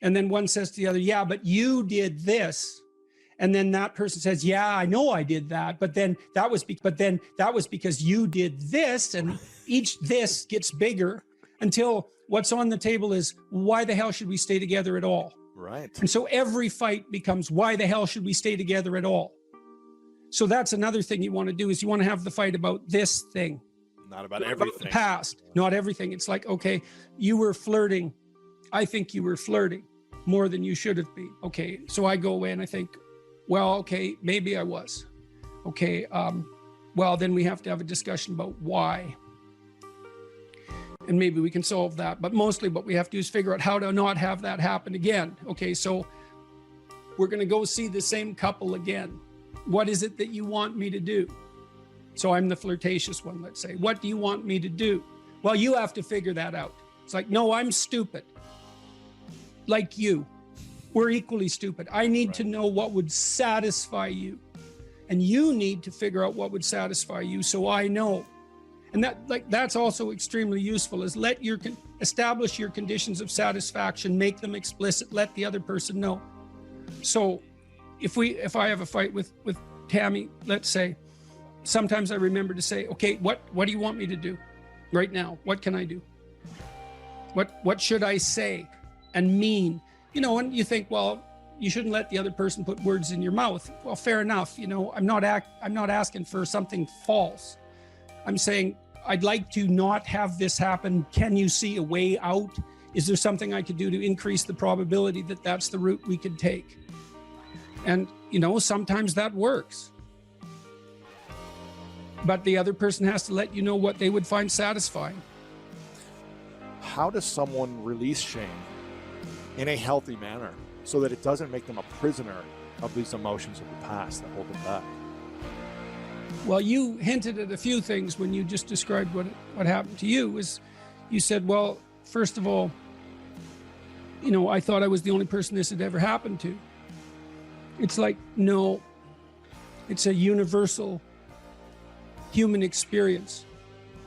and then one says to the other, yeah, but you did this. And then that person says, yeah, I know I did that, but then that was because you did this, and each this gets bigger until what's on the table is, why the hell should we stay together at all? Right. And so every fight becomes, why the hell should we stay together at all? So that's another thing you want to do, is you want to have the fight about this thing. Not about everything. About the past, not everything. It's like, okay, you were flirting. I think you were flirting more than you should have been. Okay, so I go away and I think, well, okay, maybe I was. Okay, well, then we have to have a discussion about why. And maybe we can solve that. But mostly what we have to do is figure out how to not have that happen again. Okay, so we're going to go see the same couple again. What is it that you want me to do? So I'm the flirtatious one, let's say. What do you want me to do? Well, you have to figure that out. It's like, no, I'm stupid. Like you. We're equally stupid. I need to know what would satisfy you. And you need to figure out what would satisfy you, so I know. And that's also extremely useful, is establish your conditions of satisfaction, make them explicit, let the other person know. So if I have a fight with Tammy, let's say, sometimes I remember to say, okay, what do you want me to do right now? What can I do? What should I say and mean? You know, and you think, well, you shouldn't let the other person put words in your mouth. Well, fair enough. You know, I'm not asking for something false. I'm saying, I'd like to not have this happen. Can you see a way out? Is there something I could do to increase the probability that that's the route we could take? And, you know, sometimes that works. But the other person has to let you know what they would find satisfying. How does someone release shame in a healthy manner so that it doesn't make them a prisoner of these emotions of the past that hold them back? Well, you hinted at a few things when you just described what happened to you. Is you said, well, first of all, you know, I thought I was the only person this had ever happened to. It's like, no, It's a universal human experience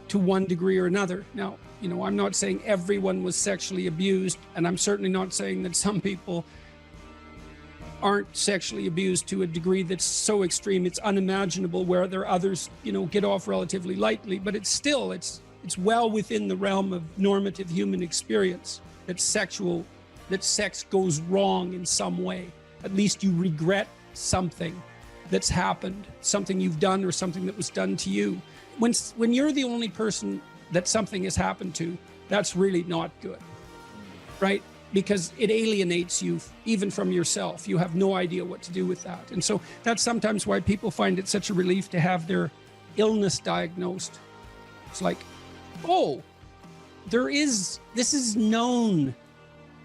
to one degree or another. Now, you know, I'm not saying everyone was sexually abused, and I'm certainly not saying that some people aren't sexually abused to a degree that's so extreme it's unimaginable, where there are others, you know, get off relatively lightly. But it's still, it's well within the realm of normative human experience that sex goes wrong in some way. At least you regret something that's happened, something you've done or something that was done to you. When you're the only person that something has happened to, that's really not good, right? Because it alienates you even from yourself. You have no idea what to do with that. And so that's sometimes why people find it such a relief to have their illness diagnosed. It's like, oh, this is known.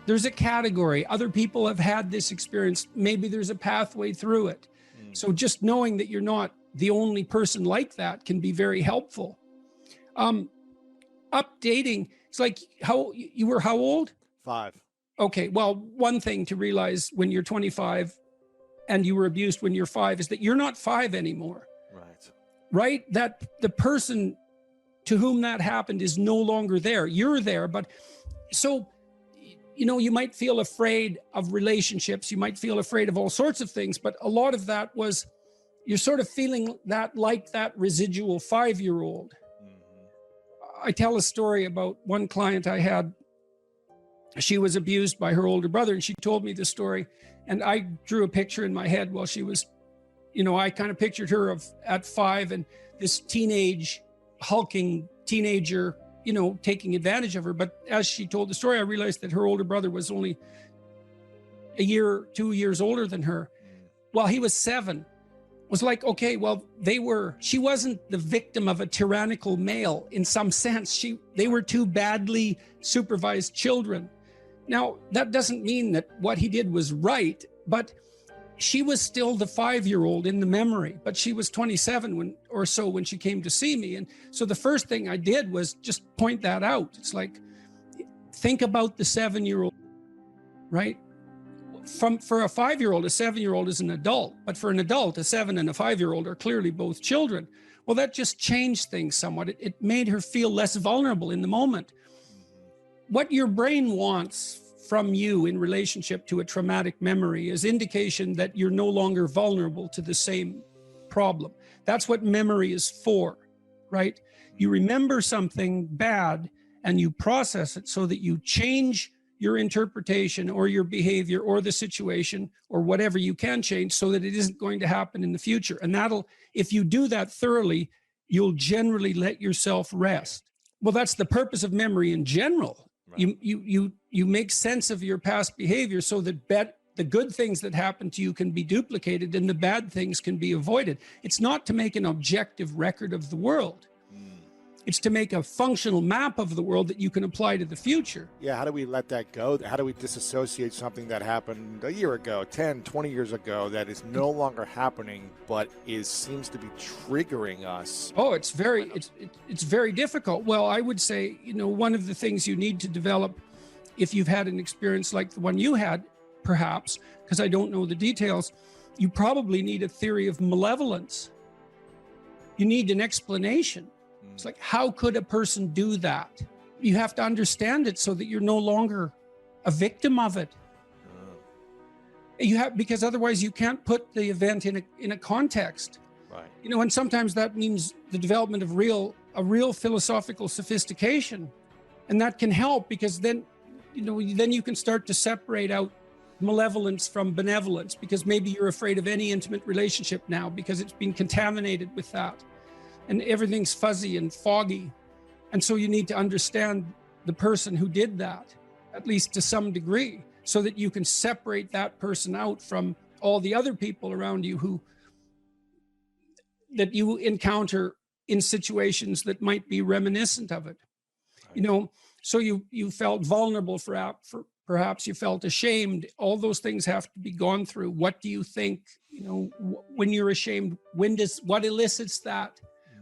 There's a category. Other people have had this experience. Maybe there's a pathway through it. So just knowing that you're not the only person like that can be very helpful. Updating, it's like, how you were how old? 5. Okay, well, one thing to realize when you're 25 and you were abused when you're 5 is that you're not 5 anymore. Right? That the person to whom that happened is no longer there. You're there, but so, you know, you might feel afraid of relationships. You might feel afraid of all sorts of things, but a lot of that was, you're sort of feeling that like that residual 5-year-old. I tell a story about one client I had. She was abused by her older brother, and she told me the story, and I drew a picture in my head while she was, you know, I kind of pictured her at 5 and this hulking teenager, you know, taking advantage of her. But as she told the story, I realized that her older brother was only 2 years older than her. While he was 7, was like, okay, well, she wasn't the victim of a tyrannical male in some sense. They were 2 badly supervised children. Now, that doesn't mean that what he did was right, but she was still the 5-year-old in the memory, but she was 27 when she came to see me. And so the first thing I did was just point that out. It's like, think about the 7-year-old, right? For a 5-year-old, a 7-year-old is an adult, but for an adult, a 7 and a 5-year-old are clearly both children. Well, that just changed things somewhat. It made her feel less vulnerable in the moment. What your brain wants from you in relationship to a traumatic memory is indication that you're no longer vulnerable to the same problem. That's what memory is for, right? You remember something bad and you process it so that you change your interpretation or your behavior or the situation or whatever you can change so that it isn't going to happen in the future. And if you do that thoroughly, you'll generally let yourself rest. Well, that's the purpose of memory in general. Right. You make sense of your past behavior so that the good things that happen to you can be duplicated and the bad things can be avoided. It's not to make an objective record of the world. It's to make a functional map of the world that you can apply to the future. Yeah, how do we let that go? How do we disassociate something that happened a year ago, 10, 20 years ago, that is no longer happening, but seems to be triggering us? Oh, it's very difficult. Well, I would say, you know, one of the things you need to develop if you've had an experience like the one you had, perhaps, because I don't know the details, you probably need a theory of malevolence. You need an explanation. It's like, how could a person do that? You have to understand it so that you're no longer a victim of it. Because otherwise you can't put the event in a context. Right. You know, and sometimes that means the development of a real philosophical sophistication. And that can help because then you can start to separate out malevolence from benevolence, because maybe you're afraid of any intimate relationship now because it's been contaminated with that. And everything's fuzzy and foggy. And so you need to understand the person who did that, at least to some degree, so that you can separate that person out from all the other people around you that you encounter in situations that might be reminiscent of it. You know, so you felt vulnerable, perhaps you felt ashamed. All those things have to be gone through. What do you think, you know, when you're ashamed, what elicits that?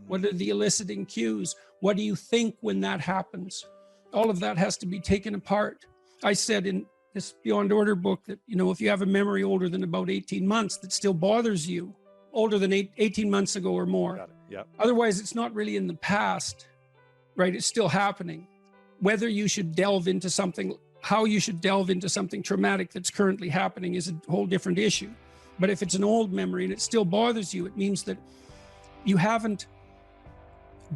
What are the eliciting cues? What do you think when that happens? All of that has to be taken apart. I said in this Beyond Order book that, you know, if you have a memory older than about 18 months that still bothers you, older than 18 months ago or more. Got it. Yep. Otherwise, it's not really in the past, right? It's still happening. Whether you should delve into something, how you should delve into something traumatic that's currently happening is a whole different issue. But if it's an old memory and it still bothers you, it means that you haven't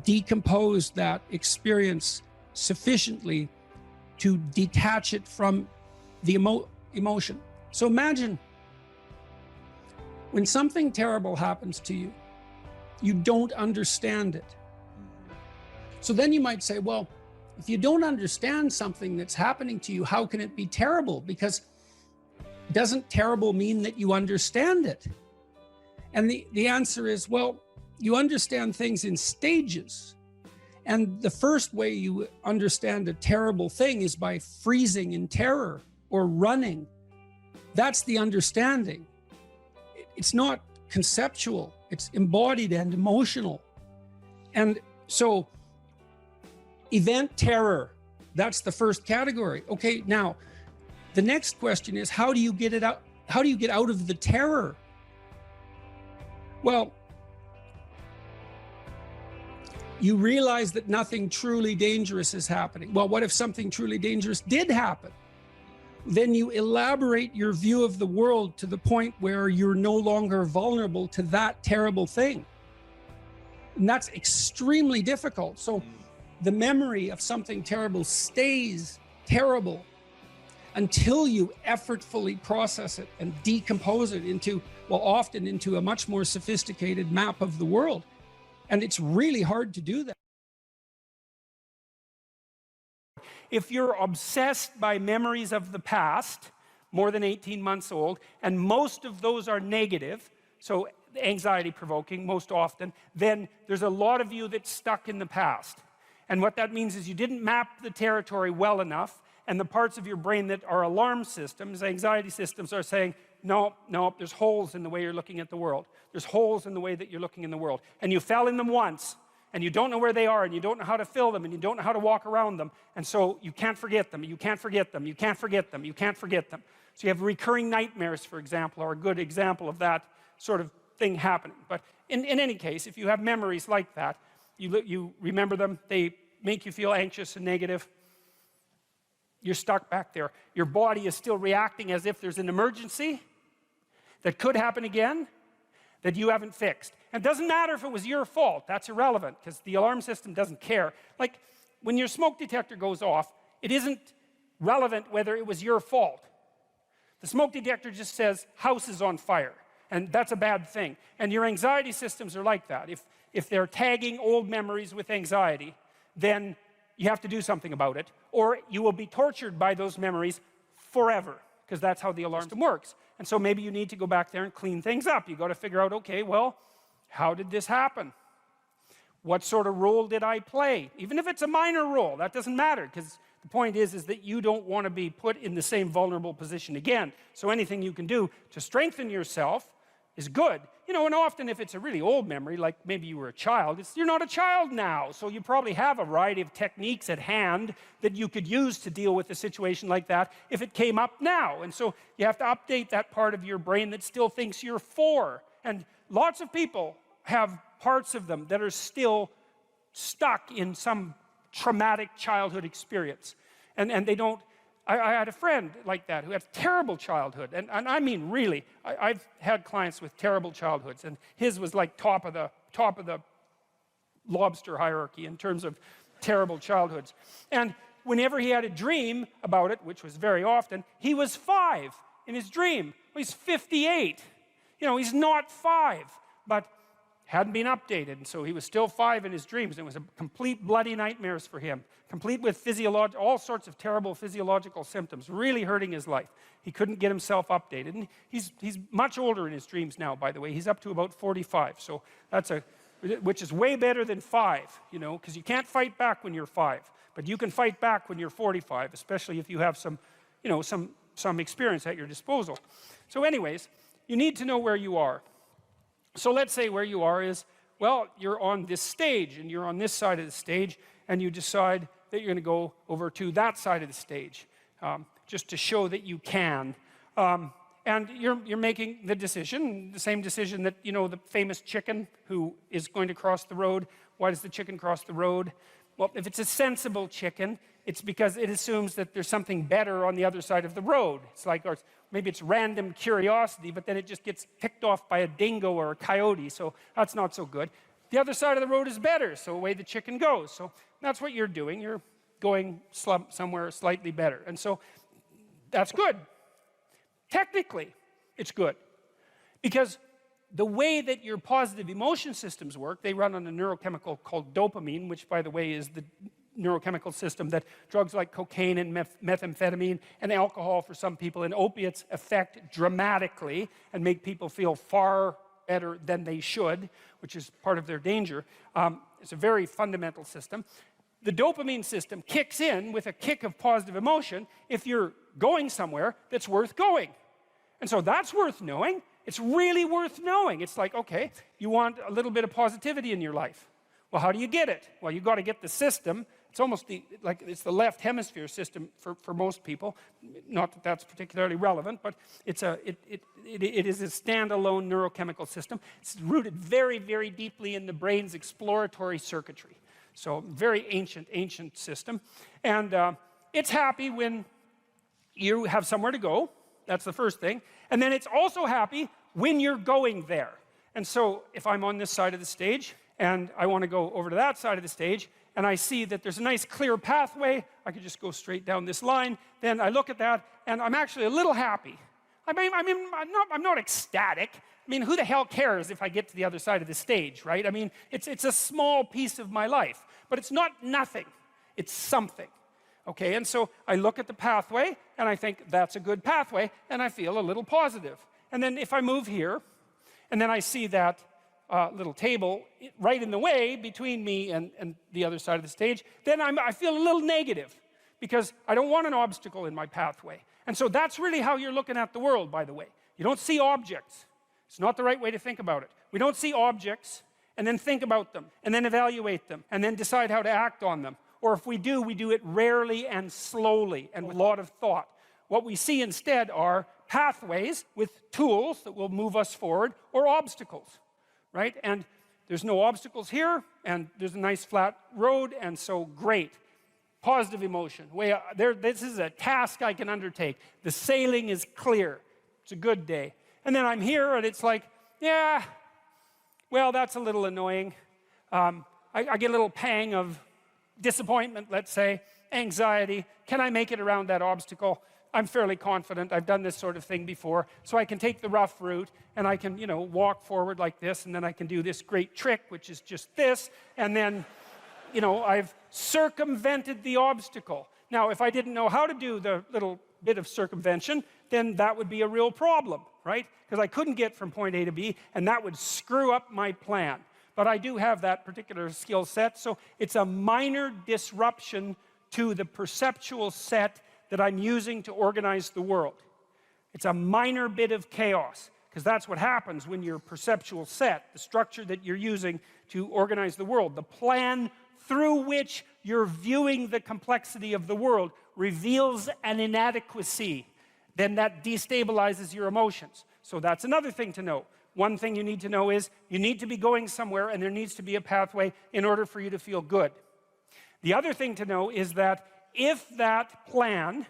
decomposed that experience sufficiently to detach it from the emotion. So imagine when something terrible happens to you, you don't understand it. So then you might say, well, if you don't understand something that's happening to you, how can it be terrible? Because doesn't terrible mean that you understand it? And the answer is, well, you understand things in stages. And the first way you understand a terrible thing is by freezing in terror or running. That's the understanding. It's not conceptual, it's embodied and emotional. And so event terror, that's the first category. Okay, now the next question is, how do you get it out? How do you get out of the terror? Well, you realize that nothing truly dangerous is happening. Well, what if something truly dangerous did happen? Then you elaborate your view of the world to the point where you're no longer vulnerable to that terrible thing. And that's extremely difficult. So the memory of something terrible stays terrible until you effortfully process it and decompose it into, well, often into a much more sophisticated map of the world. And it's really hard to do that. If you're obsessed by memories of the past, more than 18 months old, and most of those are negative, so anxiety provoking most often, then there's a lot of you that's stuck in the past. And what that means is you didn't map the territory well enough, and the parts of your brain that are alarm systems, anxiety systems, are saying, no, there's holes in the way you're looking at the world. There's holes in the way that you're looking in the world. And you fell in them once, and you don't know where they are, and you don't know how to fill them, and you don't know how to walk around them, and so you can't forget them, you can't forget them, you can't forget them, you can't forget them. So you have recurring nightmares, for example, are a good example of that sort of thing happening. But in any case, if you have memories like that, you remember them, they make you feel anxious and negative, you're stuck back there. Your body is still reacting as if there's an emergency that could happen again that you haven't fixed. And it doesn't matter if it was your fault. That's irrelevant because the alarm system doesn't care. Like when your smoke detector goes off, it isn't relevant whether it was your fault. The smoke detector just says house is on fire, and that's a bad thing. And your anxiety systems are like that. If they're tagging old memories with anxiety, then you have to do something about it, or you will be tortured by those memories forever, because that's how the alarm system works. And so maybe you need to go back there and clean things up. You got to figure out, okay, well, how did this happen? What sort of role did I play? Even if it's a minor role, that doesn't matter, because the point is that you don't want to be put in the same vulnerable position again. So anything you can do to strengthen yourself is good. You know, and often if it's a really old memory, like maybe you were a child, you're not a child now, so you probably have a variety of techniques at hand that you could use to deal with a situation like that if it came up now. And so you have to update that part of your brain that still thinks you're 4. And lots of people have parts of them that are still stuck in some traumatic childhood experience. And they don't. I had a friend like that who had a terrible childhood, and I mean really, I've had clients with terrible childhoods, and his was like top of the lobster hierarchy in terms of terrible childhoods. And whenever he had a dream about it, which was very often, he was 5 in his dream. Well, he's 58. You know, he's not 5, but hadn't been updated, and so he was still 5 in his dreams, and it was a complete bloody nightmares for him, complete with all sorts of terrible physiological symptoms, really hurting his life. He couldn't get himself updated, and he's much older in his dreams now, by the way. He's up to about 45, so which is way better than 5, you know, because you can't fight back when you're 5, but you can fight back when you're 45, especially if you have some, you know, some experience at your disposal. So anyways, you need to know where you are. So let's say where you are is, well, you're on this stage, and you're on this side of the stage, and you decide that you're going to go over to that side of the stage, just to show that you can. And and you're making the decision, the same decision that, you know, the famous chicken who is going to cross the road. Why does the chicken cross the road? Well, if it's a sensible chicken, it's because it assumes that there's something better on the other side of the road. It's like, or maybe it's random curiosity, but then it just gets picked off by a dingo or a coyote, so that's not so good. The other side of the road is better, so away the chicken goes. So that's what you're doing. You're going somewhere slightly better. And so that's good. Technically, it's good. Because the way that your positive emotion systems work, they run on a neurochemical called dopamine, which, by the way, is the neurochemical system that drugs like cocaine and methamphetamine and alcohol for some people and opiates affect dramatically and make people feel far better than they should, which is part of their danger. It's a very fundamental system. The dopamine system kicks in with a kick of positive emotion if you're going somewhere that's worth going. And so that's worth knowing. It's really worth knowing. It's like, okay, you want a little bit of positivity in your life. Well, how do you get it? Well, you've got to get the system. It's almost like it's the left hemisphere system for most people. Not that that's particularly relevant, but it is a standalone neurochemical system. It's rooted very, very deeply in the brain's exploratory circuitry. So very ancient system. And it's happy when you have somewhere to go. That's the first thing. And then it's also happy when you're going there. And so if I'm on this side of the stage and I want to go over to that side of the stage and I see that there's a nice clear pathway, I could just go straight down this line, then I look at that and I'm actually a little happy. I'm not ecstatic. I mean, who the hell cares if I get to the other side of the stage, right? I mean, it's a small piece of my life, but it's not nothing. It's something. Okay, and so I look at the pathway and I think that's a good pathway and I feel a little positive. And then if I move here and then I see that little table right in the way between me and the other side of the stage, then I feel a little negative because I don't want an obstacle in my pathway. And so that's really how you're looking at the world, by the way. You don't see objects. It's not the right way to think about it. We don't see objects and then think about them and then evaluate them and then decide how to act on them. Or if we do it rarely and slowly and with a lot of thought. What we see instead are pathways with tools that will move us forward or obstacles, right? And there's no obstacles here, and there's a nice flat road, and so great. Positive emotion. This is a task I can undertake. The sailing is clear. It's a good day. And then I'm here, and it's like, yeah, well, that's a little annoying. I get a little pang of disappointment, let's say, anxiety. Can I make it around that obstacle? I'm fairly confident. I've done this sort of thing before. So I can take the rough route, and I can, walk forward like this, and then I can do this great trick, which is just this, and then, I've circumvented the obstacle. Now, if I didn't know how to do the little bit of circumvention, then that would be a real problem, right? Because I couldn't get from point A to B, and that would screw up my plan. But I do have that particular skill set, so it's a minor disruption to the perceptual set that I'm using to organize the world. It's a minor bit of chaos, because that's what happens when your perceptual set, the structure that you're using to organize the world, the plan through which you're viewing the complexity of the world, reveals an inadequacy, then that destabilizes your emotions. So that's another thing to know. One thing you need to know is you need to be going somewhere and there needs to be a pathway in order for you to feel good. The other thing to know is that if that plan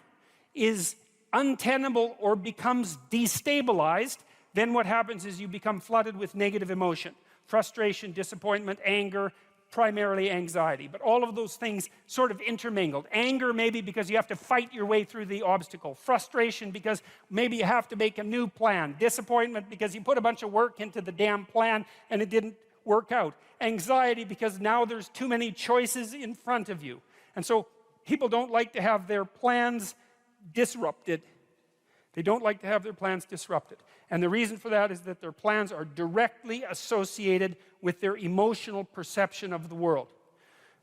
is untenable or becomes destabilized, then what happens is you become flooded with negative emotion. Frustration, disappointment, anger, primarily anxiety. But all of those things sort of intermingled. Anger maybe because you have to fight your way through the obstacle. Frustration because maybe you have to make a new plan. Disappointment because you put a bunch of work into the damn plan and it didn't work out. Anxiety because now there's too many choices in front of you. And so people don't like to have their plans disrupted. They don't like to have their plans disrupted. And the reason for that is that their plans are directly associated with their emotional perception of the world.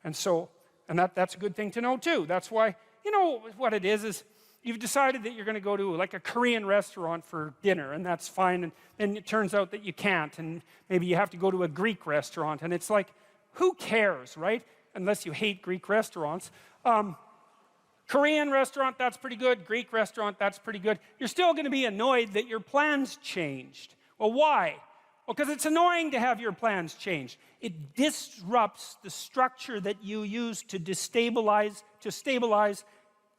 And so, that's a good thing to know too. That's why, what it is you've decided that you're going to go to like a Korean restaurant for dinner, and that's fine, and then it turns out that you can't, and maybe you have to go to a Greek restaurant, and it's like, who cares, right? Unless you hate Greek restaurants. Korean restaurant, that's pretty good. Greek restaurant, that's pretty good. You're still going to be annoyed that your plans changed. Well, why? Well, because it's annoying to have your plans changed. It disrupts the structure that you use to stabilize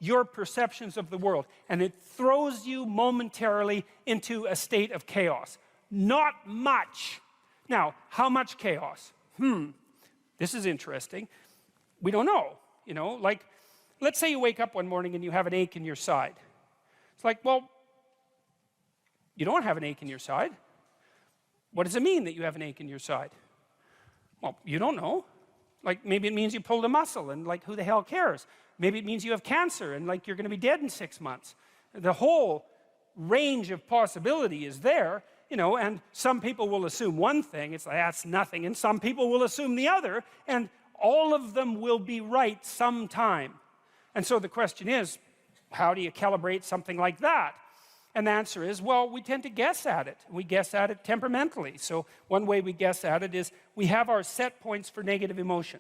your perceptions of the world. And it throws you momentarily into a state of chaos. Not much. Now, how much chaos? This is interesting. We don't know, you know, like, let's say you wake up one morning and you have an ache in your side. It's like, well, you don't have an ache in your side. What does it mean that you have an ache in your side? Well, you don't know. Like, maybe it means you pulled a muscle, and like, who the hell cares? Maybe it means you have cancer, and like, you're going to be dead in 6 months. The whole range of possibility is there, you know, and some people will assume one thing, it's like, that's nothing, and some people will assume the other, and all of them will be right sometime. And so the question is, how do you calibrate something like that? And the answer is, well, we tend to guess at it. We guess at it temperamentally. So one way we guess at it is we have our set points for negative emotion.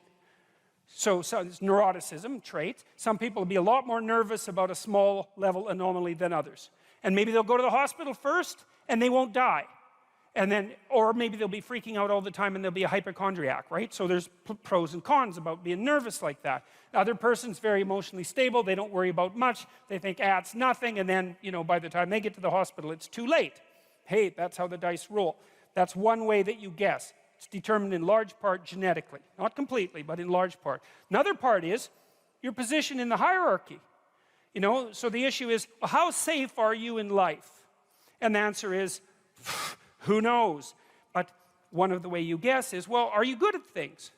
So it's neuroticism trait. Some people will be a lot more nervous about a small level anomaly than others. And maybe they'll go to the hospital first and they won't die. And then, or maybe they'll be freaking out all the time and they'll be a hypochondriac, right? So there's pros and cons about being nervous like that. The other person's very emotionally stable. They don't worry about much. They think, it's nothing. And then, you know, by the time they get to the hospital, it's too late. Hey, that's how the dice roll. That's one way that you guess. It's determined in large part genetically. Not completely, but in large part. Another part is your position in the hierarchy. You know, so the issue is, well, how safe are you in life? And the answer is, who knows? But one of the way you guess is, well, are you good at things?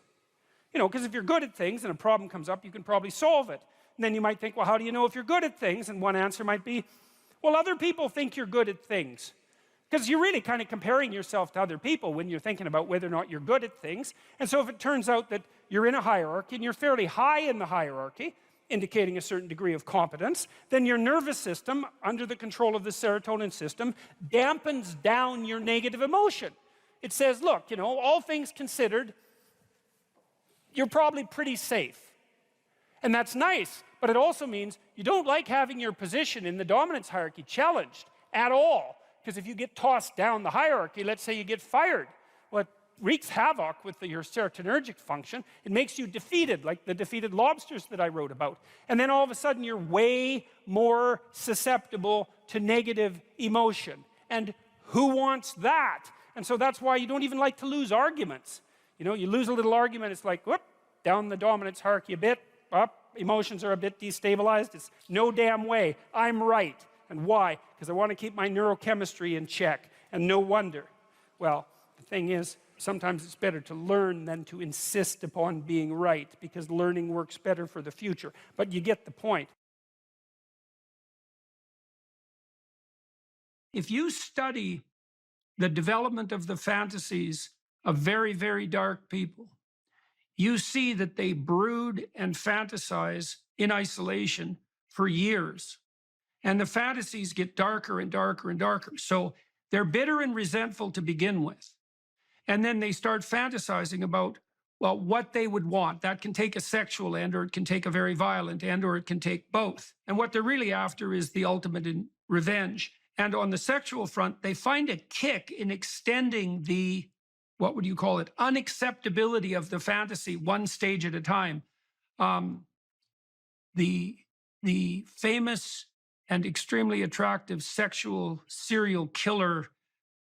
You know, because if you're good at things and a problem comes up, you can probably solve it. And then you might think, well, how do you know if you're good at things? And one answer might be, well, other people think you're good at things. Because you're really kind of comparing yourself to other people when you're thinking about whether or not you're good at things. And so if it turns out that you're in a hierarchy and you're fairly high in the hierarchy, indicating a certain degree of competence, then your nervous system, under the control of the serotonin system, dampens down your negative emotion. It says, look, you know, all things considered, you're probably pretty safe. And that's nice, but it also means you don't like having your position in the dominance hierarchy challenged at all. Because if you get tossed down the hierarchy, let's say you get fired, well, it wreaks havoc with your serotonergic function. It makes you defeated, like the defeated lobsters that I wrote about. And then all of a sudden, you're way more susceptible to negative emotion. And who wants that? And so that's why you don't even like to lose arguments. You know, you lose a little argument, it's like, whoop, down the dominance hierarchy a bit, up, emotions are a bit destabilized. It's no damn way, I'm right. And why? Because I want to keep my neurochemistry in check. And no wonder. Well, the thing is, sometimes it's better to learn than to insist upon being right, because learning works better for the future. But you get the point. If you study the development of the fantasies of very, very dark people, you see that they brood and fantasize in isolation for years. And the fantasies get darker and darker and darker. So they're bitter and resentful to begin with. And then they start fantasizing about, well, what they would want. That can take a sexual end, or it can take a very violent end, or it can take both. And what they're really after is the ultimate in revenge. And on the sexual front, they find a kick in extending the, what would you call it, unacceptability of the fantasy one stage at a time. The famous and extremely attractive sexual serial killer,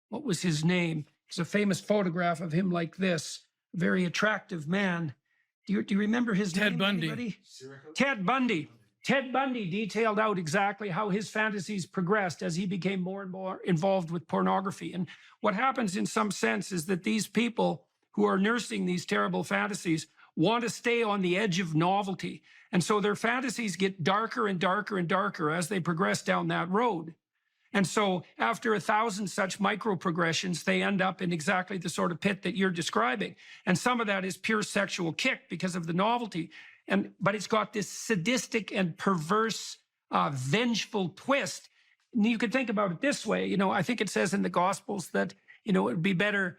what was his name? There's a famous photograph of him like this, very attractive man. Do you remember his name? Ted Bundy. Anybody? Ted Bundy. Ted Bundy detailed out exactly how his fantasies progressed as he became more and more involved with pornography. And what happens in some sense is that these people who are nursing these terrible fantasies want to stay on the edge of novelty. And so their fantasies get darker and darker and darker as they progress down that road. And so after 1,000 such micro progressions, they end up in exactly the sort of pit that you're describing. And some of that is pure sexual kick because of the novelty. But it's got this sadistic and perverse, vengeful twist. And you could think about it this way. You know, I think it says in the Gospels that, you know, it would be better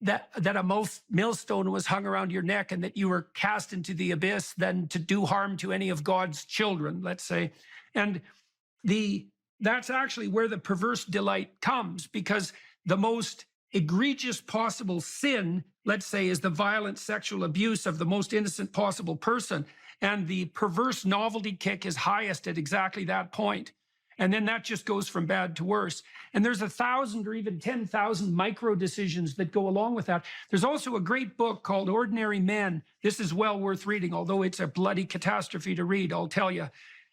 that a millstone was hung around your neck and that you were cast into the abyss than to do harm to any of God's children, let's say. And that's actually where the perverse delight comes, because the most egregious possible sin, let's say, is the violent sexual abuse of the most innocent possible person. And the perverse novelty kick is highest at exactly that point. And then that just goes from bad to worse. And there's 1,000 or even 10,000 micro decisions that go along with that. There's also a great book called Ordinary Men. This is well worth reading, although it's a bloody catastrophe to read, I'll tell you.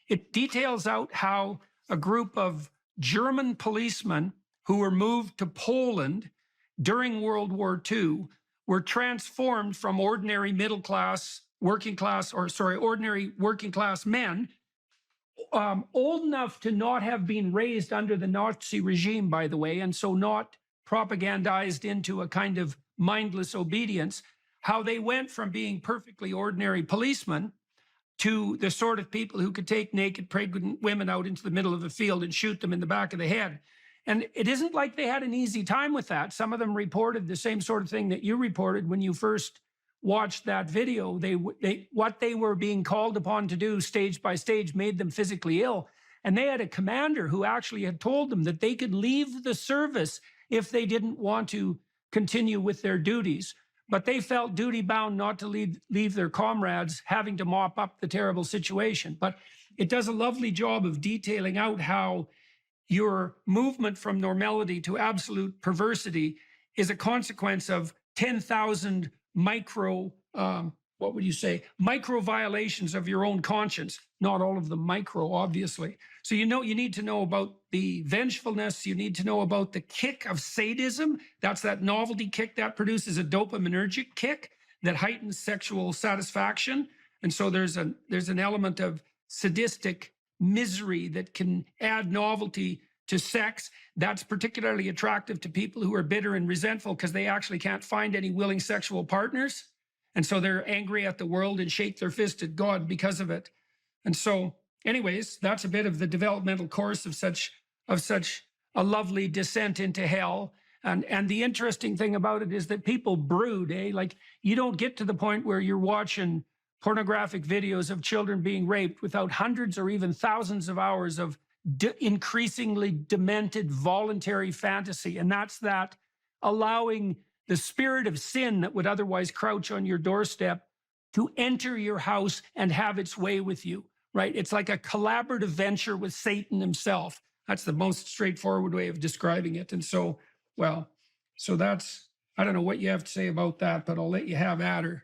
It details out how a group of German policemen who were moved to Poland during World War II were transformed from ordinary middle class, ordinary working class men, old enough to not have been raised under the Nazi regime, by the way, and so not propagandized into a kind of mindless obedience, how they went from being perfectly ordinary policemen to the sort of people who could take naked pregnant women out into the middle of the field and shoot them in the back of the head. And it isn't like they had an easy time with that. Some of them reported the same sort of thing that you reported when you first watched that video. What they were being called upon to do stage by stage made them physically ill. And they had a commander who actually had told them that they could leave the service if they didn't want to continue with their duties. But they felt duty bound not to leave their comrades having to mop up the terrible situation. But it does a lovely job of detailing out how your movement from normality to absolute perversity is a consequence of 10,000 micro violations of your own conscience. Not all of them micro, obviously. So you need to know about the vengefulness. You need to know about the kick of sadism. That's that novelty kick that produces a dopaminergic kick that heightens sexual satisfaction. And so there's an element of sadistic misery that can add novelty to sex. That's particularly attractive to people who are bitter and resentful because they actually can't find any willing sexual partners. And so they're angry at the world and shake their fist at God because of it. And so anyways, that's a bit of the developmental course of such a lovely descent into hell. And the interesting thing about it is that people brood, like you don't get to the point where you're watching pornographic videos of children being raped without hundreds or even thousands of hours of increasingly demented voluntary fantasy. And that's that allowing the spirit of sin that would otherwise crouch on your doorstep to enter your house and have its way with you, right? It's like a collaborative venture with Satan himself. That's the most straightforward way of describing it. And so, that's, I don't know what you have to say about that, but I'll let you have at her.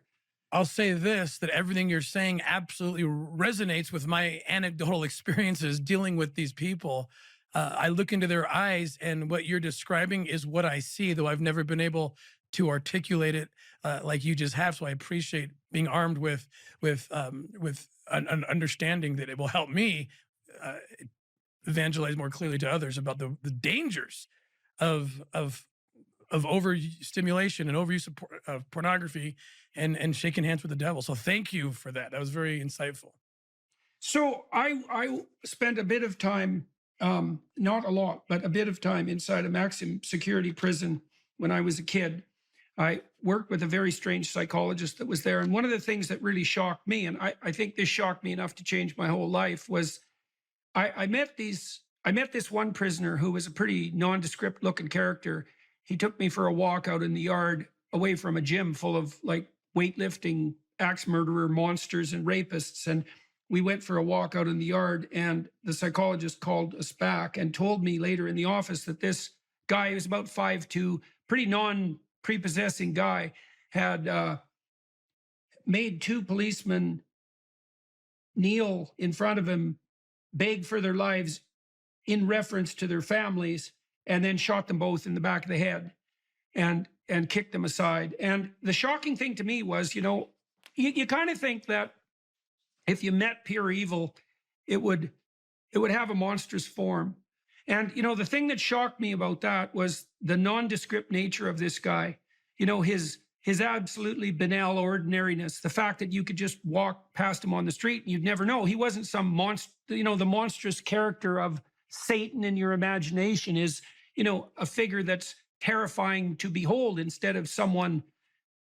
I'll say this, that everything you're saying absolutely resonates with my anecdotal experiences dealing with these people. I look into their eyes and what you're describing is what I see, though I've never been able to articulate it like you just have. So I appreciate being armed with an understanding that it will help me evangelize more clearly to others about the dangers of overstimulation and overuse of pornography and shaking hands with the devil. So thank you for that. That was very insightful. So I spent a bit of time, not a lot, but a bit of time inside a maximum security prison when I was a kid. I worked with a very strange psychologist that was there. And one of the things that really shocked me, and I think this shocked me enough to change my whole life, was I met this one prisoner who was a pretty nondescript looking character. He took me for a walk out in the yard away from a gym full of like weightlifting, axe murderer, monsters, and rapists. And we went for a walk out in the yard, and the psychologist called us back and told me later in the office that this guy, who was about 5'2", pretty non-prepossessing guy, had made two policemen kneel in front of him, beg for their lives in reference to their families, and then shot them both in the back of the head and kicked them aside. And the shocking thing to me was, you kind of think that if you met pure evil, it would have a monstrous form. And, the thing that shocked me about that was the nondescript nature of this guy, his absolutely banal ordinariness, the fact that you could just walk past him on the street and you'd never know. He wasn't some monster, the monstrous character of Satan in your imagination is, a figure that's terrifying to behold instead of someone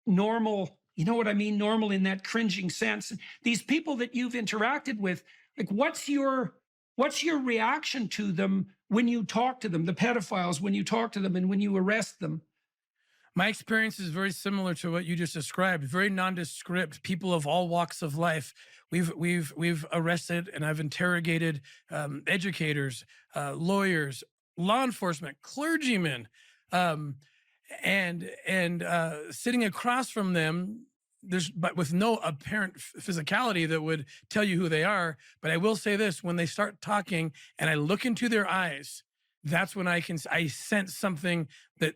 normal. You know what I mean? Normal in that cringing sense. These people that you've interacted with, like, what's your reaction to them when you talk to them, the pedophiles, when you talk to them and when you arrest them? My experience is very similar to what you just described. Very nondescript. People of all walks of life. We've arrested and I've interrogated educators, lawyers, law enforcement, clergymen, and sitting across from them. But with no apparent physicality that would tell you who they are. But I will say this: when they start talking and I look into their eyes, that's when I sense something that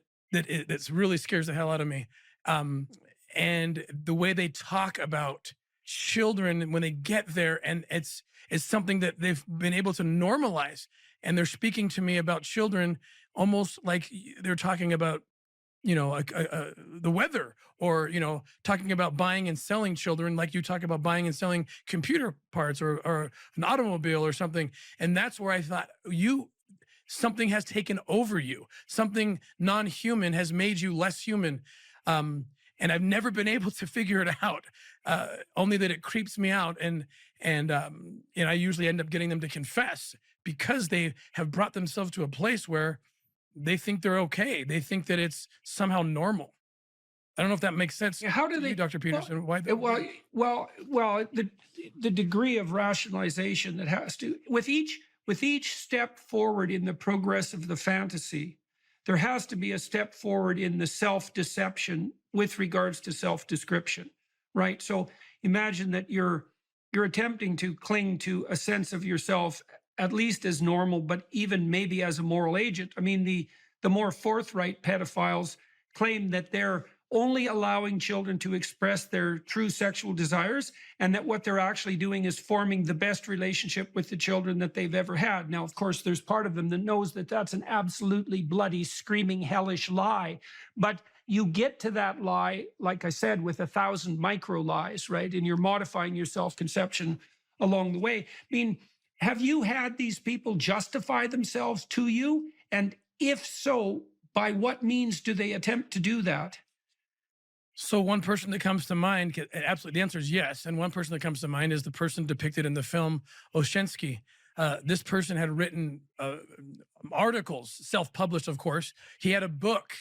really scares the hell out of me. And the way they talk about children when they get there, and it's something that they've been able to normalize. And they're speaking to me about children almost like they're talking about, the weather, or, talking about buying and selling children like you talk about buying and selling computer parts or an automobile or something. And that's where I thought, something has taken over you. Something non-human has made you less human. And I've never been able to figure it out, only that it creeps me out. And I usually end up getting them to confess because they have brought themselves to a place where they think they're okay. They think that it's somehow normal. I don't know if that makes sense. How do they, Dr. Peterson? Well, the degree of rationalization that has to, with each step forward in the progress of the fantasy, there has to be a step forward in the self-deception with regards to self-description, right? So imagine that you're attempting to cling to a sense of yourself at least as normal, but even maybe as a moral agent. I mean, the more forthright pedophiles claim that they're only allowing children to express their true sexual desires, and that what they're actually doing is forming the best relationship with the children that they've ever had. Now, of course, there's part of them that knows that that's an absolutely bloody, screaming, hellish lie. But you get to that lie, like I said, with 1,000 micro lies, right? And you're modifying your self-conception along the way. I mean, have you had these people justify themselves to you? And if so, by what means do they attempt to do that? So one person that comes to mind, absolutely, the answer is yes. And one person that comes to mind is the person depicted in the film Oshensky. This person had written articles, self-published, of course. He had a book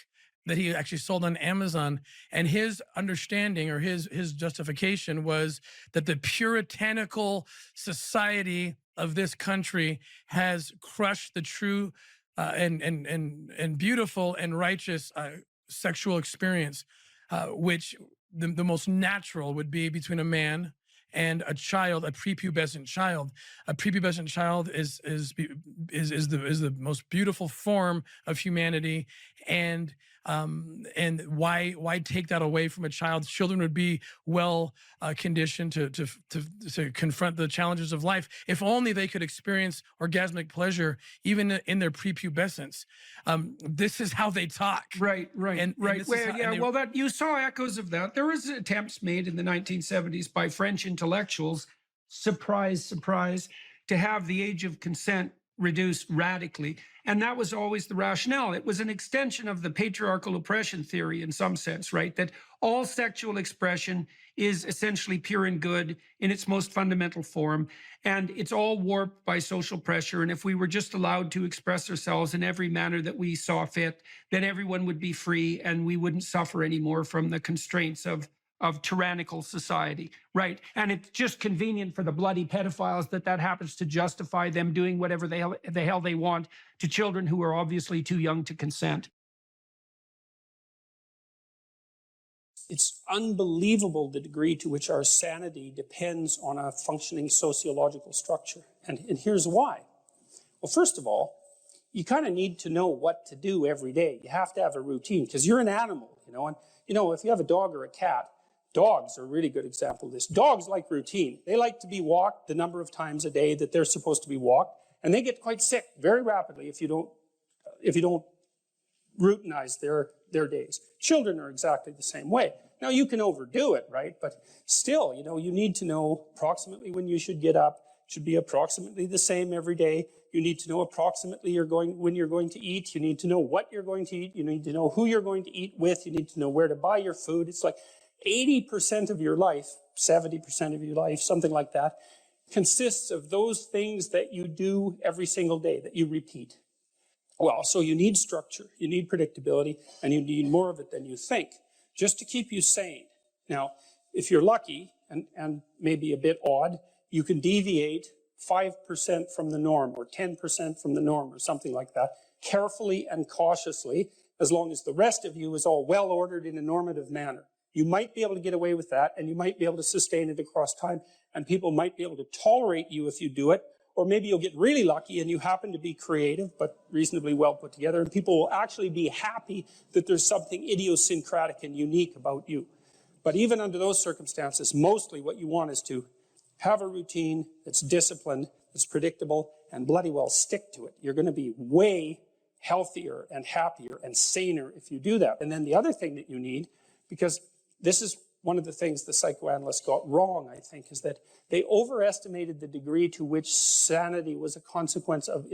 that he actually sold on Amazon. And his understanding, or his justification, was that the puritanical society of this country has crushed the true and beautiful and righteous sexual experience, which the most natural would be between a man and a child, a prepubescent child. A prepubescent child is the most beautiful form of humanity, and why take that away from a child? Children would be well conditioned to confront the challenges of life if only they could experience orgasmic pleasure even in their prepubescence. This is how they talk. Right. Well, that you saw echoes of that. There was attempts made in the 1970s by French intellectuals, surprise, surprise, to have the age of consent reduced radically. And that was always the rationale. It was an extension of the patriarchal oppression theory in some sense, right? That all sexual expression is essentially pure and good in its most fundamental form. And it's all warped by social pressure. And if we were just allowed to express ourselves in every manner that we saw fit, then everyone would be free and we wouldn't suffer anymore from the constraints of tyrannical society, right? And it's just convenient for the bloody pedophiles that happens to justify them doing whatever the hell they want to children who are obviously too young to consent. It's unbelievable the degree to which our sanity depends on a functioning sociological structure. And here's why. Well, first of all, you kind of need to know what to do every day. You have to have a routine because you're an animal, and if you have a dog or a cat, dogs are a really good example of this. Dogs like routine. They like to be walked the number of times a day that they're supposed to be walked, and they get quite sick very rapidly if you don't routinize their days. Children are exactly the same way. Now, you can overdo it, right? But still, you need to know approximately when you should get up, should be approximately the same every day. You need to know approximately when you're going to eat. You need to know what you're going to eat. You need to know who you're going to eat with. You need to know where to buy your food. It's like 80% of your life, 70% of your life, something like that, consists of those things that you do every single day, that you repeat. Well, so you need structure, you need predictability, and you need more of it than you think, just to keep you sane. Now, if you're lucky, and maybe a bit odd, you can deviate 5% from the norm, or 10% from the norm, or something like that, carefully and cautiously, as long as the rest of you is all well ordered in a normative manner. You might be able to get away with that, and you might be able to sustain it across time, and people might be able to tolerate you if you do it. Or maybe you'll get really lucky and you happen to be creative, but reasonably well put together, and people will actually be happy that there's something idiosyncratic and unique about you. But even under those circumstances, mostly what you want is to have a routine that's disciplined, that's predictable, and bloody well stick to it. You're going to be way healthier and happier and saner if you do that. And then the other thing that you need, because this is one of the things the psychoanalysts got wrong, I think, is that they overestimated the degree to which sanity was a consequence of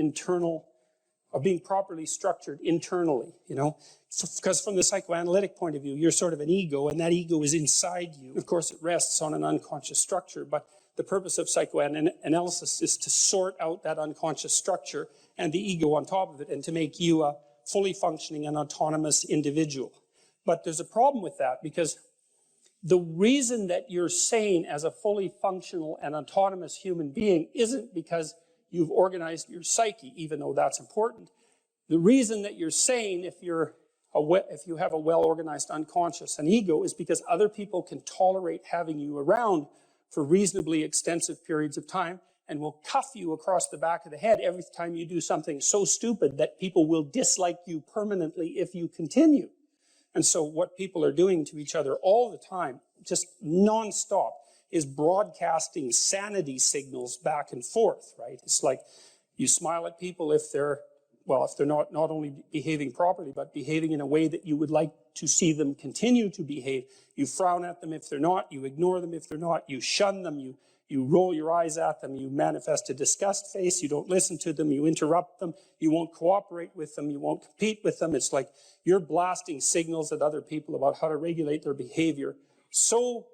being properly structured internally, you know? So, because from the psychoanalytic point of view, you're sort of an ego, and that ego is inside you. Of course, it rests on an unconscious structure, but the purpose of psychoanalysis is to sort out that unconscious structure and the ego on top of it, and to make you a fully functioning and autonomous individual. But there's a problem with that, because the reason that you're sane as a fully functional and autonomous human being isn't because you've organized your psyche, even though that's important. The reason that you're sane if you have a well-organized unconscious and ego is because other people can tolerate having you around for reasonably extensive periods of time, and will cuff you across the back of the head every time you do something so stupid that people will dislike you permanently if you continue. And so what people are doing to each other all the time, just nonstop, is broadcasting sanity signals back and forth, right? It's like you smile at people if they're not only behaving properly, but behaving in a way that you would like to see them continue to behave. You frown at them if they're not, you ignore them if they're not, you shun them, you roll your eyes at them, you manifest a disgust face, you don't listen to them, you interrupt them, you won't cooperate with them, you won't compete with them. It's like you're blasting signals at other people about how to regulate their behavior so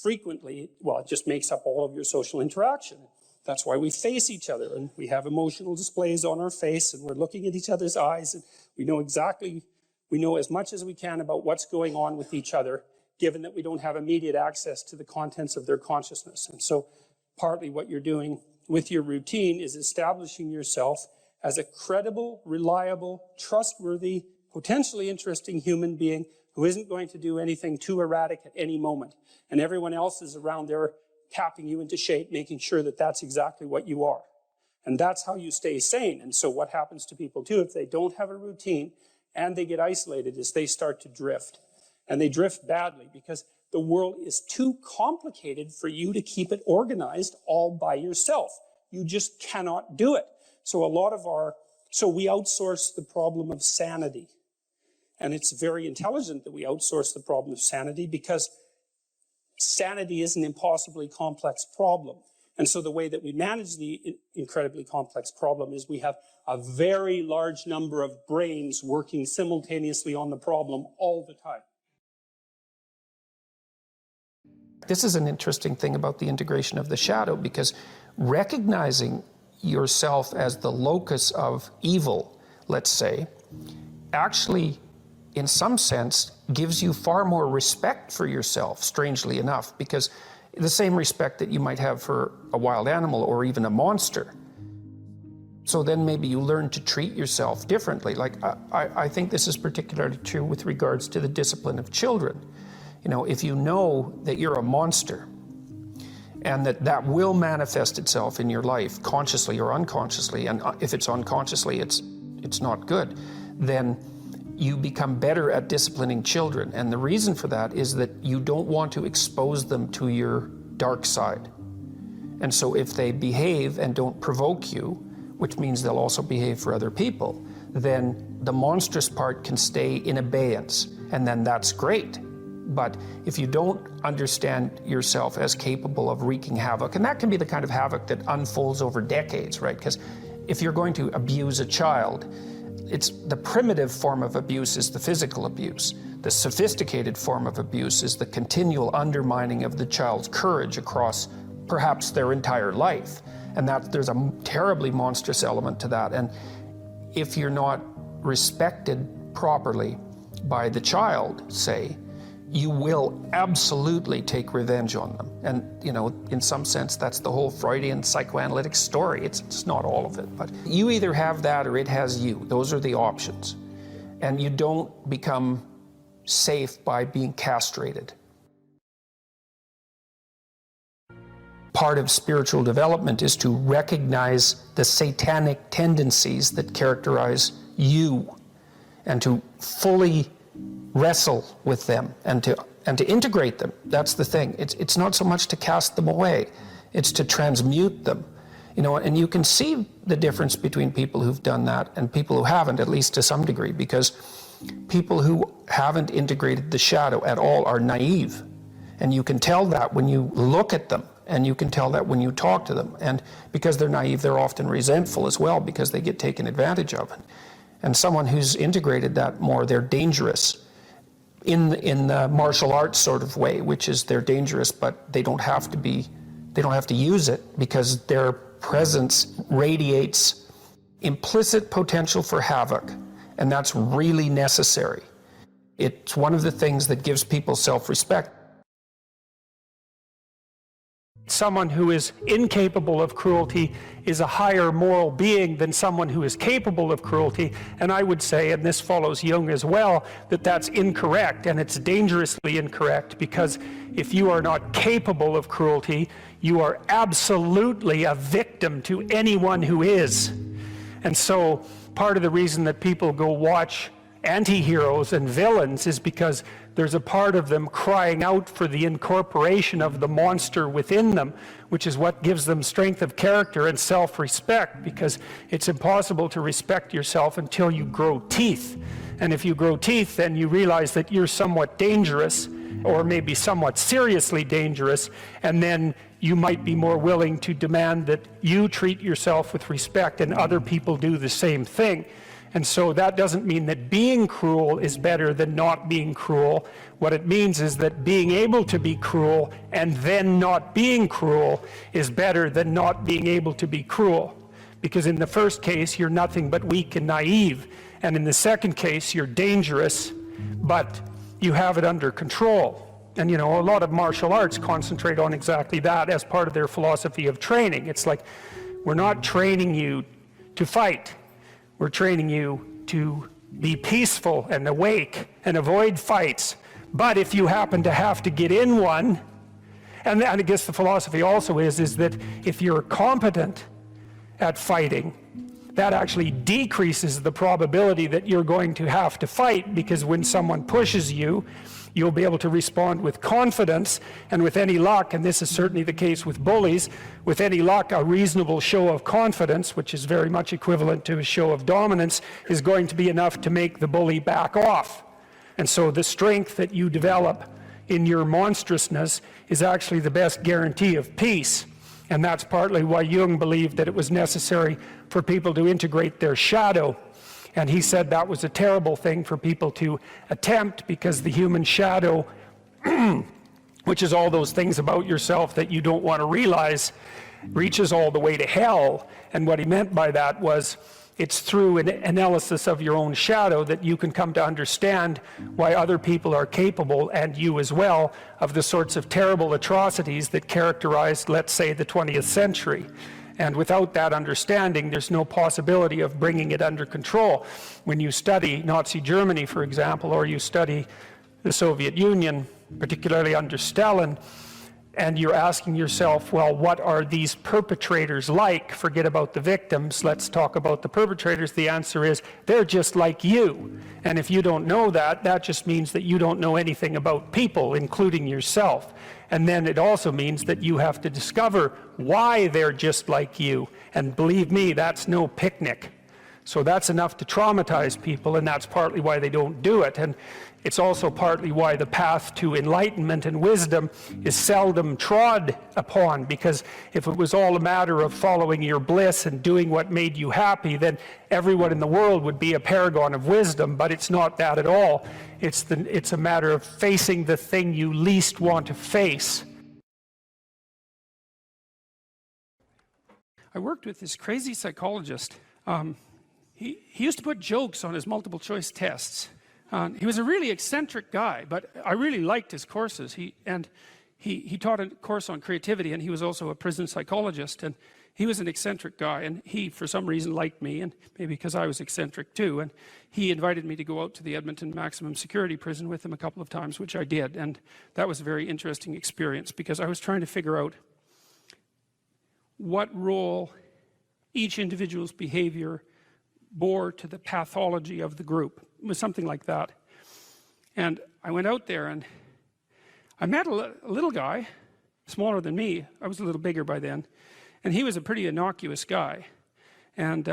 frequently, well, it just makes up all of your social interaction. That's why we face each other, and we have emotional displays on our face, and we're looking at each other's eyes, and we know as much as we can about what's going on with each other, given that we don't have immediate access to the contents of their consciousness. And so partly what you're doing with your routine is establishing yourself as a credible, reliable, trustworthy, potentially interesting human being who isn't going to do anything too erratic at any moment. And everyone else is around there tapping you into shape, making sure that that's exactly what you are. And that's how you stay sane. And so what happens to people too, if they don't have a routine and they get isolated, is they start to drift. And they drift badly because the world is too complicated for you to keep it organized all by yourself. You just cannot do it. So we outsource the problem of sanity. And it's very intelligent that we outsource the problem of sanity, because sanity is an impossibly complex problem. And so the way that we manage the incredibly complex problem is we have a very large number of brains working simultaneously on the problem all the time. This is an interesting thing about the integration of the shadow, because recognizing yourself as the locus of evil, let's say, actually, in some sense, gives you far more respect for yourself, strangely enough, because the same respect that you might have for a wild animal or even a monster. So then maybe you learn to treat yourself differently. Like, I think this is particularly true with regards to the discipline of children. You know, if you know that you're a monster, and that will manifest itself in your life, consciously or unconsciously, and if it's unconsciously, it's not good, then you become better at disciplining children. And the reason for that is that you don't want to expose them to your dark side. And so if they behave and don't provoke you, which means they'll also behave for other people, then the monstrous part can stay in abeyance. And then that's great, But if you don't understand yourself as capable of wreaking havoc, and that can be the kind of havoc that unfolds over decades, right? Because if you're going to abuse a child, it's the primitive form of abuse is the physical abuse. The sophisticated form of abuse is the continual undermining of the child's courage across perhaps their entire life. And that there's a terribly monstrous element to that. And if you're not respected properly by the child, say, you will absolutely take revenge on them. And, you know, in some sense, that's the whole Freudian psychoanalytic story. It's not all of it, but you either have that or it has you. Those are the options. And you don't become safe by being castrated. Part of spiritual development is to recognize the satanic tendencies that characterize you and to fully wrestle with them and to integrate them. That's the thing. It's not so much to cast them away, it's to transmute them. You know, and you can see the difference between people who've done that and people who haven't, at least to some degree, because people who haven't integrated the shadow at all are naive. And you can tell that when you look at them, and you can tell that when you talk to them. And because they're naive, they're often resentful as well because they get taken advantage of. And someone who's integrated that more, they're dangerous in the martial arts sort of way, which is they're dangerous, but they don't have to use it because their presence radiates implicit potential for havoc, and that's really necessary. It's one of the things that gives people self-respect. Someone who is incapable of cruelty is a higher moral being than someone who is capable of cruelty. And I would say, and this follows Jung as well, that that's incorrect, and it's dangerously incorrect, because if you are not capable of cruelty, you are absolutely a victim to anyone who is. And so part of the reason that people go watch anti-heroes and villains is because there's a part of them crying out for the incorporation of the monster within them, which is what gives them strength of character and self-respect, because it's impossible to respect yourself until you grow teeth. And if you grow teeth, then you realize that you're somewhat dangerous, or maybe somewhat seriously dangerous, and then you might be more willing to demand that you treat yourself with respect and other people do the same thing. And so that doesn't mean that being cruel is better than not being cruel. What it means is that being able to be cruel and then not being cruel is better than not being able to be cruel. Because in the first case, you're nothing but weak and naive. And in the second case, you're dangerous, but you have it under control. And you know, a lot of martial arts concentrate on exactly that as part of their philosophy of training. It's like, we're not training you to fight. We're training you to be peaceful and awake and avoid fights. But if you happen to have to get in one, and I guess the philosophy also is that if you're competent at fighting, that actually decreases the probability that you're going to have to fight, because when someone pushes you, you'll be able to respond with confidence, and with any luck, and this is certainly the case with bullies, with any luck, a reasonable show of confidence, which is very much equivalent to a show of dominance, is going to be enough to make the bully back off. And so the strength that you develop in your monstrousness is actually the best guarantee of peace. And that's partly why Jung believed that it was necessary for people to integrate their shadow. And he said that was a terrible thing for people to attempt, because the human shadow, which is all those things about yourself that you don't want to realize, reaches all the way to hell. And what he meant by that was, it's through an analysis of your own shadow that you can come to understand why other people are capable, and you as well, of the sorts of terrible atrocities that characterized, let's say, the 20th century. And without that understanding, there's no possibility of bringing it under control. When you study Nazi Germany, for example, or you study the Soviet Union, particularly under Stalin, and you're asking yourself, well, what are these perpetrators like? Forget about the victims, let's talk about the perpetrators. The answer is, they're just like you. And if you don't know that, that just means that you don't know anything about people, including yourself. And then it also means that you have to discover why they're just like you. And believe me, that's no picnic. So that's enough to traumatize people, and that's partly why they don't do it. And it's also partly why the path to enlightenment and wisdom is seldom trod upon, because if it was all a matter of following your bliss and doing what made you happy, then everyone in the world would be a paragon of wisdom. But it's not that at all. It's a matter of facing the thing you least want to face. I worked with this crazy psychologist. He used to put jokes on his multiple choice tests. He was a really eccentric guy, but I really liked his courses. He taught a course on creativity, and he was also a prison psychologist. And he was an eccentric guy, and he, for some reason, liked me, and maybe because I was eccentric too. And he invited me to go out to the Edmonton maximum security prison with him a couple of times, which I did. And that was a very interesting experience, because I was trying to figure out what role each individual's behavior bore to the pathology of the group. It was something like that. And I went out there, and I met a little guy, smaller than me. I was a little bigger by then. And he was a pretty innocuous guy. And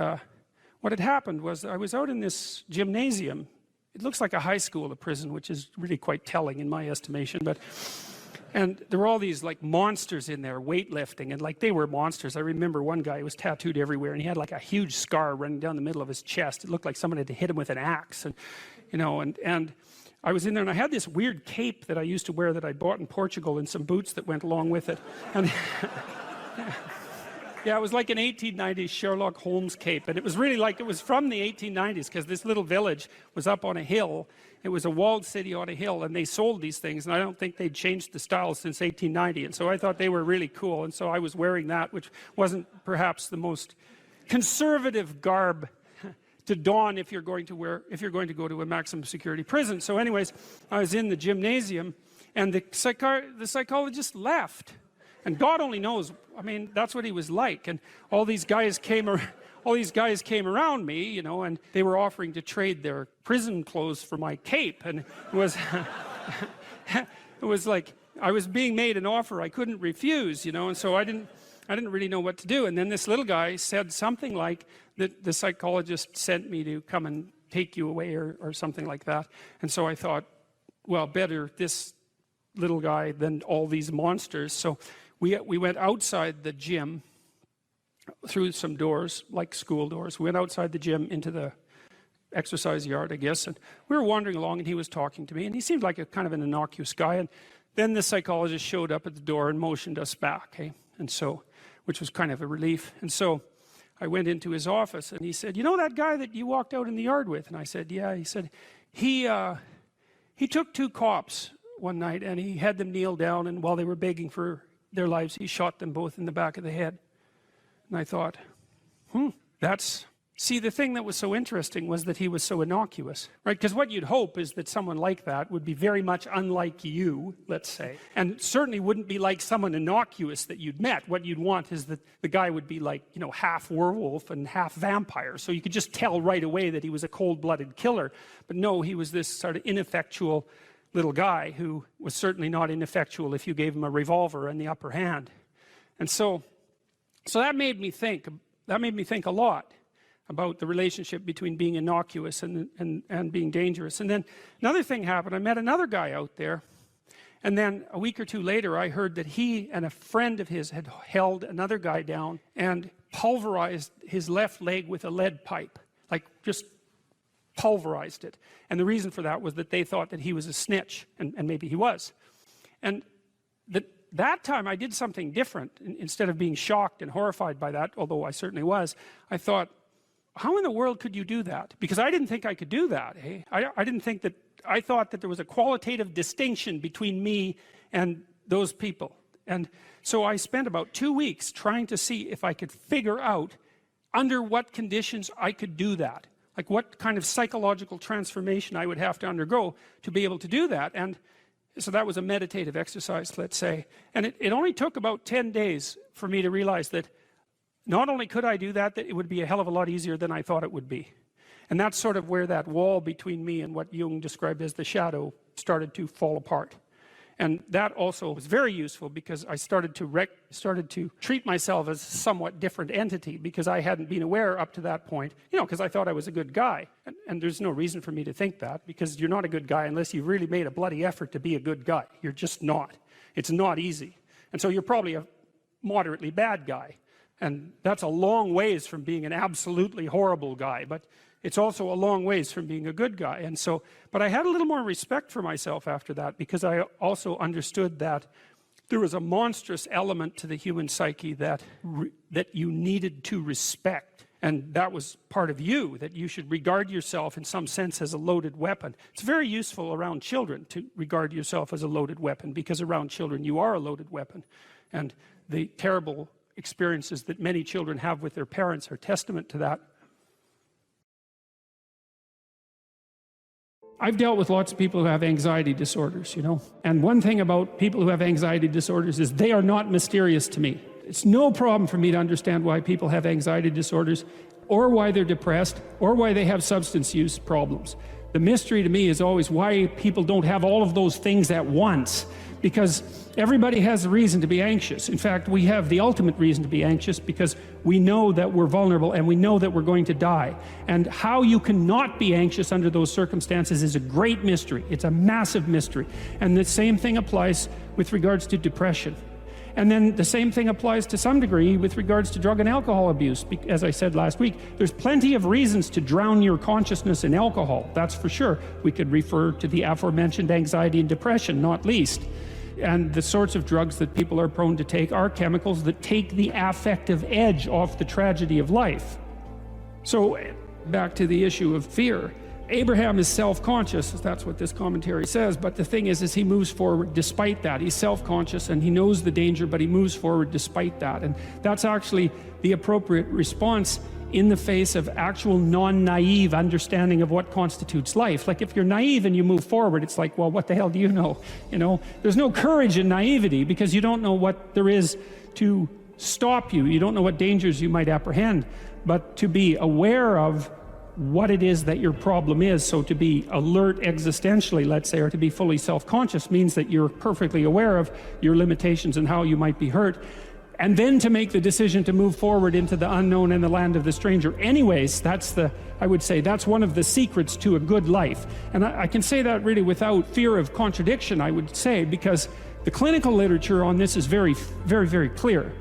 what had happened was I was out in this gymnasium. It looks like a high school, a prison, which is really quite telling in my estimation. And there were all these like monsters in there, weightlifting, and like they were monsters. I remember one guy who was tattooed everywhere, and he had like a huge scar running down the middle of his chest. It looked like someone had hit him with an axe, and you know, and I was in there, and I had this weird cape that I used to wear that I bought in Portugal, and some boots that went along with it. And yeah, it was like an 1890s Sherlock Holmes cape, and it was really like, it was from the 1890s, because this little village was up on a hill. It was a walled city on a hill, and they sold these things, and I don't think they'd changed the style since 1890, and so I thought they were really cool, and so I was wearing that, which wasn't perhaps the most conservative garb to don if you're going to go to a maximum security prison. So anyways, I was in the gymnasium, and the psychologist left. And God only knows, I mean, that's what he was like. And all these guys came around me, you know, and they were offering to trade their prison clothes for my cape. And it was, it was like I was being made an offer I couldn't refuse, you know, and so I didn't really know what to do. And then this little guy said something like that the psychologist sent me to come and take you away, or something like that. And so I thought, well, better this little guy than all these monsters. So we went outside the gym through some doors, like school doors. We went outside the gym into the exercise yard, I guess, and we were wandering along, and he was talking to me, and he seemed like a kind of an innocuous guy. And then the psychologist showed up at the door and motioned us back, okay? And so, which was kind of a relief. And so I went into his office, and he said, you know that guy that you walked out in the yard with? And I said, yeah. He said, he took 2 cops one night, and he had them kneel down, and while they were begging for their lives, he shot them both in the back of the head. And I thought, see, the thing that was so interesting was that he was so innocuous, right? Because what you'd hope is that someone like that would be very much unlike you, let's say, and certainly wouldn't be like someone innocuous that you'd met. What you'd want is that the guy would be like, you know, half werewolf and half vampire, so you could just tell right away that he was a cold-blooded killer. But no, he was this sort of ineffectual little guy who was certainly not ineffectual if you gave him a revolver and the upper hand. And so that made me think a lot about the relationship between being innocuous and being dangerous. And then another thing happened. I met another guy out there, and then a week or 2 later I heard that he and a friend of his had held another guy down and pulverized his left leg with a lead pipe, like just pulverized it. And the reason for that was that they thought that he was a snitch, and maybe he was. And that time I did something different. Instead of being shocked and horrified by that, although I certainly was, I thought, how in the world could you do that? Because I didn't think I could do that. Eh? I thought that there was a qualitative distinction between me and those people. And so I spent about 2 weeks trying to see if I could figure out under what conditions I could do that. Like what kind of psychological transformation I would have to undergo to be able to do that. And so that was a meditative exercise, let's say. And it only took about 10 days for me to realize that not only could I do that, that it would be a hell of a lot easier than I thought it would be. And that's sort of where that wall between me and what Jung described as the shadow started to fall apart. And that also was very useful because I started to treat myself as a somewhat different entity because I hadn't been aware up to that point, you know, because I thought I was a good guy. And there's no reason for me to think that, because you're not a good guy unless you've really made a bloody effort to be a good guy. You're just not. It's not easy. And so you're probably a moderately bad guy. And that's a long ways from being an absolutely horrible guy. But it's also a long ways from being a good guy. And so, but I had a little more respect for myself after that, because I also understood that there was a monstrous element to the human psyche that you needed to respect. And that was part of you, that you should regard yourself in some sense as a loaded weapon. It's very useful around children to regard yourself as a loaded weapon, because around children you are a loaded weapon. And the terrible experiences that many children have with their parents are testament to that. I've dealt with lots of people who have anxiety disorders, you know. And one thing about people who have anxiety disorders is they are not mysterious to me. It's no problem for me to understand why people have anxiety disorders, or why they're depressed, or why they have substance use problems. The mystery to me is always why people don't have all of those things at once, because everybody has a reason to be anxious. In fact, we have the ultimate reason to be anxious because we know that we're vulnerable and we know that we're going to die. And how you can not be anxious under those circumstances is a great mystery. It's a massive mystery. And the same thing applies with regards to depression. And then the same thing applies to some degree with regards to drug and alcohol abuse. As I said last week, there's plenty of reasons to drown your consciousness in alcohol, that's for sure. We could refer to the aforementioned anxiety and depression, not least. And the sorts of drugs that people are prone to take are chemicals that take the affective edge off the tragedy of life. So back to the issue of fear. Abraham is self-conscious, that's what this commentary says, but the thing is he moves forward despite that. He's self-conscious and he knows the danger, but he moves forward despite that. And that's actually the appropriate response in the face of actual non-naive understanding of what constitutes life. Like if you're naive and you move forward, it's like, well, what the hell do you know? You know, there's no courage in naivety because you don't know what there is to stop you. You don't know what dangers you might apprehend. But to be aware of what it is that your problem is, so to be alert existentially, let's say, or to be fully self-conscious means that you're perfectly aware of your limitations and how you might be hurt. And then to make the decision to move forward into the unknown and the land of the stranger. Anyways, I would say that's one of the secrets to a good life. And I can say that really without fear of contradiction, I would say, because the clinical literature on this is very, very, very clear.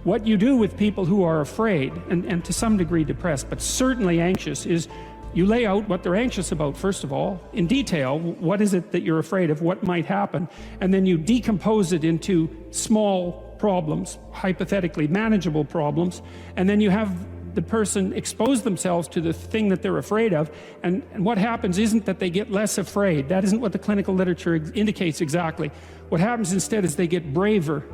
What you do with people who are afraid, and to some degree depressed, but certainly anxious, is you lay out what they're anxious about, first of all, in detail. What is it that you're afraid of? What might happen? And then you decompose it into small problems, hypothetically manageable problems, and then you have the person expose themselves to the thing that they're afraid of, and what happens isn't that they get less afraid. That isn't what the clinical literature indicates exactly. What happens instead is they get braver.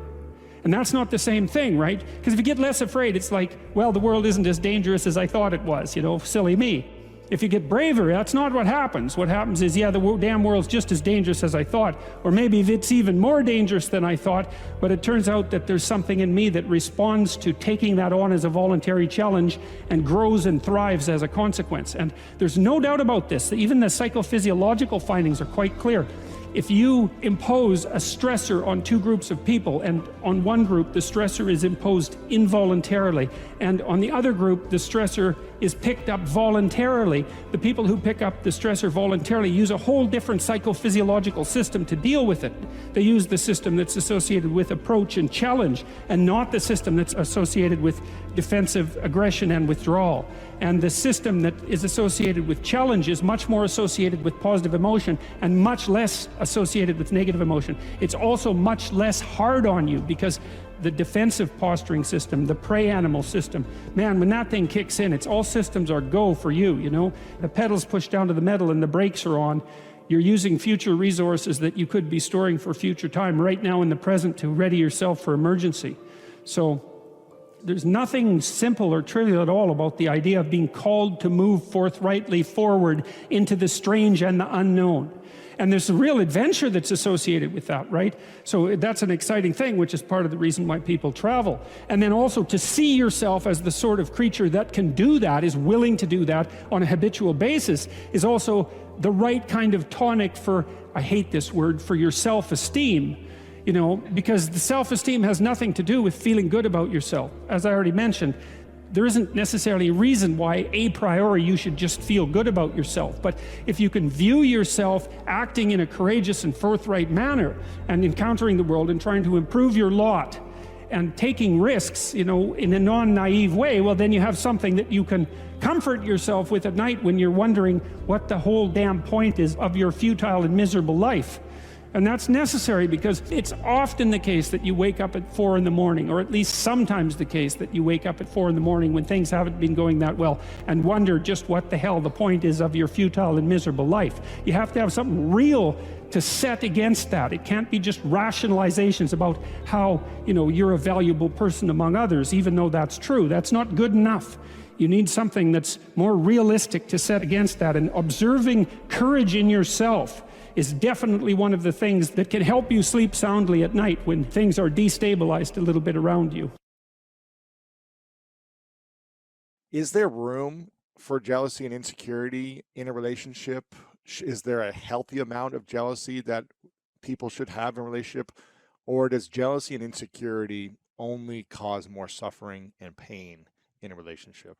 And that's not the same thing, right? Because if you get less afraid, it's like, well, the world isn't as dangerous as I thought it was, you know, silly me. If you get braver, that's not what happens. What happens is, yeah, the damn world's just as dangerous as I thought, or maybe it's even more dangerous than I thought, but it turns out that there's something in me that responds to taking that on as a voluntary challenge and grows and thrives as a consequence. And there's no doubt about this. Even the psychophysiological findings are quite clear. If you impose a stressor on two groups of people, and on one group the stressor is imposed involuntarily, and on the other group the stressor is picked up voluntarily, the people who pick up the stressor voluntarily use a whole different psychophysiological system to deal with it. They use the system that's associated with approach and challenge, and not the system that's associated with defensive aggression and withdrawal. And the system that is associated with challenge is much more associated with positive emotion and much less associated with negative emotion. It's also much less hard on you, because the defensive posturing system, the prey animal system, man, when that thing kicks in, it's all systems are go for you, you know. The pedal's pushed down to the metal and the brakes are on. You're using future resources that you could be storing for future time right now in the present to ready yourself for emergency. So there's nothing simple or trivial at all about the idea of being called to move forthrightly forward into the strange and the unknown. And there's a real adventure that's associated with that, right? So that's an exciting thing, which is part of the reason why people travel. And then also to see yourself as the sort of creature that can do that, is willing to do that on a habitual basis, is also the right kind of tonic for, I hate this word, for your self-esteem. You know, because the self-esteem has nothing to do with feeling good about yourself. As I already mentioned, there isn't necessarily a reason why a priori you should just feel good about yourself. But if you can view yourself acting in a courageous and forthright manner and encountering the world and trying to improve your lot and taking risks, you know, in a non-naive way, well, then you have something that you can comfort yourself with at night when you're wondering what the whole damn point is of your futile and miserable life. And that's necessary, because it's often the case that you wake up at 4 in the morning, or at least sometimes the case that you wake up at 4 in the morning when things haven't been going that well, and wonder just what the hell the point is of your futile and miserable life. You have to have something real to set against that. It can't be just rationalizations about how, you know, you're a valuable person among others, even though that's true. That's not good enough. You need something that's more realistic to set against that. And observing courage in yourself is definitely one of the things that can help you sleep soundly at night when things are destabilized a little bit around you. Is there room for jealousy and insecurity in a relationship? Is there a healthy amount of jealousy that people should have in a relationship? Or does jealousy and insecurity only cause more suffering and pain in a relationship?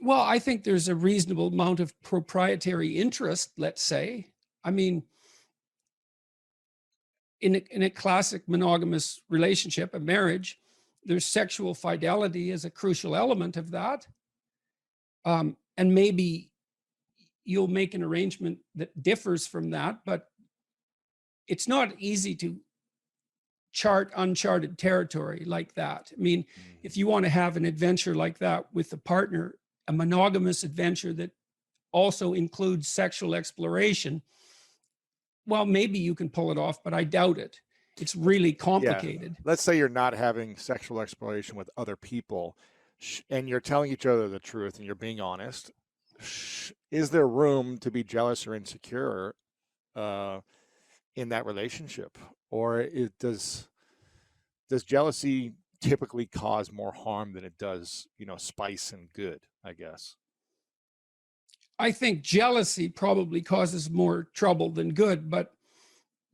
Well, I think there's a reasonable amount of proprietary interest, let's say. I mean, in a classic monogamous relationship, a marriage, there's sexual fidelity as a crucial element of that. And maybe you'll make an arrangement that differs from that, but it's not easy to chart uncharted territory like that. I mean, if you want to have an adventure like that with a partner, a monogamous adventure that also includes sexual exploration, well, maybe you can pull it off, but I doubt it. It's really complicated. Yeah. Let's say you're not having sexual exploration with other people and you're telling each other the truth and you're being honest. Is there room to be jealous or insecure in that relationship? Or does jealousy typically cause more harm than it does, you know, spice and good, I guess? I think jealousy probably causes more trouble than good, but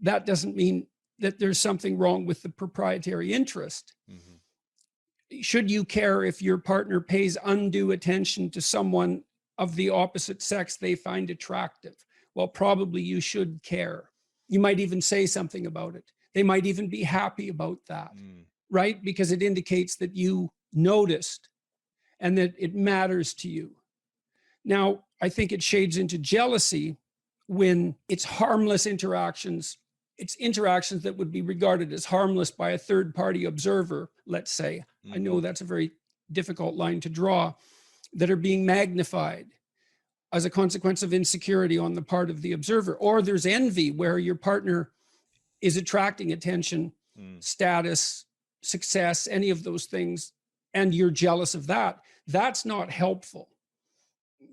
that doesn't mean that there's something wrong with the proprietary interest. Mm-hmm. Should you care if your partner pays undue attention to someone of the opposite sex they find attractive? Well, probably you should care. You might even say something about it. They might even be happy about that. Right? Because it indicates that you noticed and that it matters to you. Now, I think it shades into jealousy when it's harmless interactions. It's interactions that would be regarded as harmless by a third-party observer, let's say. I know that's a very difficult line to draw, that are being magnified as a consequence of insecurity on the part of the observer. Or there's envy, where your partner is attracting attention, status, success, any of those things, and you're jealous of that. That's not helpful.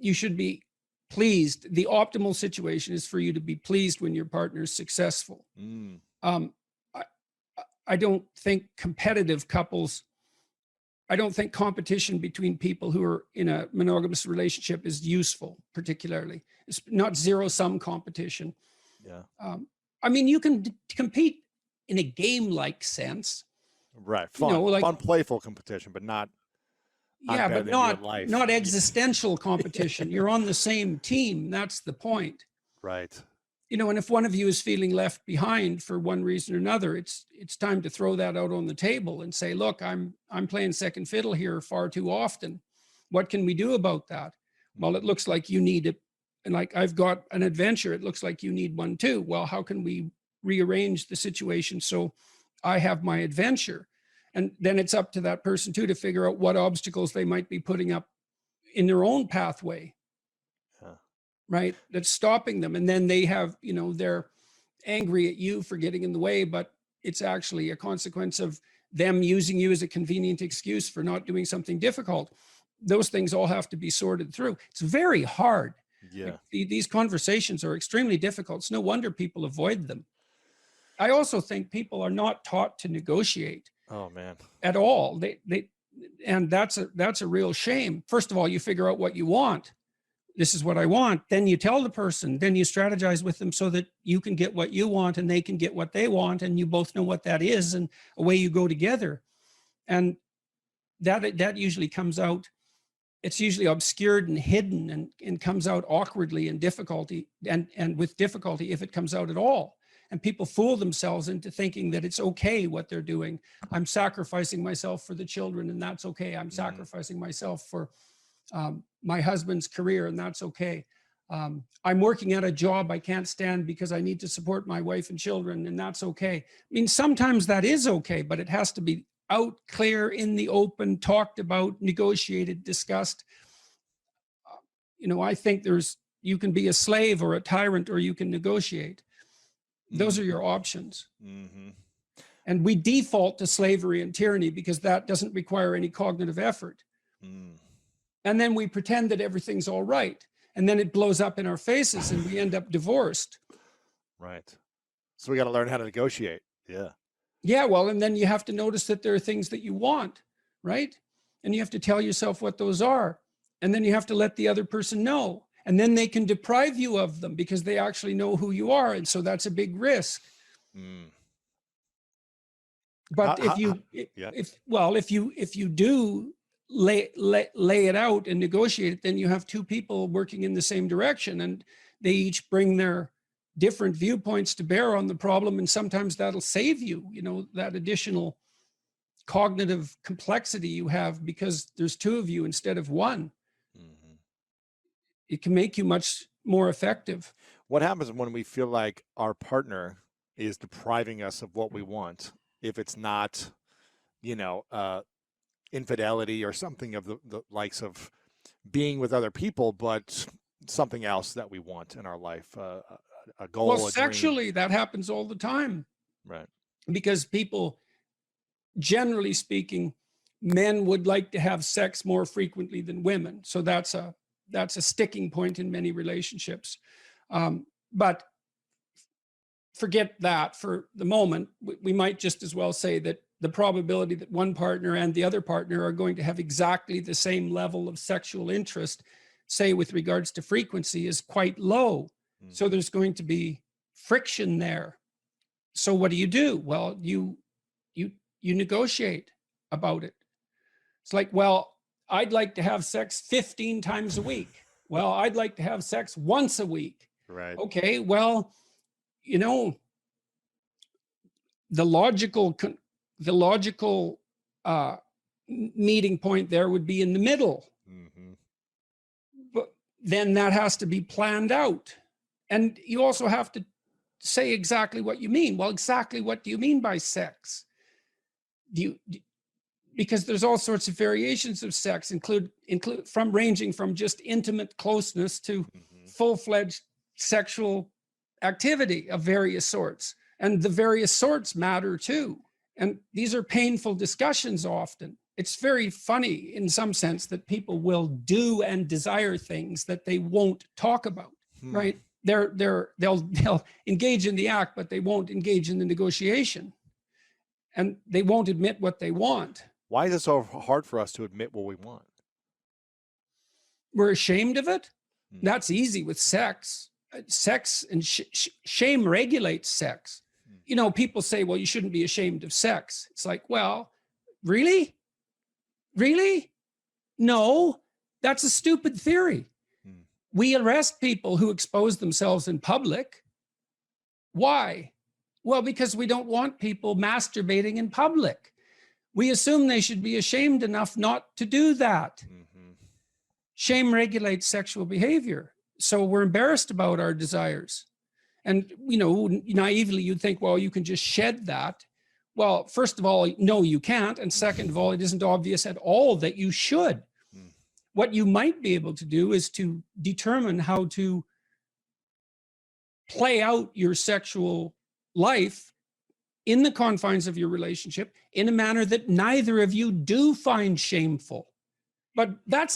You should be pleased. The optimal situation is for you to be pleased when your partner is successful. I don't think competitive couples, I don't think competition between people who are in a monogamous relationship is useful, particularly. It's not zero-sum competition. Yeah. I mean, you can compete in a game-like sense. Right. Fun, you know, like, fun, playful competition, but not. Yeah, but not existential competition. You're on the same team. That's the point. Right. You know, and if one of you is feeling left behind for one reason or another, it's time to throw that out on the table and say, look, I'm playing second fiddle here far too often. What can we do about that? Well, it looks like you need it. And like, I've got an adventure. It looks like you need one too. Well, how can we rearrange the situation so I have my adventure? And then it's up to that person too to figure out what obstacles they might be putting up in their own pathway, right? That's stopping them. And then they have, you know, they're angry at you for getting in the way, but it's actually a consequence of them using you as a convenient excuse for not doing something difficult. Those things all have to be sorted through. It's very hard. Yeah. These conversations are extremely difficult. It's no wonder people avoid them. I also think people are not taught to negotiate. Oh man. At all. And that's a real shame. First of all, you figure out what you want. This is what I want. Then you tell the person, then you strategize with them so that you can get what you want and they can get what they want, and you both know what that is, and away you go together. And that usually comes out, it's usually obscured and hidden, and comes out awkwardly and difficulty, and with difficulty if it comes out at all. And people fool themselves into thinking that it's okay what they're doing. I'm sacrificing myself for the children, and that's okay. I'm sacrificing myself for my husband's career, and that's okay. I'm working at a job I can't stand because I need to support my wife and children, and that's okay. I mean, sometimes that is okay, but it has to be out, clear, in the open, talked about, negotiated, discussed. I think you can be a slave or a tyrant, or you can negotiate. Those are your options. And we default to slavery and tyranny because that doesn't require any cognitive effort. And then we pretend that everything's all right. And then it blows up in our faces and we end up divorced. Right. So we got to learn how to negotiate. Yeah. Yeah, well, and then you have to notice that there are things that you want, right? And you have to tell yourself what those are. And then you have to let the other person know. And then they can deprive you of them because they actually know who you are. And so that's a big risk. But if you do lay it out and negotiate it, then you have two people working in the same direction, and they each bring their different viewpoints to bear on the problem. And sometimes that'll save you, that additional cognitive complexity you have because there's two of you instead of one. It can make you much more effective. What happens when we feel like our partner is depriving us of what we want? If it's not, infidelity or something of the likes of being with other people, but something else that we want in our life, a goal. Well, sexually, that happens all the time. Right. Because people, generally speaking, men would like to have sex more frequently than women. So that's a sticking point in many relationships. But forget that for the moment. We might just as well say that the probability that one partner and the other partner are going to have exactly the same level of sexual interest, say with regards to frequency, is quite low. So there's going to be friction there. So what do? Well, you negotiate about it. It's like, well, I'd like to have sex 15 times a week. Well, I'd like to have sex once a week. Right. Okay, well, the logical meeting point there would be in the middle. But then that has to be planned out. And you also have to say exactly what you mean. Well, exactly what do you mean by sex? Because there's all sorts of variations of sex, ranging from just intimate closeness to full-fledged sexual activity of various sorts. And the various sorts matter too. And these are painful discussions often. It's very funny in some sense that people will do and desire things that they won't talk about, right? They'll engage in the act, but they won't engage in the negotiation. And they won't admit what they want. Why is it so hard for us to admit what we want? We're ashamed of it. That's easy with sex. Sex and shame regulates sex. People say, well, you shouldn't be ashamed of sex. It's like, well, really? Really? No, that's a stupid theory. We arrest people who expose themselves in public. Why? Well, because we don't want people masturbating in public. We assume they should be ashamed enough not to do that. Shame regulates sexual behavior. So we're embarrassed about our desires. And, naively, you'd think, well, you can just shed that. Well, first of all, no, you can't. And second of all, it isn't obvious at all that you should. What you might be able to do is to determine how to play out your sexual life in the confines of your relationship in a manner that neither of you do find shameful. But that's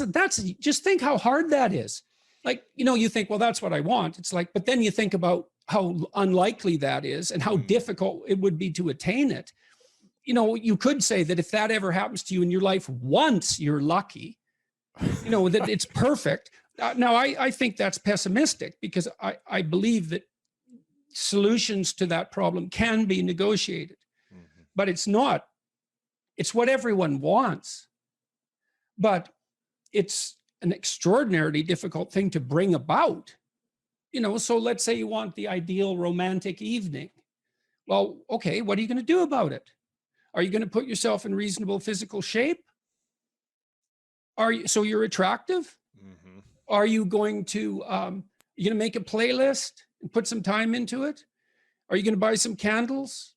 just think how hard that is. Like, you think, well, that's what I want. It's like, but then you think about how unlikely that is and how difficult it would be to attain it. You could say that if that ever happens to you in your life once, you're lucky, that it's perfect. Now, I think that's pessimistic, because I believe that solutions to that problem can be negotiated, but it's not. It's what everyone wants, but it's an extraordinarily difficult thing to bring about. So let's say you want the ideal romantic evening. Well, okay, what are you going to do about it? Are you going to put yourself in reasonable physical shape? So you're attractive? Are you going to make a playlist and put some time into it? Are you going to buy some candles?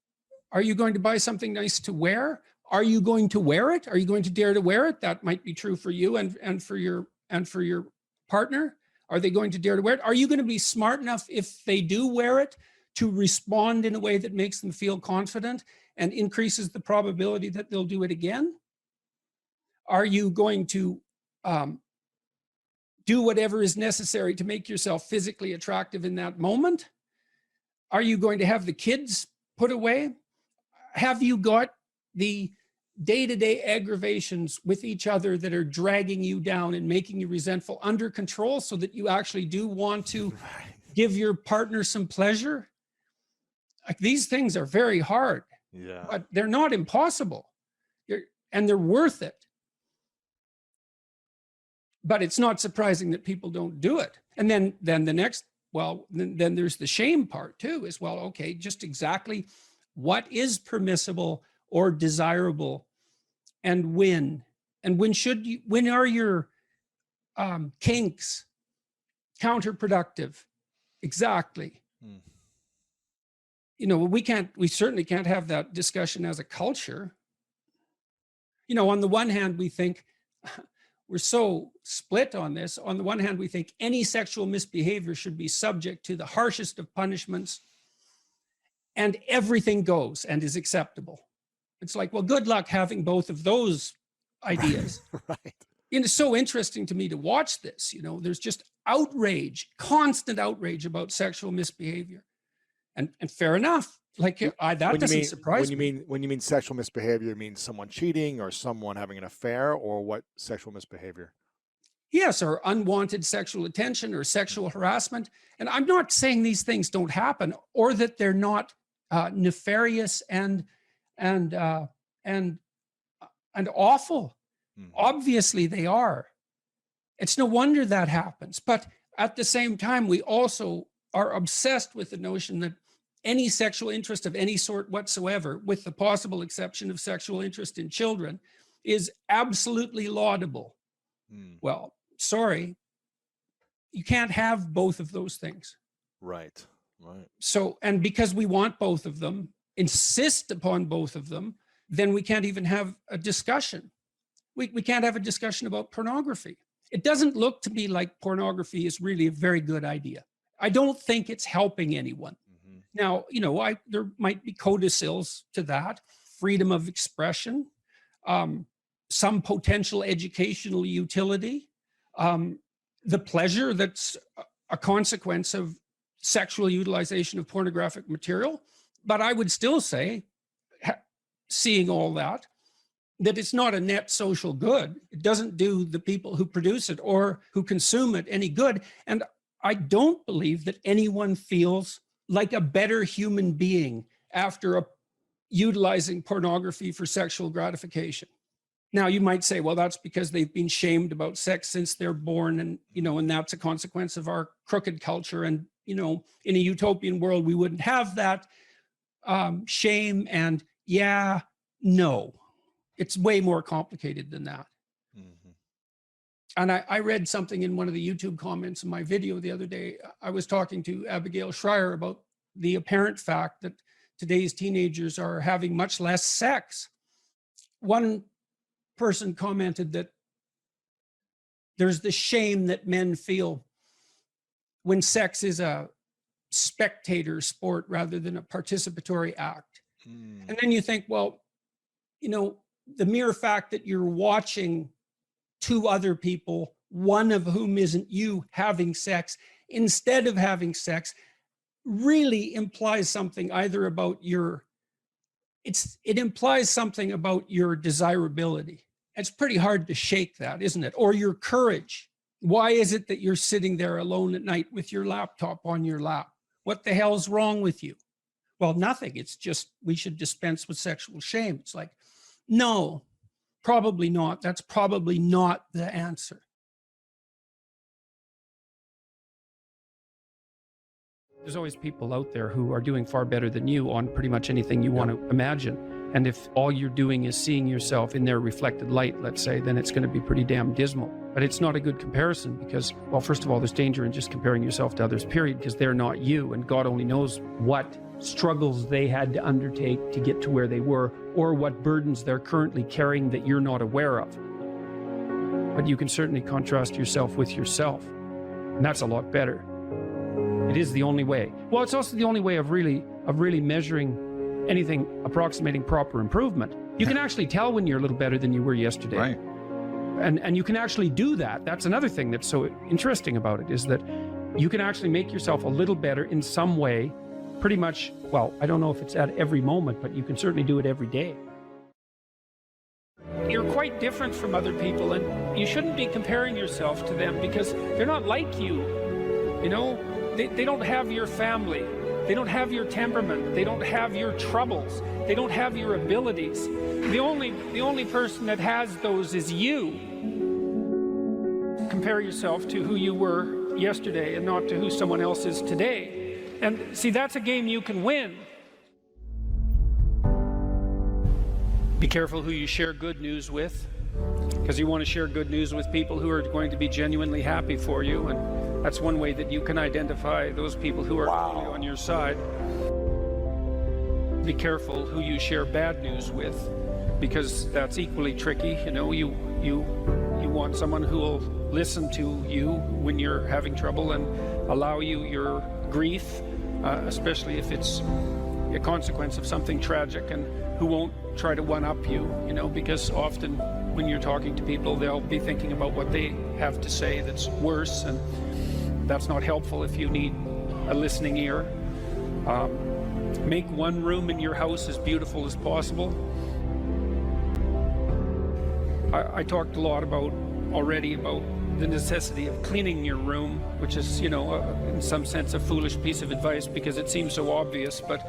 Are you going to buy something nice to wear? Are you going to wear it? Are you going to dare to wear it? That might be true for you and for your partner. Are they going to dare to wear it? Are you going to be smart enough, if they do wear it, to respond in a way that makes them feel confident and increases the probability that they'll do it again? Are you going to do whatever is necessary to make yourself physically attractive in that moment? Are you going to have the kids put away? Have you got the day-to-day aggravations with each other that are dragging you down and making you resentful under control, so that you actually do want to give your partner some pleasure? Like, these things are very hard, but they're not impossible, and they're worth it. But it's not surprising that people don't do it. And then the next, then there's the shame part too, as well. Okay, just exactly what is permissible or desirable, and when when are your kinks counterproductive? Exactly. We certainly can't have that discussion as a culture. On the one hand, we think, we're so split on this. On the one hand, we think any sexual misbehavior should be subject to the harshest of punishments, and everything goes and is acceptable. It's like, well, good luck having both of those ideas. Right. It's so interesting to me to watch this. There's just outrage, constant outrage about sexual misbehavior. And fair enough. Like, that doesn't surprise me. When you mean sexual misbehavior, you mean someone cheating or someone having an affair, or what sexual misbehavior? Yes, or unwanted sexual attention or sexual harassment. And I'm not saying these things don't happen, or that they're not nefarious and awful. Obviously they are. It's no wonder that happens. But at the same time, we also are obsessed with the notion that any sexual interest of any sort whatsoever, with the possible exception of sexual interest in children, is absolutely laudable. Well, sorry, you can't have both of those things. Right. So, and because we want both of them, insist upon both of them, then we can't even have a discussion. We can't have a discussion about pornography. It doesn't look to me like pornography is really a very good idea. I don't think it's helping anyone. Now, there might be codicils to that, freedom of expression, some potential educational utility, the pleasure that's a consequence of sexual utilization of pornographic material. But I would still say, seeing all that it's not a net social good. It doesn't do the people who produce it or who consume it any good. And I don't believe that anyone feels like a better human being after utilizing pornography for sexual gratification. Now, you might say, well, that's because they've been shamed about sex since they're born, and and that's a consequence of our crooked culture. And in a utopian world, we wouldn't have that shame. And no, it's way more complicated than that. And I read something in one of the YouTube comments in my video the other day. I was talking to Abigail Schreier about the apparent fact that today's teenagers are having much less sex. One person commented that there's the shame that men feel when sex is a spectator sport rather than a participatory act. And then you think, well, the mere fact that you're watching two other people one of whom isn't you having sex instead of having sex really implies something either about your, it implies something about your desirability. It's pretty hard to shake that, isn't it? Or your courage. Why is it that you're sitting there alone at night with your laptop on your lap? What the hell's wrong with you? Well, nothing. It's just we should dispense with sexual shame. It's like, no, probably not. That's probably not the answer. There's always people out there who are doing far better than you on pretty much anything you want to imagine. And if all you're doing is seeing yourself in their reflected light, let's say, then it's going to be pretty damn dismal. But it's not a good comparison because, well, first of all, there's danger in just comparing yourself to others, period, because they're not you. And God only knows what struggles they had to undertake to get to where they were, or what burdens they're currently carrying that you're not aware of. But you can certainly contrast yourself with yourself. And that's a lot better. It is the only way. Well, it's also the only way of really measuring anything approximating proper improvement. You can actually tell when you're a little better than you were yesterday. Right. And you can actually do that. That's another thing that's so interesting about it, is that you can actually make yourself a little better in some way, pretty much, well, I don't know if it's at every moment, but you can certainly do it every day. You're quite different from other people, and you shouldn't be comparing yourself to them because they're not like you. You know, they don't have your family. They don't have your temperament. They don't have your troubles. They don't have your abilities. The only person that has those is you. Compare yourself to who you were yesterday and not to who someone else is today. And see, that's a game you can win. Be careful who you share good news with, because you want to share good news with people who are going to be genuinely happy for you. And that's one way that you can identify those people who are really on your side. Be careful who you share bad news with, because that's equally tricky. You know, you want someone who will listen to you when you're having trouble and allow you your grief, especially if it's a consequence of something tragic, and who won't try to one-up you, you know, because often when you're talking to people, they'll be thinking about what they have to say that's worse, and that's not helpful if you need a listening ear. Make one room in your house as beautiful as possible. I talked a lot already about the necessity of cleaning your room, which is, you know, in some sense a foolish piece of advice because it seems so obvious, but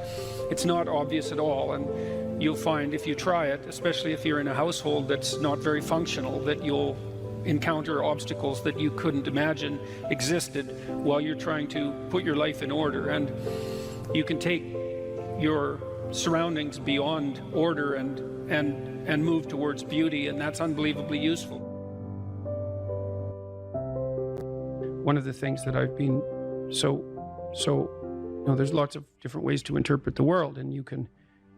it's not obvious at all. And you'll find if you try it, especially if you're in a household that's not very functional, that you'll encounter obstacles that you couldn't imagine existed while you're trying to put your life in order. And you can take your surroundings beyond order and move towards beauty, and that's unbelievably useful. One of the things that I've been you know, there's lots of different ways to interpret the world, and you can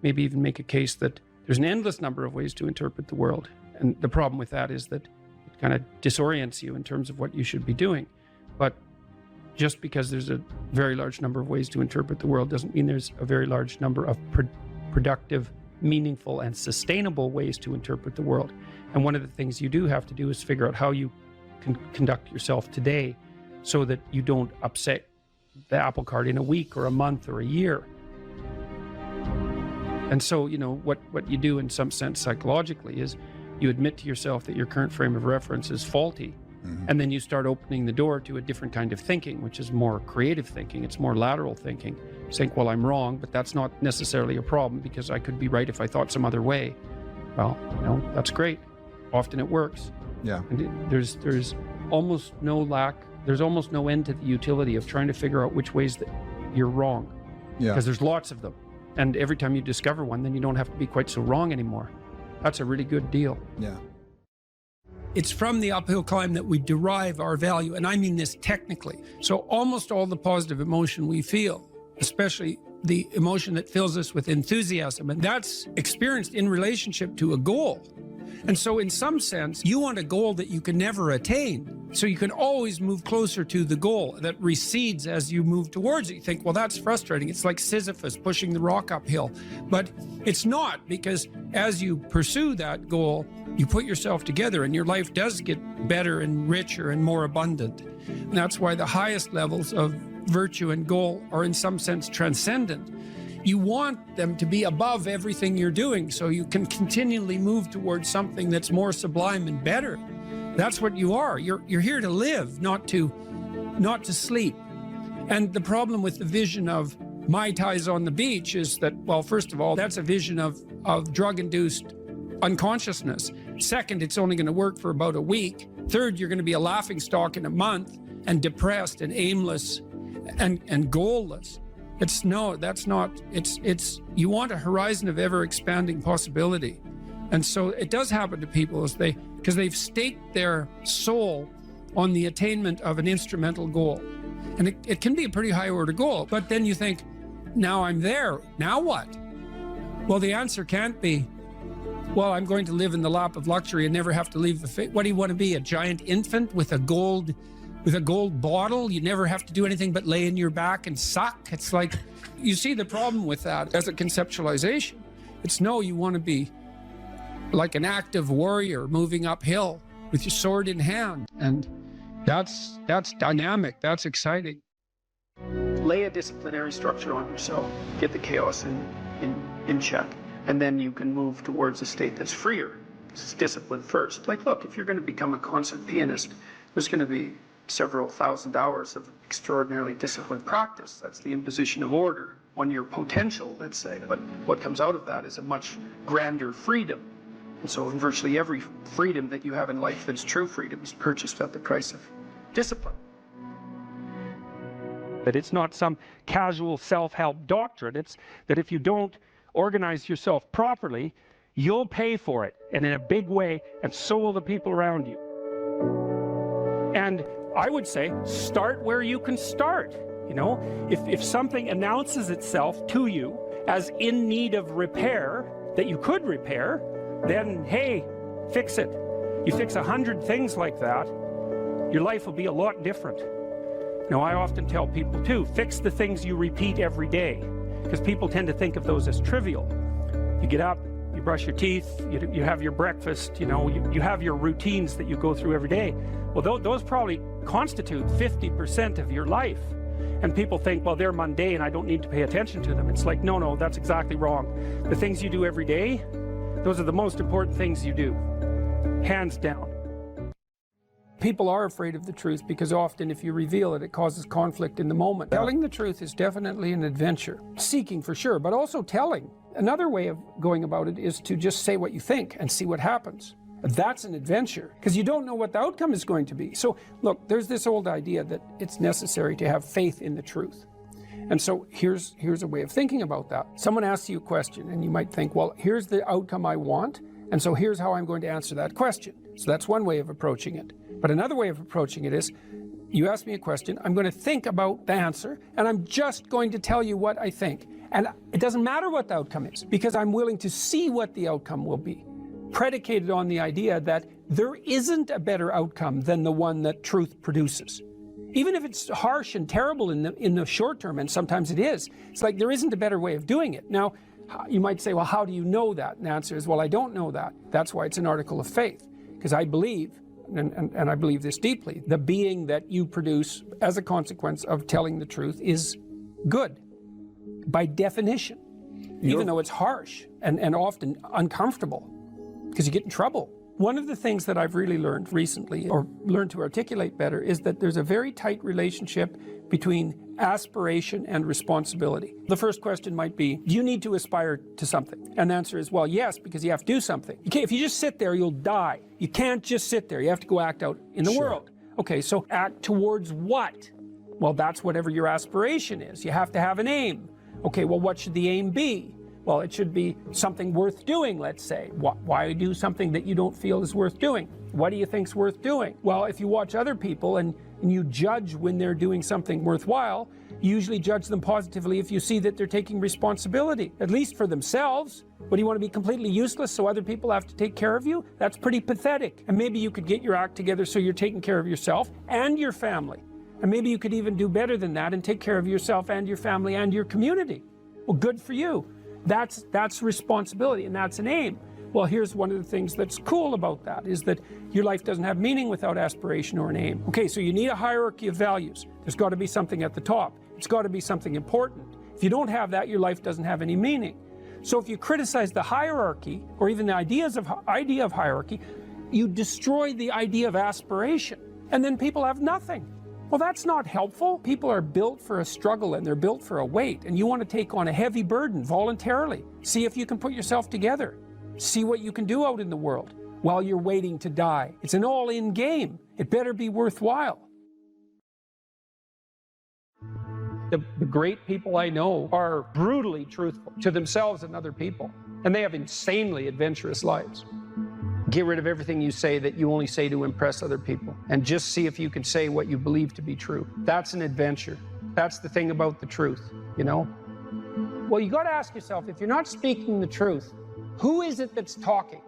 maybe even make a case that there's an endless number of ways to interpret the world. And the problem with that is that it kind of disorients you in terms of what you should be doing. But just because there's a very large number of ways to interpret the world doesn't mean there's a very large number of productive, meaningful, and sustainable ways to interpret the world. And one of the things you do have to do is figure out how you can conduct yourself today so that you don't upset the apple cart in a week or a month or a year. And so, you know, what you do in some sense psychologically is you admit to yourself that your current frame of reference is faulty. Mm-hmm. And then you start opening the door to a different kind of thinking, which is more creative thinking. It's more lateral thinking. You think, well, I'm wrong, but that's not necessarily a problem because I could be right if I thought some other way. Well, you know, that's great. Often it works. Yeah. And there's almost no end to the utility of trying to figure out which ways that you're wrong. Yeah. Because there's lots of them. And every time you discover one, then you don't have to be quite so wrong anymore. That's a really good deal. Yeah. It's from the uphill climb that we derive our value, and I mean this technically. So almost all the positive emotion we feel, especially the emotion that fills us with enthusiasm, and that's experienced in relationship to a goal. And so in some sense, you want a goal that you can never attain. So you can always move closer to the goal that recedes as you move towards it. You think, well, that's frustrating. It's like Sisyphus pushing the rock uphill. But it's not, because as you pursue that goal, you put yourself together and your life does get better and richer and more abundant. And that's why the highest levels of virtue and goal are in some sense transcendent. You want them to be above everything you're doing so you can continually move towards something that's more sublime and better. That's what you are. You're here to live, not to sleep. And the problem with the vision of Mai Tais on the beach is that, well, first of all, that's a vision of drug-induced unconsciousness. Second, it's only going to work for about a week. Third, you're going to be a laughingstock in a month and depressed and aimless and goalless. It's no, that's not, it's, you want a horizon of ever expanding possibility. And so it does happen to people because they've staked their soul on the attainment of an instrumental goal. And it can be a pretty high order goal, but then you think, now I'm there, now what? Well, the answer can't be, well, I'm going to live in the lap of luxury and never have to leave the face. What do you want to be, a giant infant with a gold bottle? You never have to do anything but lay in your back and suck. It's like, you see the problem with that as a conceptualization. It's no, you want to be like an active warrior moving uphill with your sword in hand. And that's dynamic, that's exciting. Lay a disciplinary structure on yourself, get the chaos in check, and then you can move towards a state that's freer. It's discipline first. Like, look, if you're going to become a concert pianist, there's going to be several thousand hours of extraordinarily disciplined practice. That's the imposition of order on your potential, let's say. But what comes out of that is a much grander freedom. And so virtually every freedom that you have in life that's true freedom is purchased at the price of discipline. That it's not some casual self-help doctrine. It's that if you don't organize yourself properly, you'll pay for it, and in a big way, and so will the people around you. And I would say, start where you can start. You know, if something announces itself to you as in need of repair, that you could repair, then, hey, fix it. You fix 100 things like that, your life will be a lot different. Now, I often tell people too, fix the things you repeat every day, because people tend to think of those as trivial. You get up, you brush your teeth, you have your breakfast, you know, you have your routines that you go through every day. Well, those probably constitute 50% of your life. And people think, well, they're mundane, I don't need to pay attention to them. It's like, no, that's exactly wrong. The things you do every day, those are the most important things you do, hands down. People are afraid of the truth because often if you reveal it, it causes conflict in the moment. Telling the truth is definitely an adventure. Seeking for sure, but also telling. Another way of going about it is to just say what you think and see what happens. That's an adventure because you don't know what the outcome is going to be. So look, there's this old idea that it's necessary to have faith in the truth. And so here's a way of thinking about that. Someone asks you a question and you might think, well, here's the outcome I want, and so here's how I'm going to answer that question. So that's one way of approaching it. But another way of approaching it is, you ask me a question, I'm going to think about the answer, and I'm just going to tell you what I think. And it doesn't matter what the outcome is, because I'm willing to see what the outcome will be, predicated on the idea that there isn't a better outcome than the one that truth produces. Even if it's harsh and terrible in the short term, and sometimes it is, it's like there isn't a better way of doing it. Now, you might say, well, how do you know that? And the answer is, well, I don't know that. That's why it's an article of faith, because I believe, and I believe this deeply, the being that you produce as a consequence of telling the truth is good, by definition, even though it's harsh and often uncomfortable, because you get in trouble. One of the things that I've really learned recently, or learned to articulate better, is that there's a very tight relationship between aspiration and responsibility. The first question might be, do you need to aspire to something? And the answer is, well, yes, because you have to do something. If you just sit there, you'll die. You can't just sit there. You have to go act out in the world. Okay, so act towards what? Well, that's whatever your aspiration is. You have to have an aim. Okay, well, what should the aim be? Well, it should be something worth doing, let's say. Why do something that you don't feel is worth doing? What do you think's worth doing? Well, if you watch other people and you judge when they're doing something worthwhile, you usually judge them positively if you see that they're taking responsibility, at least for themselves. What, do you want to be completely useless so other people have to take care of you? That's pretty pathetic. And maybe you could get your act together so you're taking care of yourself and your family. And maybe you could even do better than that and take care of yourself and your family and your community. Well, good for you. That's responsibility, and that's an aim. Well, here's one of the things that's cool about that, is that your life doesn't have meaning without aspiration or an aim. Okay, so you need a hierarchy of values. There's got to be something at the top. It's got to be something important. If you don't have that, your life doesn't have any meaning. So if you criticize the hierarchy, or even the idea of hierarchy, you destroy the idea of aspiration, and then people have nothing. Well, that's not helpful. People are built for a struggle, and they're built for a weight, and you want to take on a heavy burden voluntarily. See if you can put yourself together. See what you can do out in the world while you're waiting to die. It's an all-in game. It better be worthwhile. The great people I know are brutally truthful to themselves and other people, and they have insanely adventurous lives. Get rid of everything you say that you only say to impress other people, and just see if you can say what you believe to be true. That's an adventure. That's the thing about the truth, you know? Well, you got to ask yourself, if you're not speaking the truth, who is it that's talking?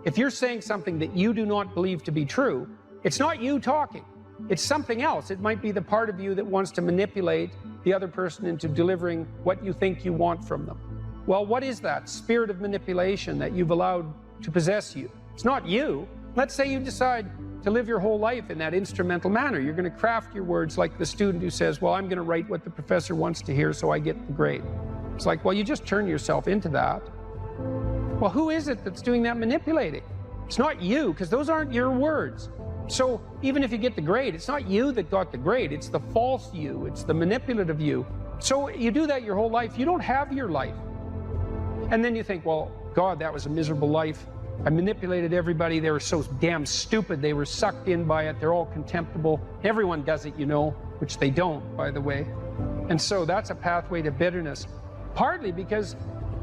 If you're saying something that you do not believe to be true, it's not you talking. It's something else. It might be the part of you that wants to manipulate the other person into delivering what you think you want from them. Well, what is that spirit of manipulation that you've allowed to possess you? It's not you. Let's say you decide to live your whole life in that instrumental manner. You're going to craft your words like the student who says, well, I'm going to write what the professor wants to hear so I get the grade. It's like, well, you just turn yourself into that. Well, who is it that's doing that manipulating? It's not you, because those aren't your words. So even if you get the grade, it's not you that got the grade. It's the false you. It's the manipulative you. So you do that your whole life. You don't have your life. And then you think, well, God, that was a miserable life. I manipulated everybody. They were so damn stupid. They were sucked in by it. They're all contemptible. Everyone does it, you know, which they don't, by the way. And so that's a pathway to bitterness. Partly because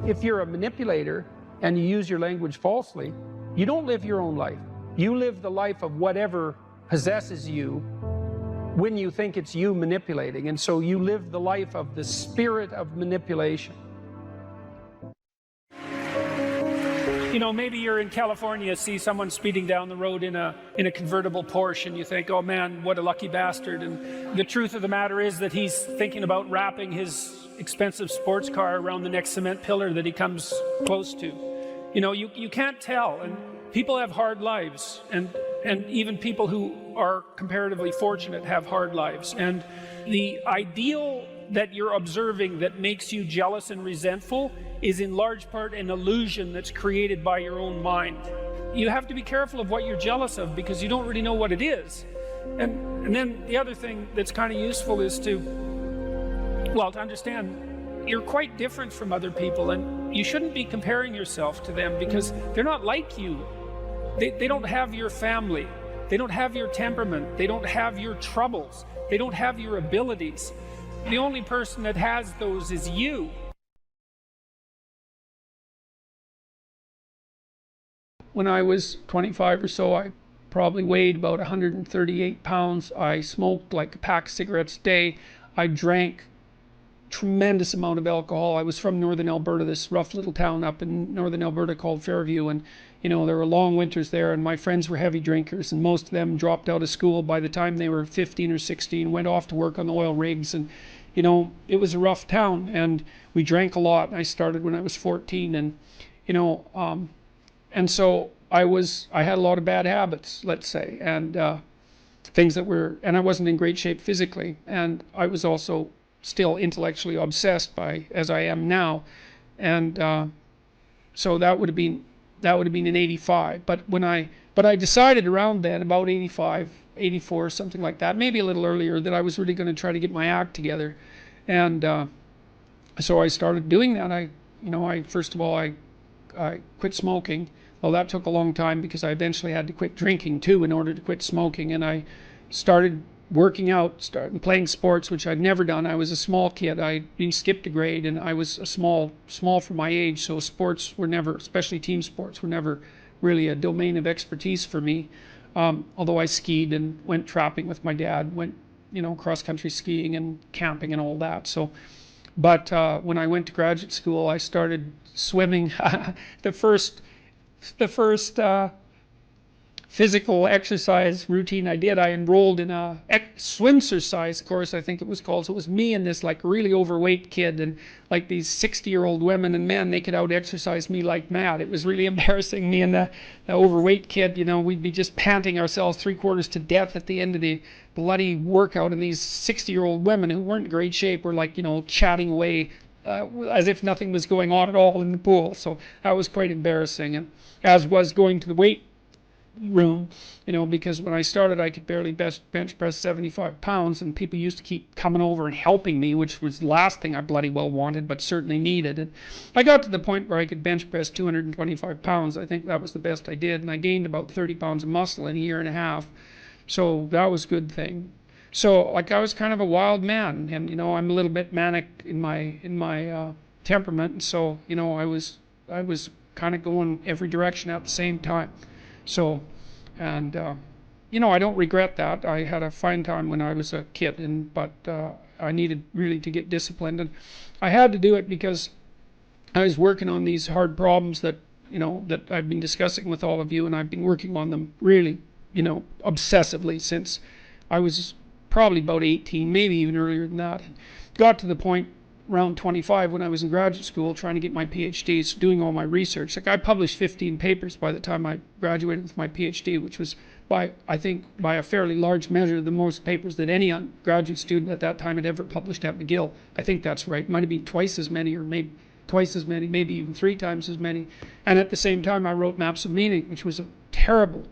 if you're a manipulator and you use your language falsely, you don't live your own life. You live the life of whatever possesses you when you think it's you manipulating. And so you live the life of the spirit of manipulation. You know, maybe you're in California, see someone speeding down the road in a convertible Porsche, and you think, oh man, what a lucky bastard. And the truth of the matter is that he's thinking about wrapping his expensive sports car around the next cement pillar that he comes close to. You know, you can't tell. And people have hard lives, and even people who are comparatively fortunate have hard lives. And the ideal that you're observing that makes you jealous and resentful is in large part an illusion that's created by your own mind. You have to be careful of what you're jealous of, because you don't really know what it is. And then the other thing that's kind of useful is to understand you're quite different from other people, and you shouldn't be comparing yourself to them because they're not like you. They don't have your family. They don't have your temperament. They don't have your troubles. They don't have your abilities. The only person that has those is you. When I was 25 or so, I probably weighed about 138 pounds. I smoked like a pack of cigarettes a day. I drank tremendous amount of alcohol. I was from northern Alberta, this rough little town up in northern Alberta called Fairview, and you know, there were long winters there, and my friends were heavy drinkers, and most of them dropped out of school by the time they were 15 or 16, went off to work on the oil rigs, and you know, it was a rough town, and we drank a lot. I started when I was 14, and you know, and so I had a lot of bad habits, let's say, and things that were, and I wasn't in great shape physically, and I was also still intellectually obsessed by, as I am now, and so that would have been in 85. But I decided around then, about 85, 84, something like that, maybe a little earlier, that I was really going to try to get my act together, and so I started doing that. First of all, I quit smoking. Well, that took a long time because I eventually had to quit drinking too in order to quit smoking, and I started working out, started playing sports, which I'd never done. I was a small kid. I'd been skipped a grade, and I was a small for my age, so sports were never, especially team sports, were never really a domain of expertise for me. Although I skied and went trapping with my dad, went, you know, cross-country skiing and camping and all that. So, but when I went to graduate school, I started swimming. The first physical exercise routine I did. I enrolled in a swimsercise course, I think it was called. So it was me and this like really overweight kid, and like these 60-year-old women and men, they could out exercise me like mad. It was really embarrassing. Me and the overweight kid, you know, we'd be just panting ourselves 3/4 to death at the end of the bloody workout, and these 60-year-old women who weren't in great shape were like, you know, chatting away as if nothing was going on at all in the pool. So that was quite embarrassing, and as was going to the weight room, you know, because when I started I could barely bench press 75 pounds, and people used to keep coming over and helping me, which was the last thing I bloody well wanted, but certainly needed. And I got to the point where I could bench press 225 pounds. I think that was the best I did, and I gained about 30 pounds of muscle in a year and a half. So that was a good thing. So like I was kind of a wild man, and you know, I'm a little bit manic in my temperament, and so you know, I was kind of going every direction at the same time. So, and you know, I don't regret that. I had a fine time when I was a kid, but I needed really to get disciplined, and I had to do it because I was working on these hard problems that, you know, that I've been discussing with all of you, and I've been working on them really, you know, obsessively since I was probably about 18, maybe even earlier than that. Got to the point around 25 when I was in graduate school trying to get my PhD, doing all my research. Like I published 15 papers by the time I graduated with my PhD, which was I think by a fairly large measure the most papers that any graduate student at that time had ever published at McGill. I think that's right. Might have been twice as many, or maybe twice as many, maybe even 3 times as many. And at the same time I wrote Maps of Meaning, which was a terribly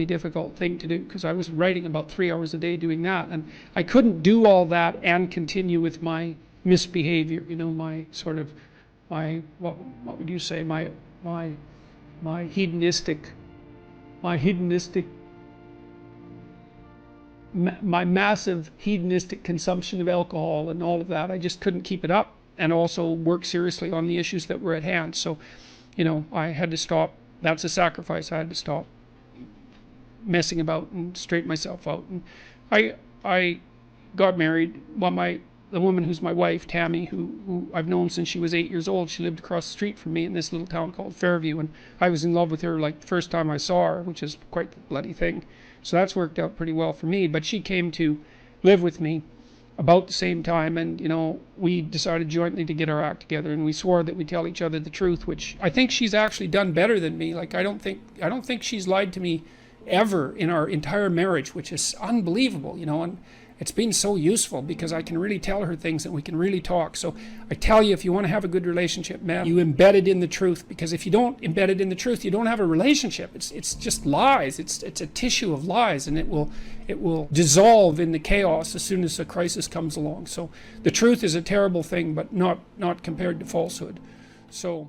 difficult thing to do, because I was writing about 3 hours a day doing that, and I couldn't do all that and continue with my misbehavior, you know, my sort of what would you say, my hedonistic my massive hedonistic consumption of alcohol and all of that. I just couldn't keep it up, and also work seriously on the issues that were at hand. So, you know, I had to stop. That's a sacrifice. I had to stop messing about and straighten myself out. And I got married. Well, the woman who's my wife, Tammy, who I've known since she was 8 years old, she lived across the street from me in this little town called Fairview, and I was in love with her like the first time I saw her, which is quite the bloody thing. So that's worked out pretty well for me. But she came to live with me about the same time, and you know, we decided jointly to get our act together, and we swore that we'd tell each other the truth, which I think she's actually done better than me. Like I don't think she's lied to me ever in our entire marriage, which is unbelievable, you know, and it's been so useful because I can really tell her things and we can really talk. So I tell you, if you want to have a good relationship, man, you embed it in the truth, because if you don't embed it in the truth, you don't have a relationship. It's just lies. It's a tissue of lies, and it will dissolve in the chaos as soon as a crisis comes along. So the truth is a terrible thing, but not compared to falsehood. So